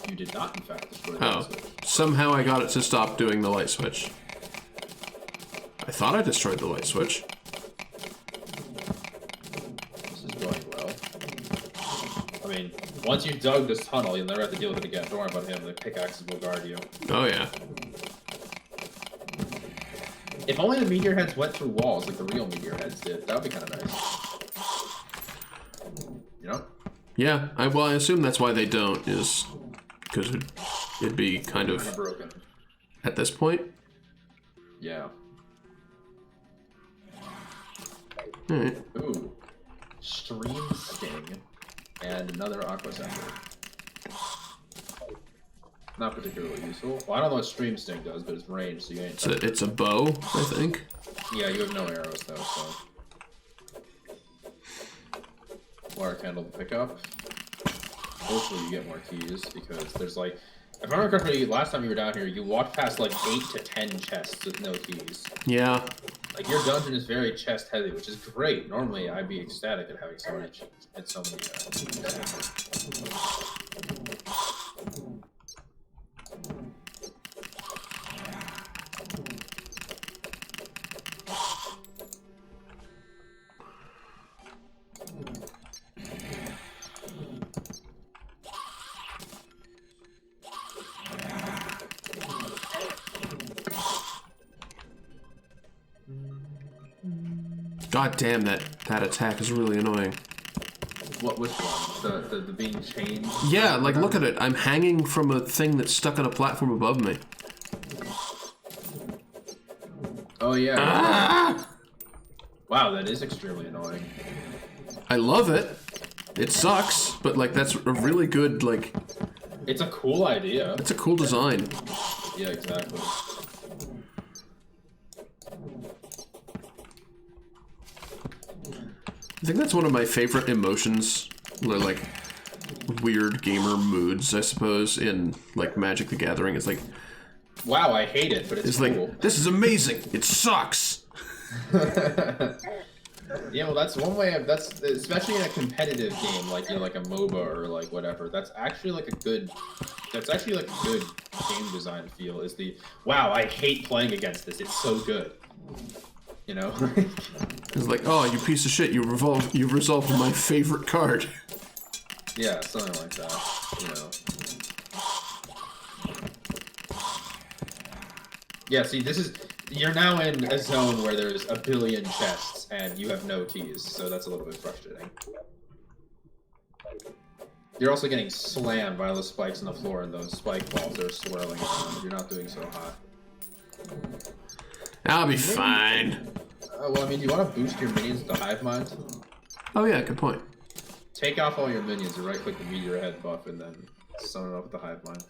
You did not, in fact, destroy the light switch. Somehow I got it to stop doing the light switch. I thought I destroyed the light switch. This is going well. I mean, once you've dug this tunnel, you'll never have to deal with it again. Don't worry about him, the pickaxes will guard you. Oh yeah. If only the meteor heads went through walls like the real meteor heads did, that would be kind of nice. You know? Yeah, I assume that's why they don't, is because it'd be kind of broken. At this point. Yeah. Alright. Ooh. Stream Sting. And another Aqua Scepter. Not particularly useful. Well, I don't know what Stream Sting does, but it's range, so you ain't... It's a bow, I think. Yeah, you have no arrows, though, so... Water candle to pick up. Hopefully you get more keys, because there's like... If I remember correctly, last time you were down here, you walked past like 8 to 10 chests with no keys. Yeah. Like, your dungeon is very chest heavy, which is great. Normally, I'd be ecstatic at having so many God damn, that attack is really annoying. What, which one? The being chained? Yeah, like, look at it. I'm hanging from a thing that's stuck on a platform above me. Oh, yeah. Ah! Wow, that is extremely annoying. I love it. It sucks, but, like, that's a really good, like... It's a cool idea. It's a cool design. Yeah, exactly. I think that's one of my favorite emotions, like weird gamer moods, I suppose, in like Magic the Gathering. It's like, wow, I hate it, but it's cool. Like, this is amazing. It sucks. Yeah, well, that's one way of especially in a competitive game, like, you know, like a MOBA or like whatever. That's actually like a good game design feel. Is the wow, I hate playing against this. It's so good. You know? It's like, oh, you piece of shit, you resolved my favorite card. Yeah, something like that, you know. Yeah, see, this You're now in a zone where there's a billion chests and you have no keys, so that's a little bit frustrating. You're also getting slammed by those spikes on the floor and those spike balls that are swirling around. You're not doing so hot. I'll be fine. Well, I mean, do you want to boost your minions to hive mind? Oh yeah, good point. Take off all your minions and right-click the meteor head buff and then summon up with the hive mind.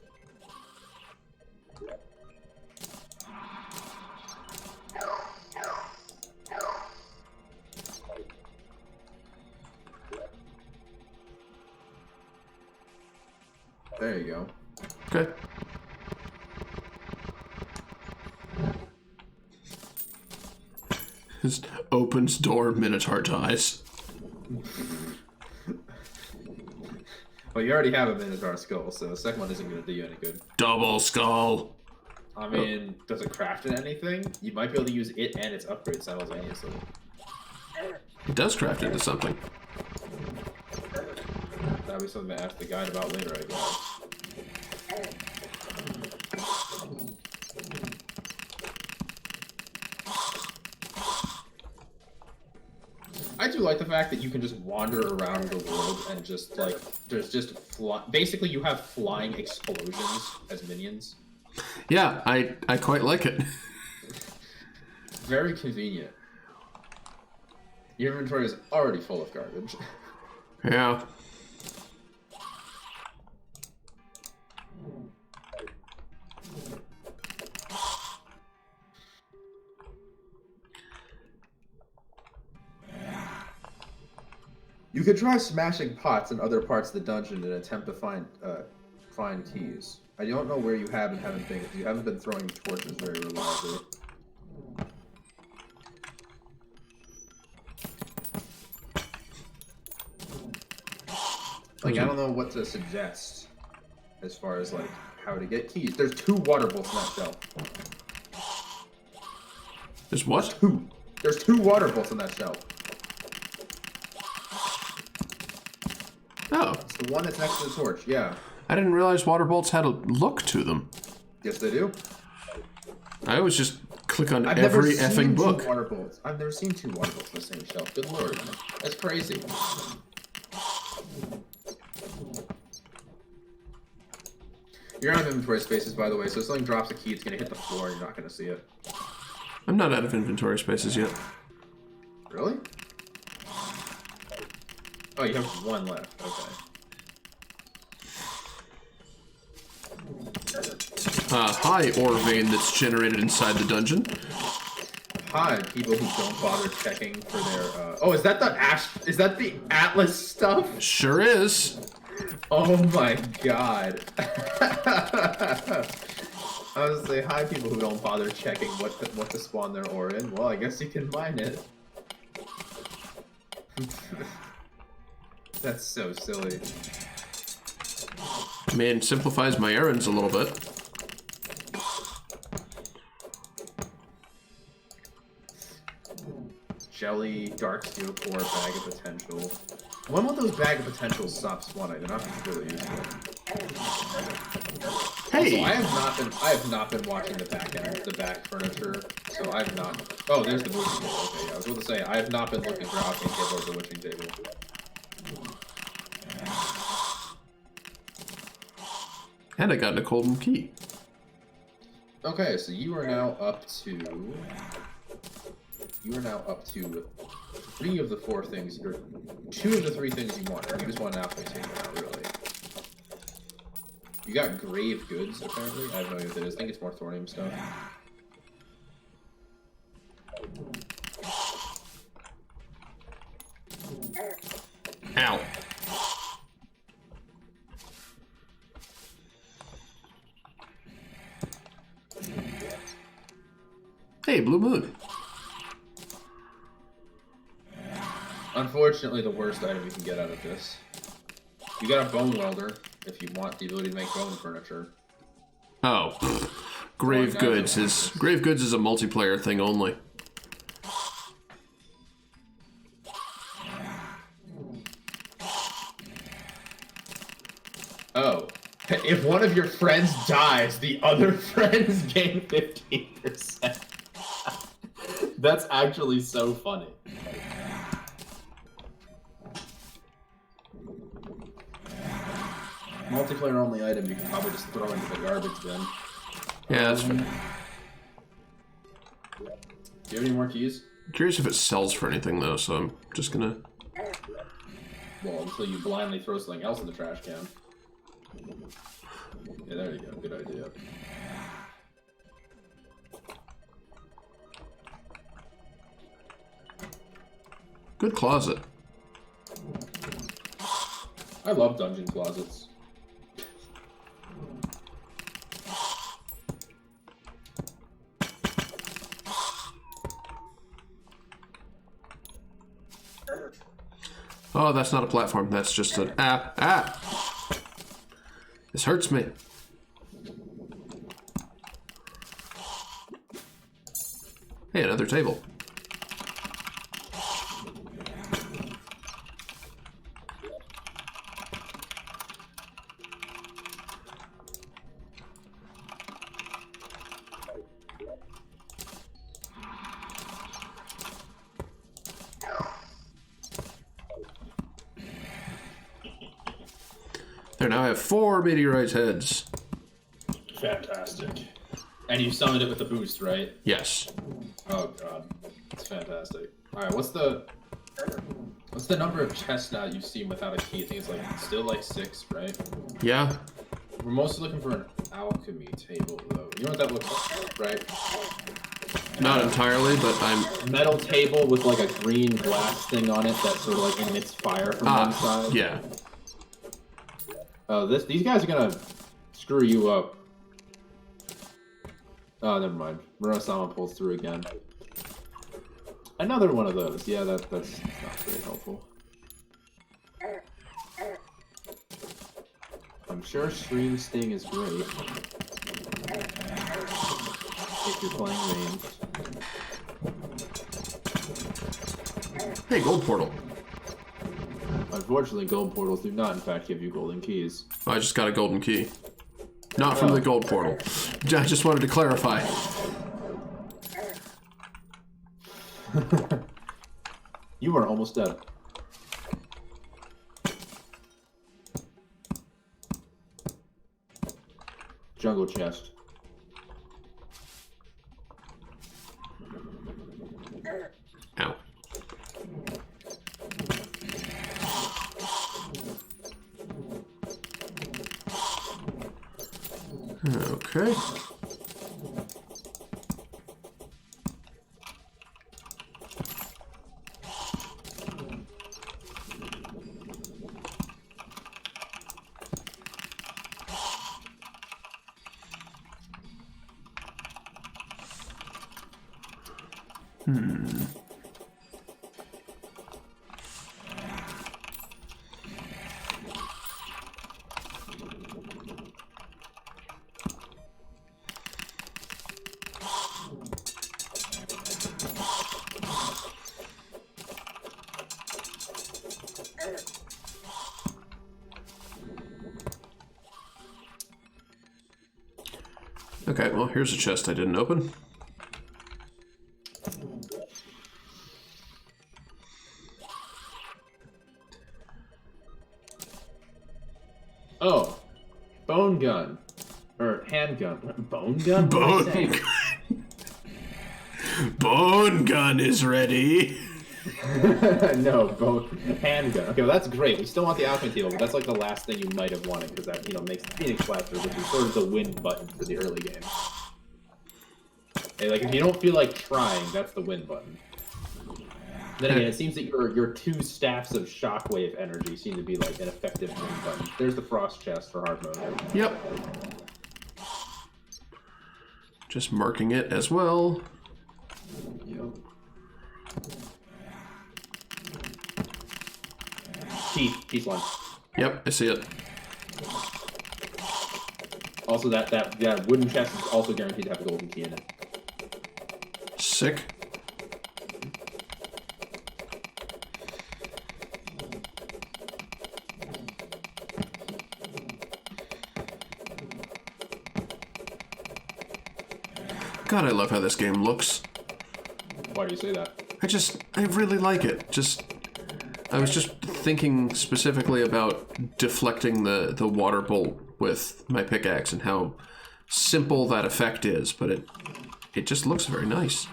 There you go. Okay. Just opens door, Minotaur dies. Well, you already have a Minotaur skull, so the second one isn't going to do you any good. Double skull. I mean, does it craft in anything? You might be able to use it and its upgrade simultaneously. It does craft into something. That'll be something to ask the guide about later, I guess. I do like the fact that you can just wander around the world and just, like, there's just basically you have flying explosions as minions. Yeah, I quite like it. Very convenient. Your inventory is already full of garbage. Yeah. You could try smashing pots in other parts of the dungeon and attempt to find keys. I don't know where you have and haven't been. You haven't been throwing torches very reliably. Like, I don't know what to suggest as far as, like, how to get keys. There's 2 water bolts in that shelf. There's what? There's 2 water bolts in that shelf. Oh. It's the one that's next to the torch, yeah. I didn't realize water bolts had a look to them. Yes, they do. I always just click on I've every never effing seen book. 2 water bolts. I've never seen 2 water bolts in the same shelf. Good lord. That's crazy. You're out of inventory spaces, by the way, so if something drops a key, it's going to hit the floor and you're not going to see it. I'm not out of inventory spaces yet. Really? Oh, you have 1 left. Okay. Hi, ore vein that's generated inside the dungeon. Hi, people who don't bother checking for their, Oh, is that the Atlas stuff? Sure is. Oh my god. I was gonna say, hi, people who don't bother checking what to spawn their ore in. Well, I guess you can mine it. That's so silly. Man, simplifies my errands a little bit. Jelly, dark steel core, bag of potential. When will those bag of potentials stop spawning? They're not particularly useful. Hey! Also, I have not been watching the back furniture, so I've not. Oh, there's the witching table. Okay, yeah, I was going to say I have not been looking for alchemy table or the witching table. And I got a golden key. Okay, so you are now up to 3 of the 4 things, or 2 of the 3 things you want. You just want an alchemy table now, really. You got grave goods, apparently. I have no idea what that is. I think it's more thorium stuff. Ow. Hey, Blue Moon. Unfortunately, the worst item you can get out of this. You got a bone welder, if you want the ability to make bone furniture. Oh. Grave Goods is a multiplayer thing only. Oh. If one of your friends dies, the other friends gain 15%. That's actually so funny. Multiplayer only item you can probably just throw into the garbage bin. Yeah, that's fair. Do you have any more keys? I'm curious if it sells for anything, though, so I'm just gonna... Well, until you blindly throw something else in the trash can. Yeah, there you go. Good idea. Good closet. I love dungeon closets. Oh, that's not a platform. That's just an... Ah! This hurts me. Hey, another table. There, now I have 4 meteorite heads. Fantastic. And you summoned it with the boost, right? Yes. Oh god, it's fantastic. All right, what's the number of chests now you've seen without a key? I think it's like still like 6, right? Yeah. We're mostly looking for an alchemy table, though. You know what that looks like, right? Not entirely, but I'm... Metal table with like a green glass thing on it that sort of like emits fire from one side. Yeah. These guys are gonna screw you up. Oh, never mind. Murasama pulls through again. Another one of those. Yeah, that's not very helpful. I'm sure Stream Sting is great. If you're playing ranged. Hey, gold portal. Unfortunately, gold portals do not, in fact, give you golden keys. I just got a golden key. Not from the gold portal. I just wanted to clarify. You are almost dead. Jungle chest. Ow. Okay. Okay, well, here's a chest I didn't open. Oh, bone gun. Or handgun. Bone gun? Bone gun. Bone gun is ready. No, handgun. Okay, well that's great. We still want the alchemy table, but that's like the last thing you might have wanted because that, makes the Phoenix Blaster, which is sort of the win button for the early game. Hey, like if you don't feel like trying, that's the win button. Then again, it seems that your 2 staffs of shockwave energy seem to be like an effective win button. There's the frost chest for hard mode. Yep. Just marking it as well. Yep. Key slime. Yep, I see it. Also, that wooden chest is also guaranteed to have a golden key in it. Sick. God, I love how this game looks. Why do you say that? I really like it. I was just thinking specifically about deflecting the water bolt with my pickaxe and how simple that effect is, but it just looks very nice.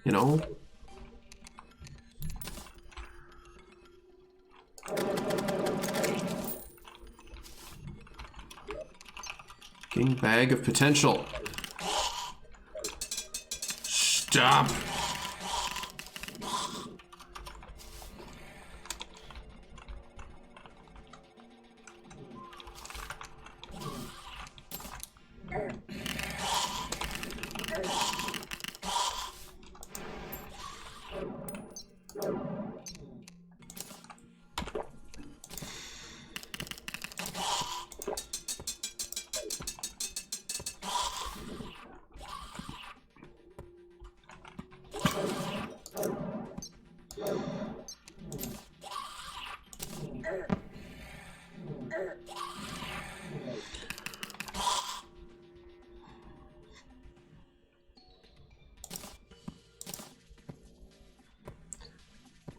You know? King bag of potential. Stop.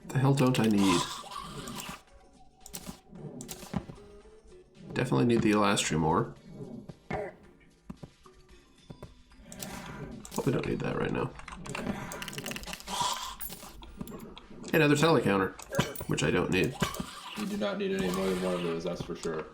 The hell don't I need? Definitely need the elastrium ore. Probably don't need that right now. Another telecounter, which I don't need. You do not need any more than one of those, that's for sure.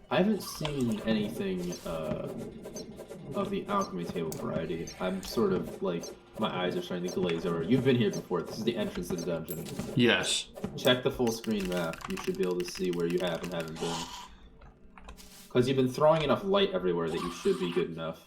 I haven't seen anything of the alchemy table variety. I'm sort of like, my eyes are starting to glaze over. You've been here before. This is the entrance to the dungeon. Yes. Check the full screen map. You should be able to see where you have and haven't been. Because you've been throwing enough light everywhere that you should be good enough.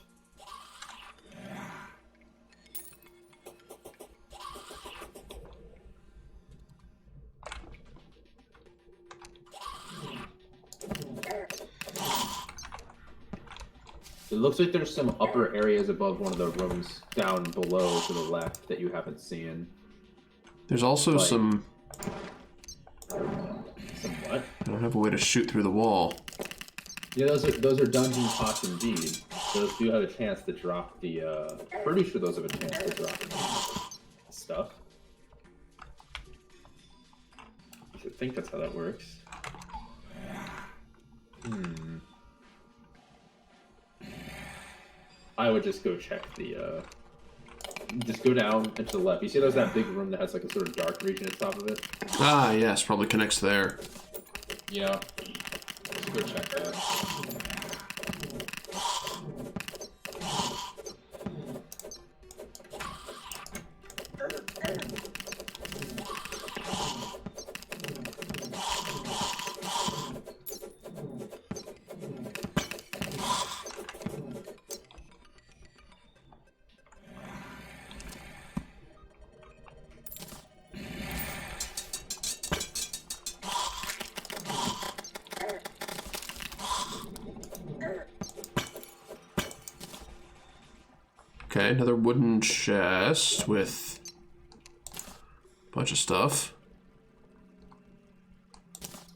It looks like there's some upper areas above one of the rooms down below to the left that you haven't seen. There's also Like, some... Some what? I don't have a way to shoot through the wall. Yeah, those are dungeon pots indeed. Those do have a chance to drop the, pretty sure those have a chance to drop stuff. I should think that's how that works. I would just go check the, just go down and to the left. You see there's that big room that has like a sort of dark region at the top of it? Ah, yes, probably connects there. Yeah. Just go check that. Okay, another wooden chest with a bunch of stuff.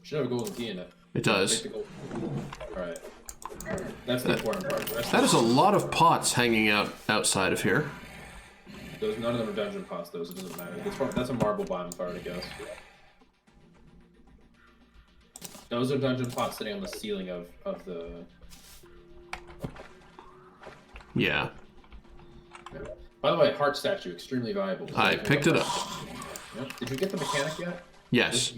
Should have a golden key in it. It does. Alright. That's the important part. That is a lot of pots hanging out outside of here. Those, none of them are dungeon pots, those, it doesn't matter. That's a marble biome, if I were to guess. Those are dungeon pots sitting on the ceiling of the... Yeah. By the way, heart statue, extremely valuable. I picked it up. Yep. Did you get the mechanic yet? Yes.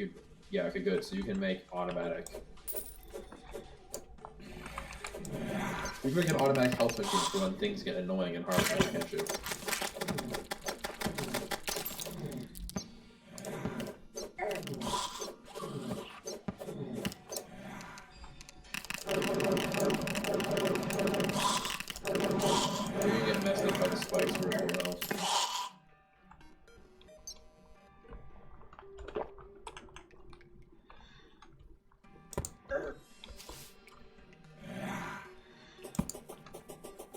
Yeah, okay, good. So you can make automatic. You can make an automatic health machine for when things get annoying and hard to catch you. the spikes for full health.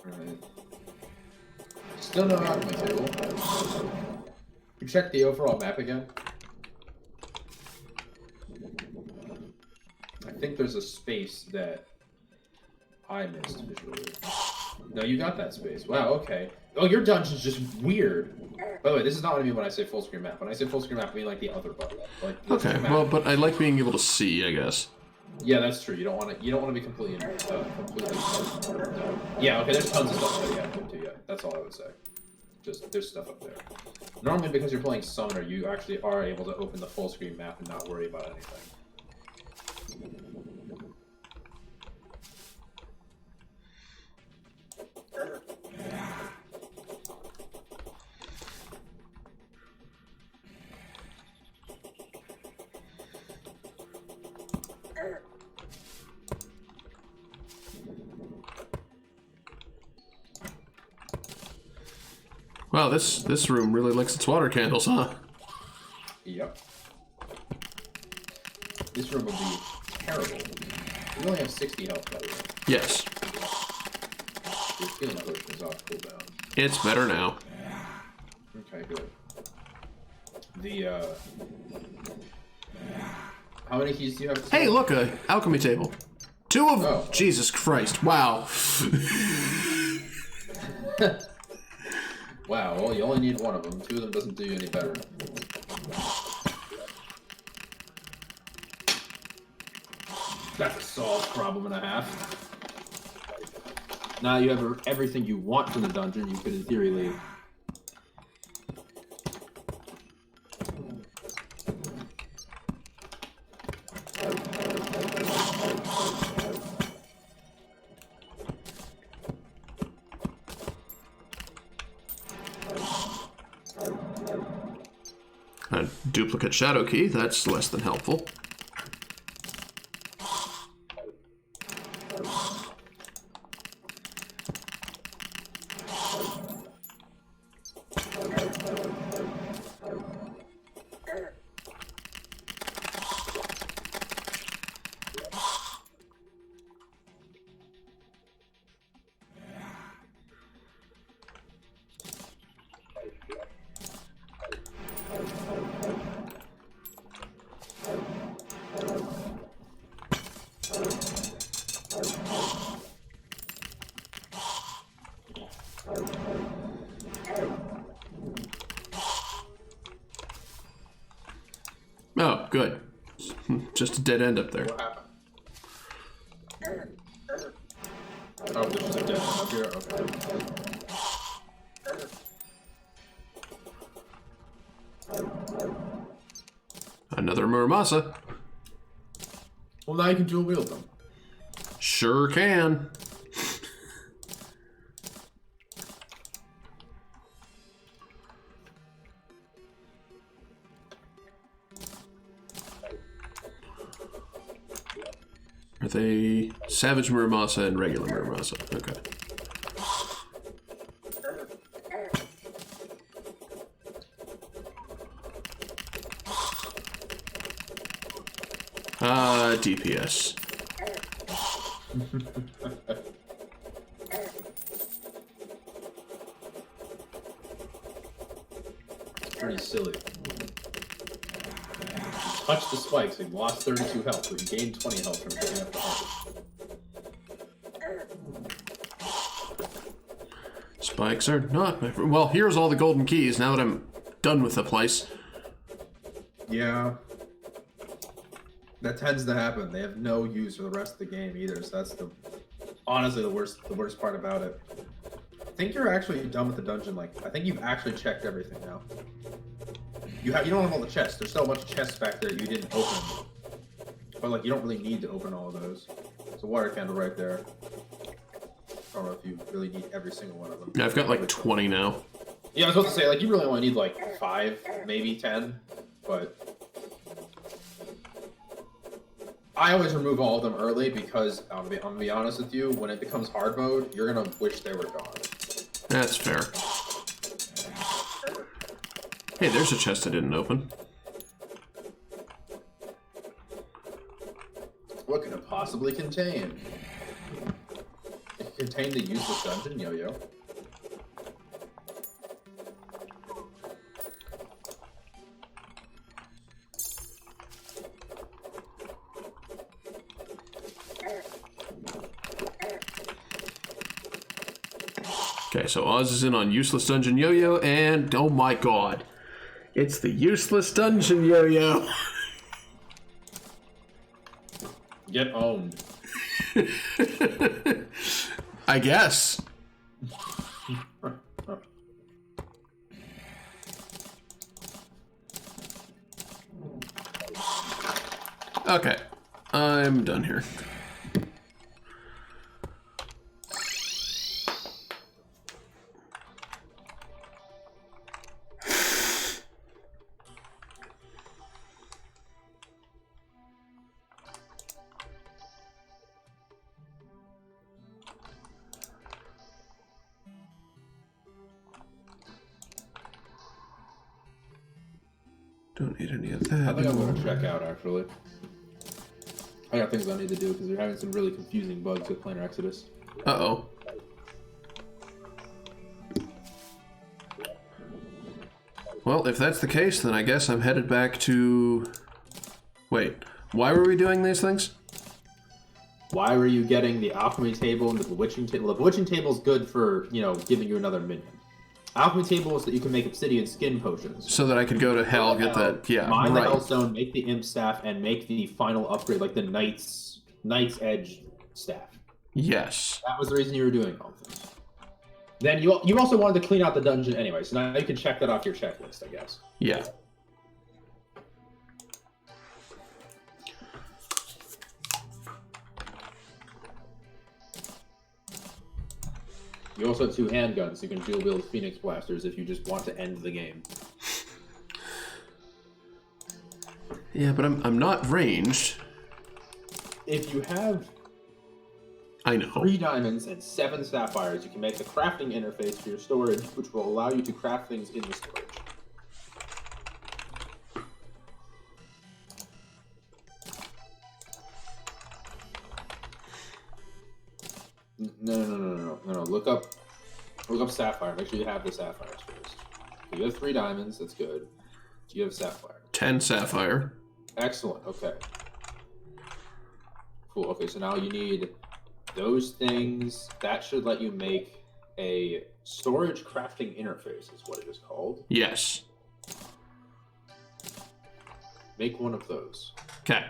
Alright. Still no alchemy table. You check the overall map again? I think there's a space that I missed visually. No, you got that space. Wow, okay. Oh, your dungeon's just weird. By the way, this is not what I mean when I say full screen map. When I say full screen map, I mean like the other button. Like Okay, well, but I like being able to see, I guess. Yeah, that's true. You don't want to. You don't want to be completely. Yeah. Okay. There's tons of stuff that you have to do. Yeah, that's all I would say. Just there's stuff up there. Normally, because you're playing Summoner, you actually are able to open the full screen map and not worry about anything. Wow, this room really likes its water candles, huh? Yep. This room would be terrible. We only have 60 health, by the way. Yes. Your healing potion is off cooldown. It's better now. Okay, good. The, how many keys do you have? Hey, look, a alchemy table. 2 of them. Oh. Jesus Christ, wow. Wow, well, you only need 1 of them. 2 of them doesn't do you any better. That's a solved problem and a half. Now you have everything you want from the dungeon, you could in theory leave. A duplicate shadow key, that's less than helpful. Oh, good. Just a dead end up there. What happened? Oh, there's just a dead end up here? Okay. Another Muramasa. Well, now you can dual wield them. Sure can. Are they Savage Muramasa and regular Muramasa? Okay. DPS. Pretty silly. Touch the spikes and lost 32 health, but you gained 20 health from picking up the heart. Spikes are not my friend. Well, here's all the golden keys now that I'm done with the place. Yeah. That tends to happen. They have no use for the rest of the game either, so that's honestly the worst part about it. I think you're actually done with the dungeon. Like, I think you've actually checked everything now. You don't have all the chests. There's still a bunch of chests back there you didn't open. But like, you don't really need to open all of those. There's a water candle right there. I don't know if you really need every single one of them. Yeah, I've got like 20 now. Yeah, I was about to say, like, you really only need like 5, maybe 10, but I always remove all of them early because I'm gonna be honest with you, when it becomes hard mode, you're gonna wish they were gone. That's fair. Hey, there's a chest I didn't open. What can it possibly contain? It can contain the useless dungeon yo-yo. Okay, so Oz is in on useless dungeon yo-yo, and oh my god, it's the useless dungeon yo-yo. Get owned. I guess. Okay, I'm done here. Don't need any of that. I think I'm going to check out, actually. I got things I need to do because they're having some really confusing bugs with Planar Exodus. Uh-oh. Well, if that's the case, then I guess I'm headed back to... Wait, why were we doing these things? Why were you getting the alchemy table and the bewitching table? The bewitching table is good for, you know, giving you another minion. Alchemy table is that you can make obsidian skin potions. So that I could go to hell, get that, yeah, Mine the right. Hellstone, make the imp staff, and make the final upgrade, like the Knight's Edge staff. Yes. That was the reason you were doing all this. Then you also wanted to clean out the dungeon anyway, so now you can check that off your checklist, I guess. Yeah. You also have 2 handguns, so you can dual wield Phoenix Blasters if you just want to end the game. Yeah, but I'm not ranged. If you have I know. 3 diamonds and 7 sapphires, you can make the crafting interface for your storage, which will allow you to craft things in the storage. No. Look up sapphire. Make sure you have the sapphires first. You have 3 diamonds. That's good. You have sapphire. 10 sapphire. Excellent. Okay. Cool. Okay, so now you need those things. That should let you make a storage crafting interface, is what it is called. Yes. Make one of those. Okay.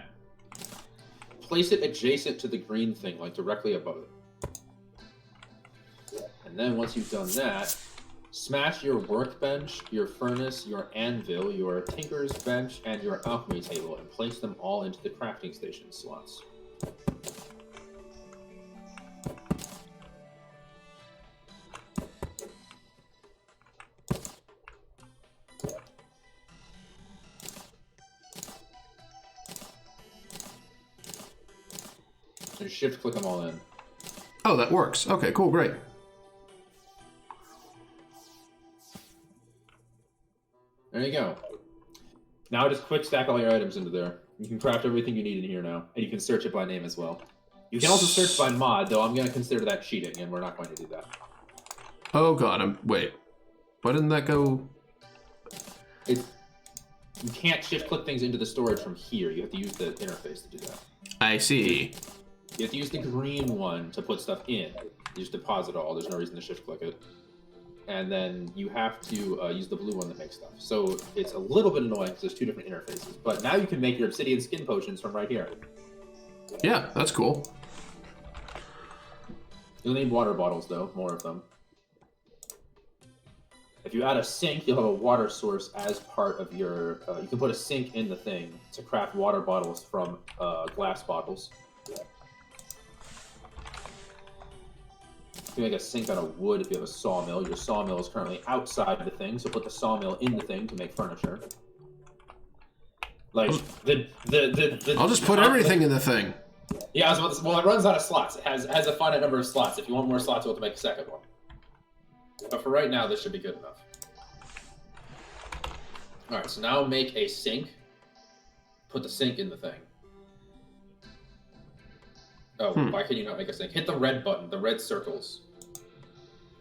Place it adjacent to the green thing, like directly above it. And then once you've done that, smash your workbench, your furnace, your anvil, your tinker's bench, and your alchemy table, and place them all into the crafting station slots. And shift click them all in. Oh, that works. Okay, cool, great. There you go. Now just quick stack all your items into there. You can craft everything you need in here now, and you can search it by name as well. You can also search by mod, though I'm going to consider that cheating, and we're not going to do that. Oh god, wait. Why didn't that go... You can't shift click things into the storage from here. You have to use the interface to do that. I see. You have to use the green one to put stuff in. You just deposit all. There's no reason to shift click it. And then you have to use the blue one that makes stuff. So it's a little bit annoying because there's 2 different interfaces. But now you can make your obsidian skin potions from right here. Yeah, that's cool. You'll need water bottles, though. More of them. If you add a sink, you'll have a water source as part of your... you can put a sink in the thing to craft water bottles from glass bottles. You can make a sink out of wood if you have a sawmill. Your sawmill is currently outside the thing, so put the sawmill in the thing to make furniture. Like, I'll just put everything in the thing. Yeah, I was about to say, well, it runs out of slots. It has a finite number of slots. If you want more slots, you'll have to make a second one. But for right now, this should be good enough. All right, so now make a sink. Put the sink in the thing. Oh, why can you not make a sink? Hit the red button, the red circles.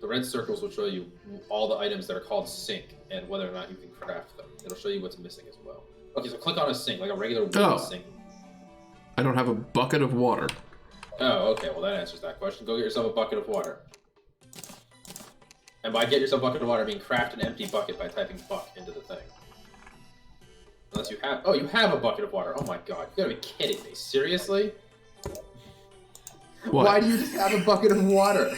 The red circles will show you all the items that are called sink and whether or not you can craft them. It'll show you what's missing as well. Okay, so click on a sink, like a regular wooden sink. I don't have a bucket of water. Oh, okay, well that answers that question. Go get yourself a bucket of water. And by get yourself a bucket of water, I mean craft an empty bucket by typing buck into the thing. Unless you have... Oh, you have a bucket of water. Oh my god, you gotta be kidding me. Seriously? What? Why do you just have a bucket of water?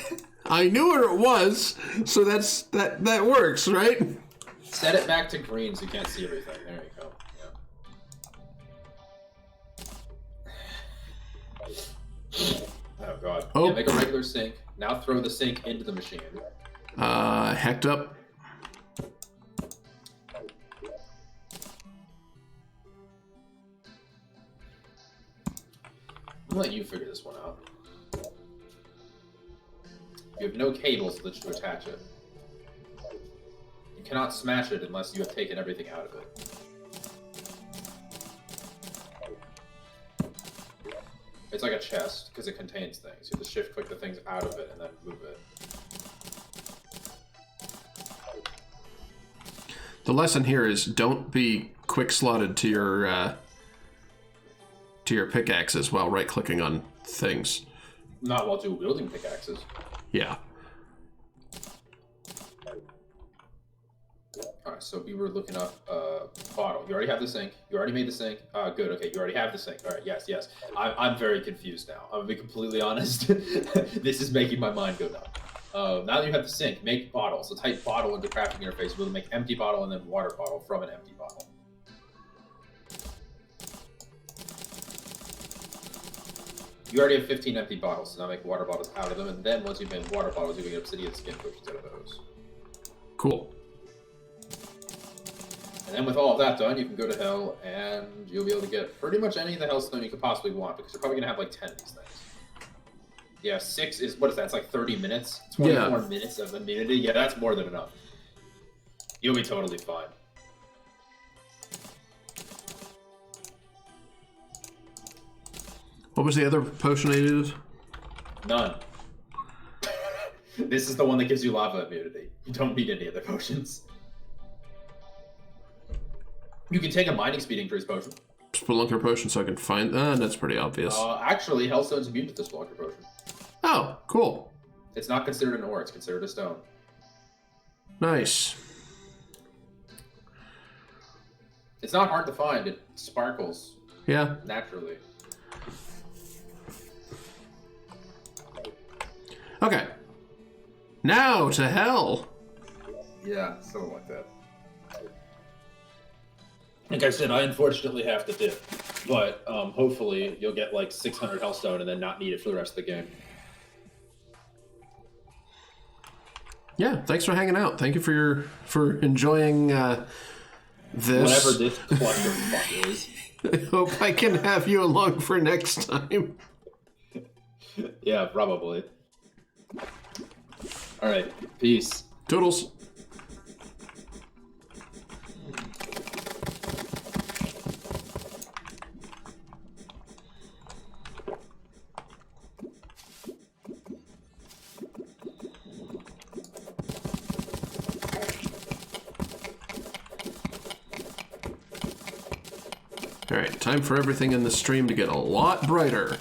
I knew where it was, so that works, right? Set it back to green so you can't see everything. There you go. Yeah. Oh god. Oh. Yeah, make a regular sink. Now throw the sink into the machine. Hecked up. I'm gonna let you figure this one out. You have no cables to attach it. You cannot smash it unless you have taken everything out of it. It's like a chest, because it contains things. You have to shift-click the things out of it and then move it. The lesson here is don't be quick-slotted to your pickaxes while right-clicking on things. Not while dual-wielding pickaxes. Yeah. Alright, so we were looking up bottle. You already have the sink. You already made the sink. Good, okay, you already have the sink. Alright, yes. I'm very confused now. I'm gonna be completely honest. This is making my mind go nuts. Now that you have the sink, make bottle. So type bottle into crafting interface. We'll make empty bottle and then water bottle from an empty bottle. You already have 15 empty bottles, so now make water bottles out of them, and then once you've made water bottles, you can get obsidian skin potions out of those. Cool. And then with all of that done, you can go to hell, and you'll be able to get pretty much any of the hellstone you could possibly want, because you're probably going to have like 10 of these things. Yeah, 6 is, what is that? It's like 30 minutes? 24 minutes of immunity? Yeah, that's more than enough. You'll be totally fine. What was the other potion I needed? None. This is the one that gives you lava immunity. You don't need any other potions. You can take a mining speed increase potion. Spelunker potion so I can find... that's pretty obvious. Actually, Hellstone's immune to the Spelunker potion. Oh, cool. It's not considered an ore, it's considered a stone. Nice. It's not hard to find, it sparkles. Yeah. Naturally. Okay. Now to hell. Yeah, something like that. Like I said, I unfortunately have to dip, but hopefully you'll get like 600 Hellstone and then not need it for the rest of the game. Yeah, thanks for hanging out. Thank you for enjoying this. Whatever this clusterfuck is. I hope I can have you along for next time. Yeah, probably. All right, peace. Toodles. All right, time for everything in the stream to get a lot brighter.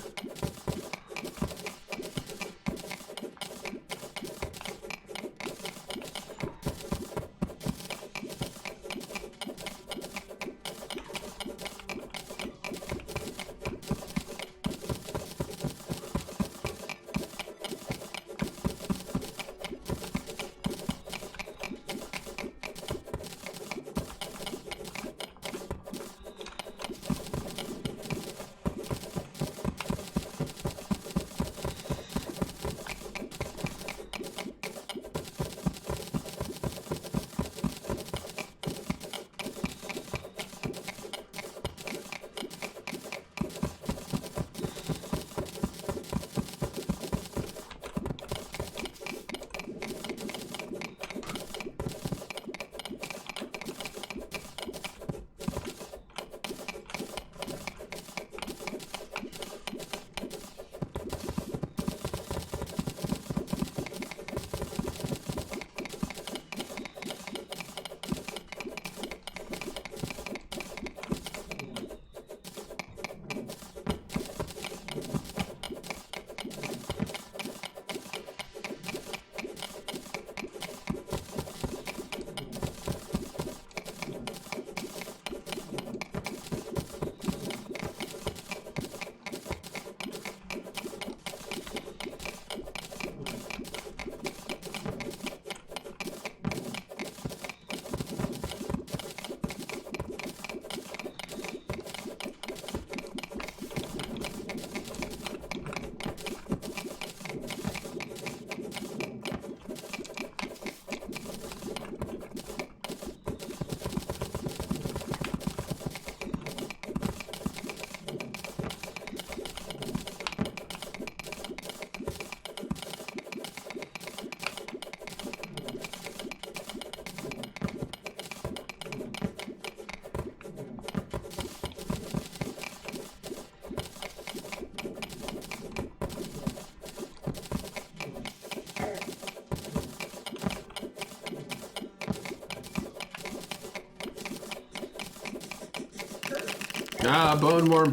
Ah, bone worm.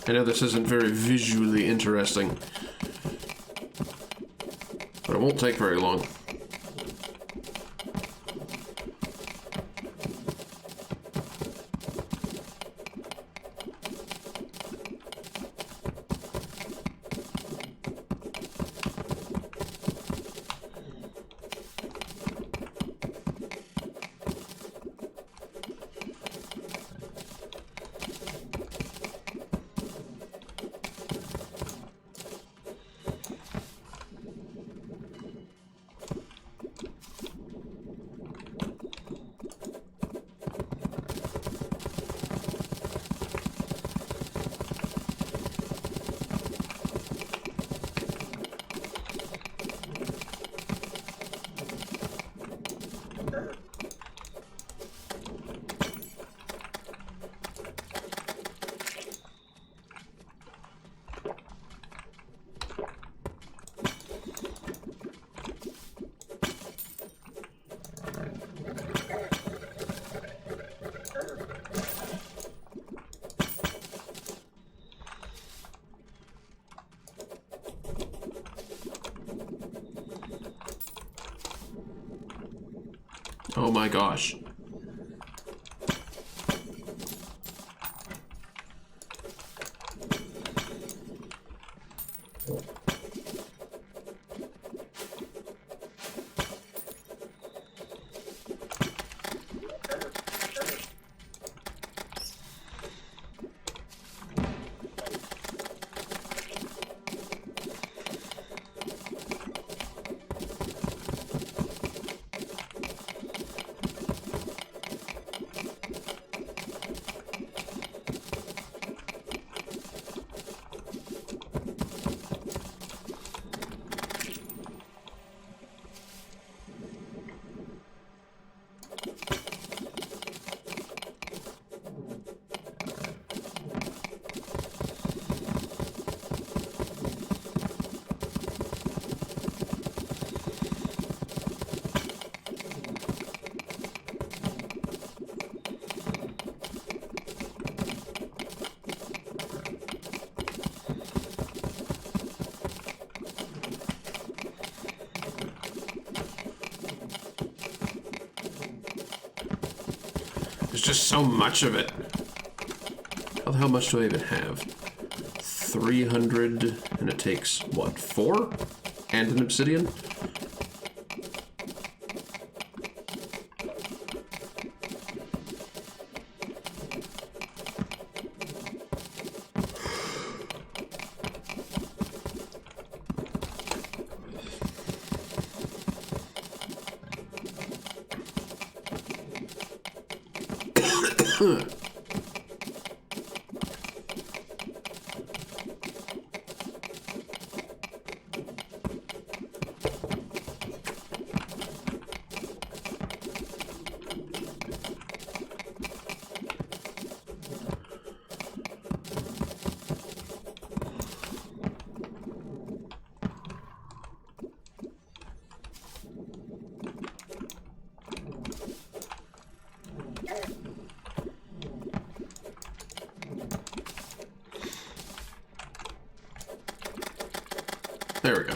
I know this isn't very visually interesting, but it won't take very long. Oh my gosh. There's just so much of it. How much do I even have? 300, and it takes, what, 4? And an obsidian? There we go.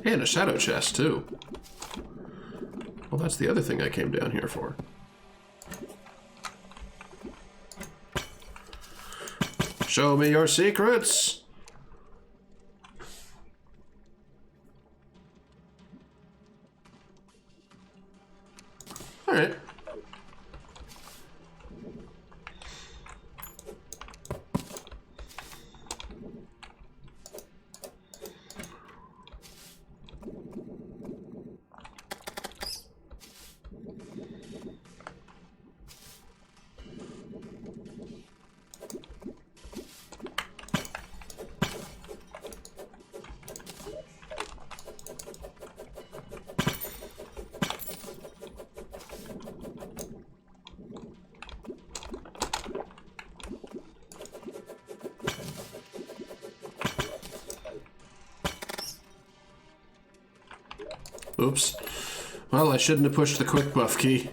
And a shadow chest, too. Well, that's the other thing I came down here for. Show me your secrets! Alright. Oops. Well, I shouldn't have pushed the quick buff key.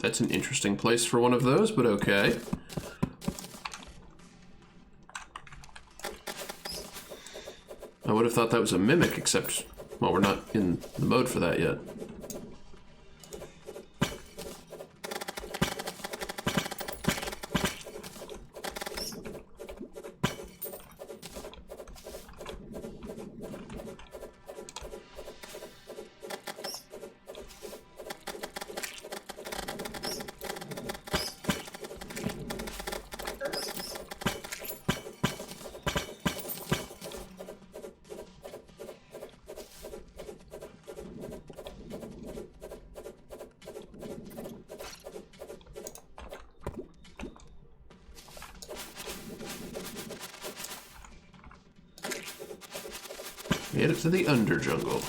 That's an interesting place for one of those, but okay. I would have thought that was a mimic, except, well, we're not in the mode for that yet. Get it to the Underjungle.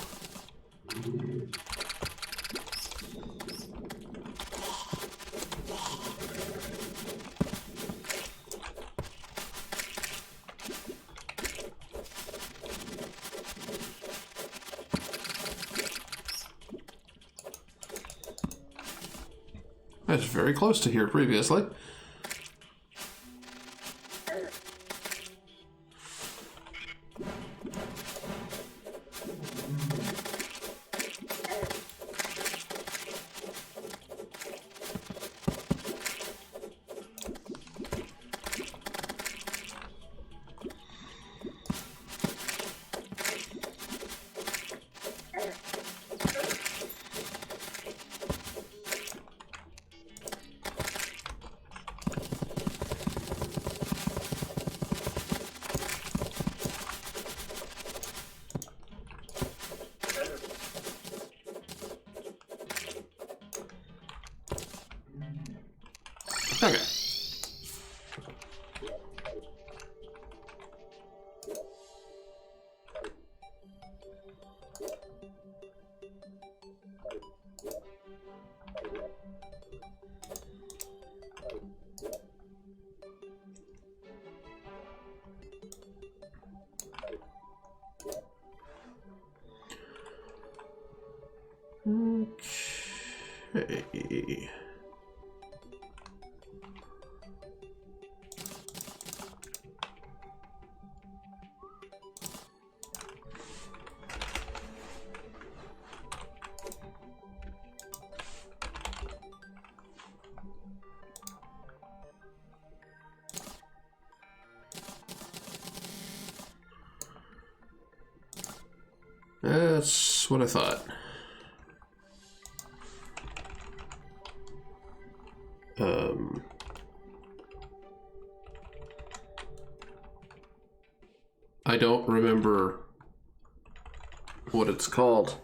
That's very close to here previously. Okay. Okay. That's what I thought. I don't remember what it's called.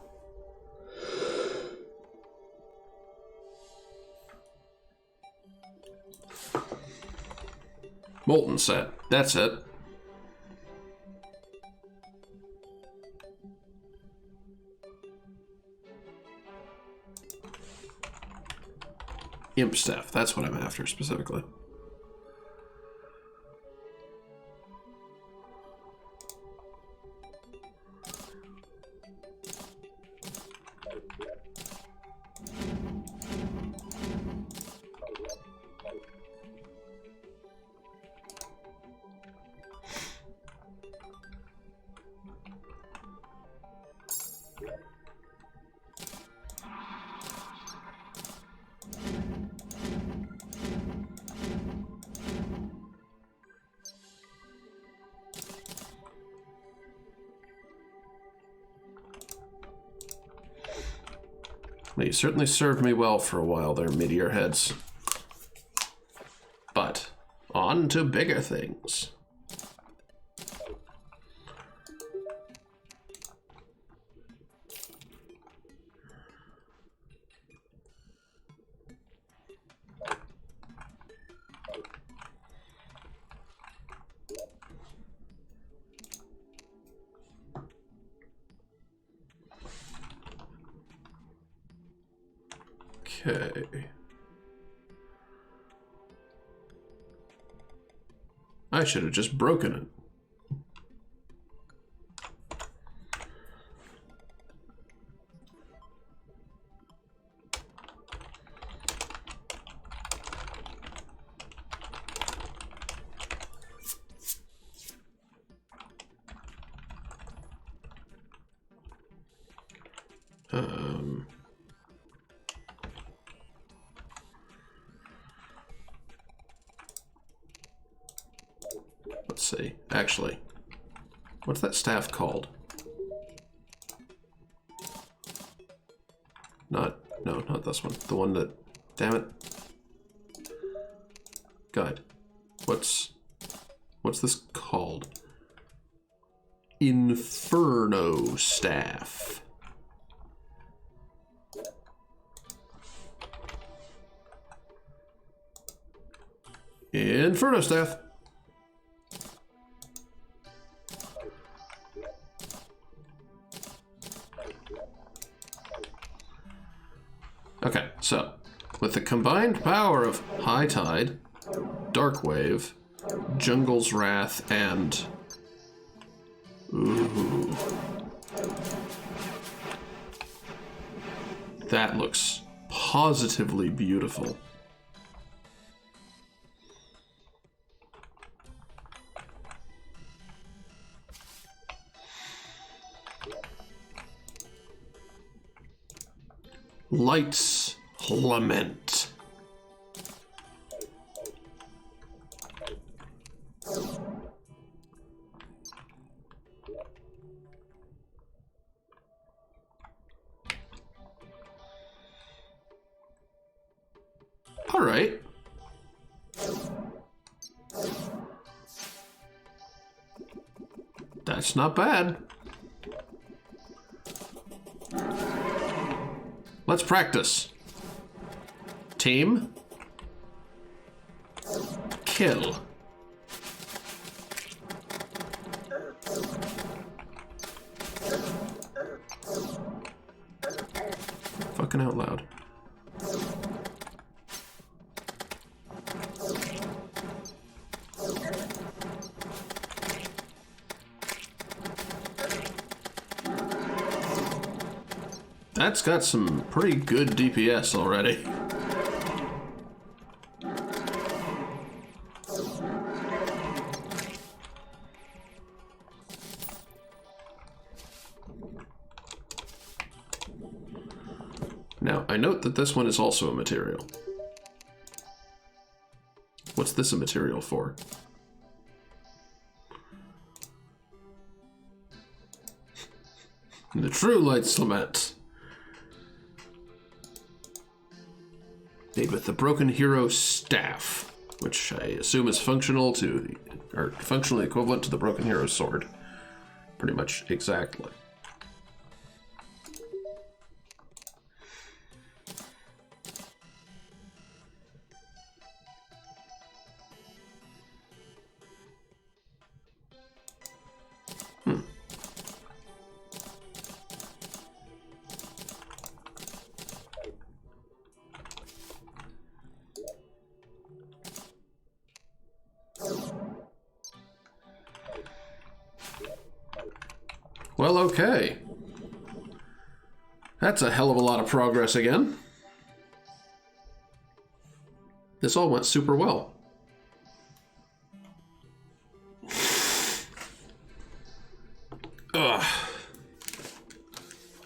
Molten set. That's it. imp staff. That's what I'm after specifically. You certainly served me well for a while there, meteor heads. But on to bigger things. Okay. I should have just broken it. Let's see. Actually, what's that staff called? No, not this one. The one that... Damn it. God. What's this called? Inferno staff. Inferno staff. Okay, so with the combined power of High Tide, Dark Wave, Jungle's Wrath, and ooh, that looks positively beautiful. Light's Lament. All right. That's not bad. Let's practice. Team. Kill. Fucking out loud. That's got some pretty good DPS already. Now, I note that this one is also a material. What's this a material for? The True Light's Lament. Made with the Broken Hero Staff, which I assume is functional to, or functionally equivalent to the Broken Hero Sword. Pretty much exactly. Well, okay. That's a hell of a lot of progress again. This all went super well. Ugh.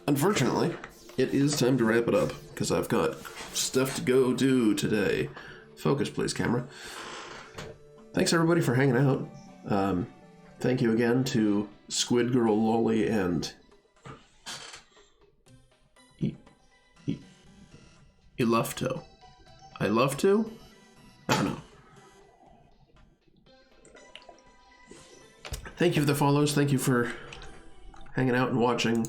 Unfortunately, it is time to wrap it up, because I've got stuff to go do today. Focus, please, camera. Thanks, everybody, for hanging out. Thank you again to Squid Girl Lolly and... Elufto. I love to? I don't know. Thank you for the follows. Thank you for hanging out and watching.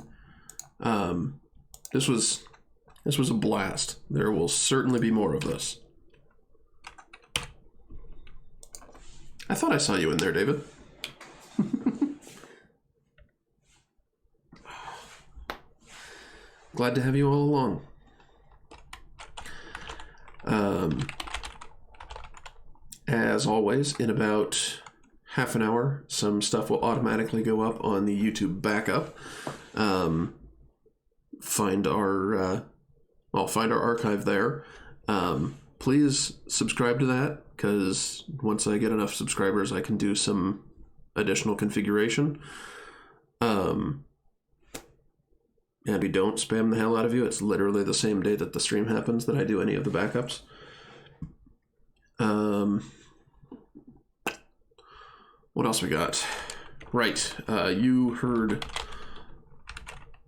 This was a blast. There will certainly be more of this. I thought I saw you in there, David. Glad to have you all along. As always, in about half an hour, some stuff will automatically go up on the YouTube backup. Find our archive there. Please subscribe to that, because once I get enough subscribers, I can do some additional configuration. And we don't spam the hell out of you. It's literally the same day that the stream happens that I do any of the backups. What else we got? Right, you heard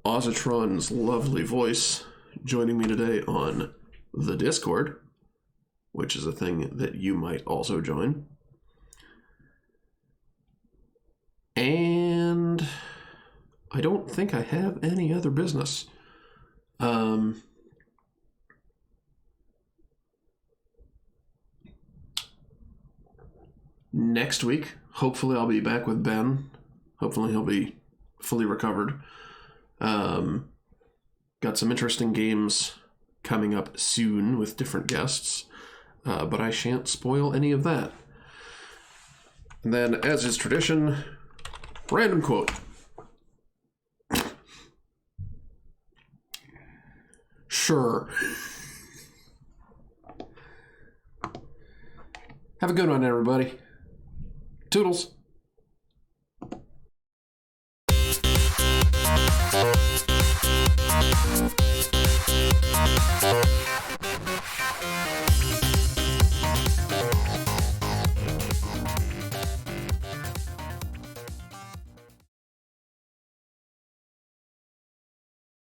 Ozatron's lovely voice joining me today on the Discord, which is a thing that you might also join. And I don't think I have any other business. Next week, hopefully I'll be back with Ben. Hopefully he'll be fully recovered. Got some interesting games coming up soon with different guests, but I shan't spoil any of that. And then, as is tradition, random quote. Sure. Have a good one, everybody. Toodles.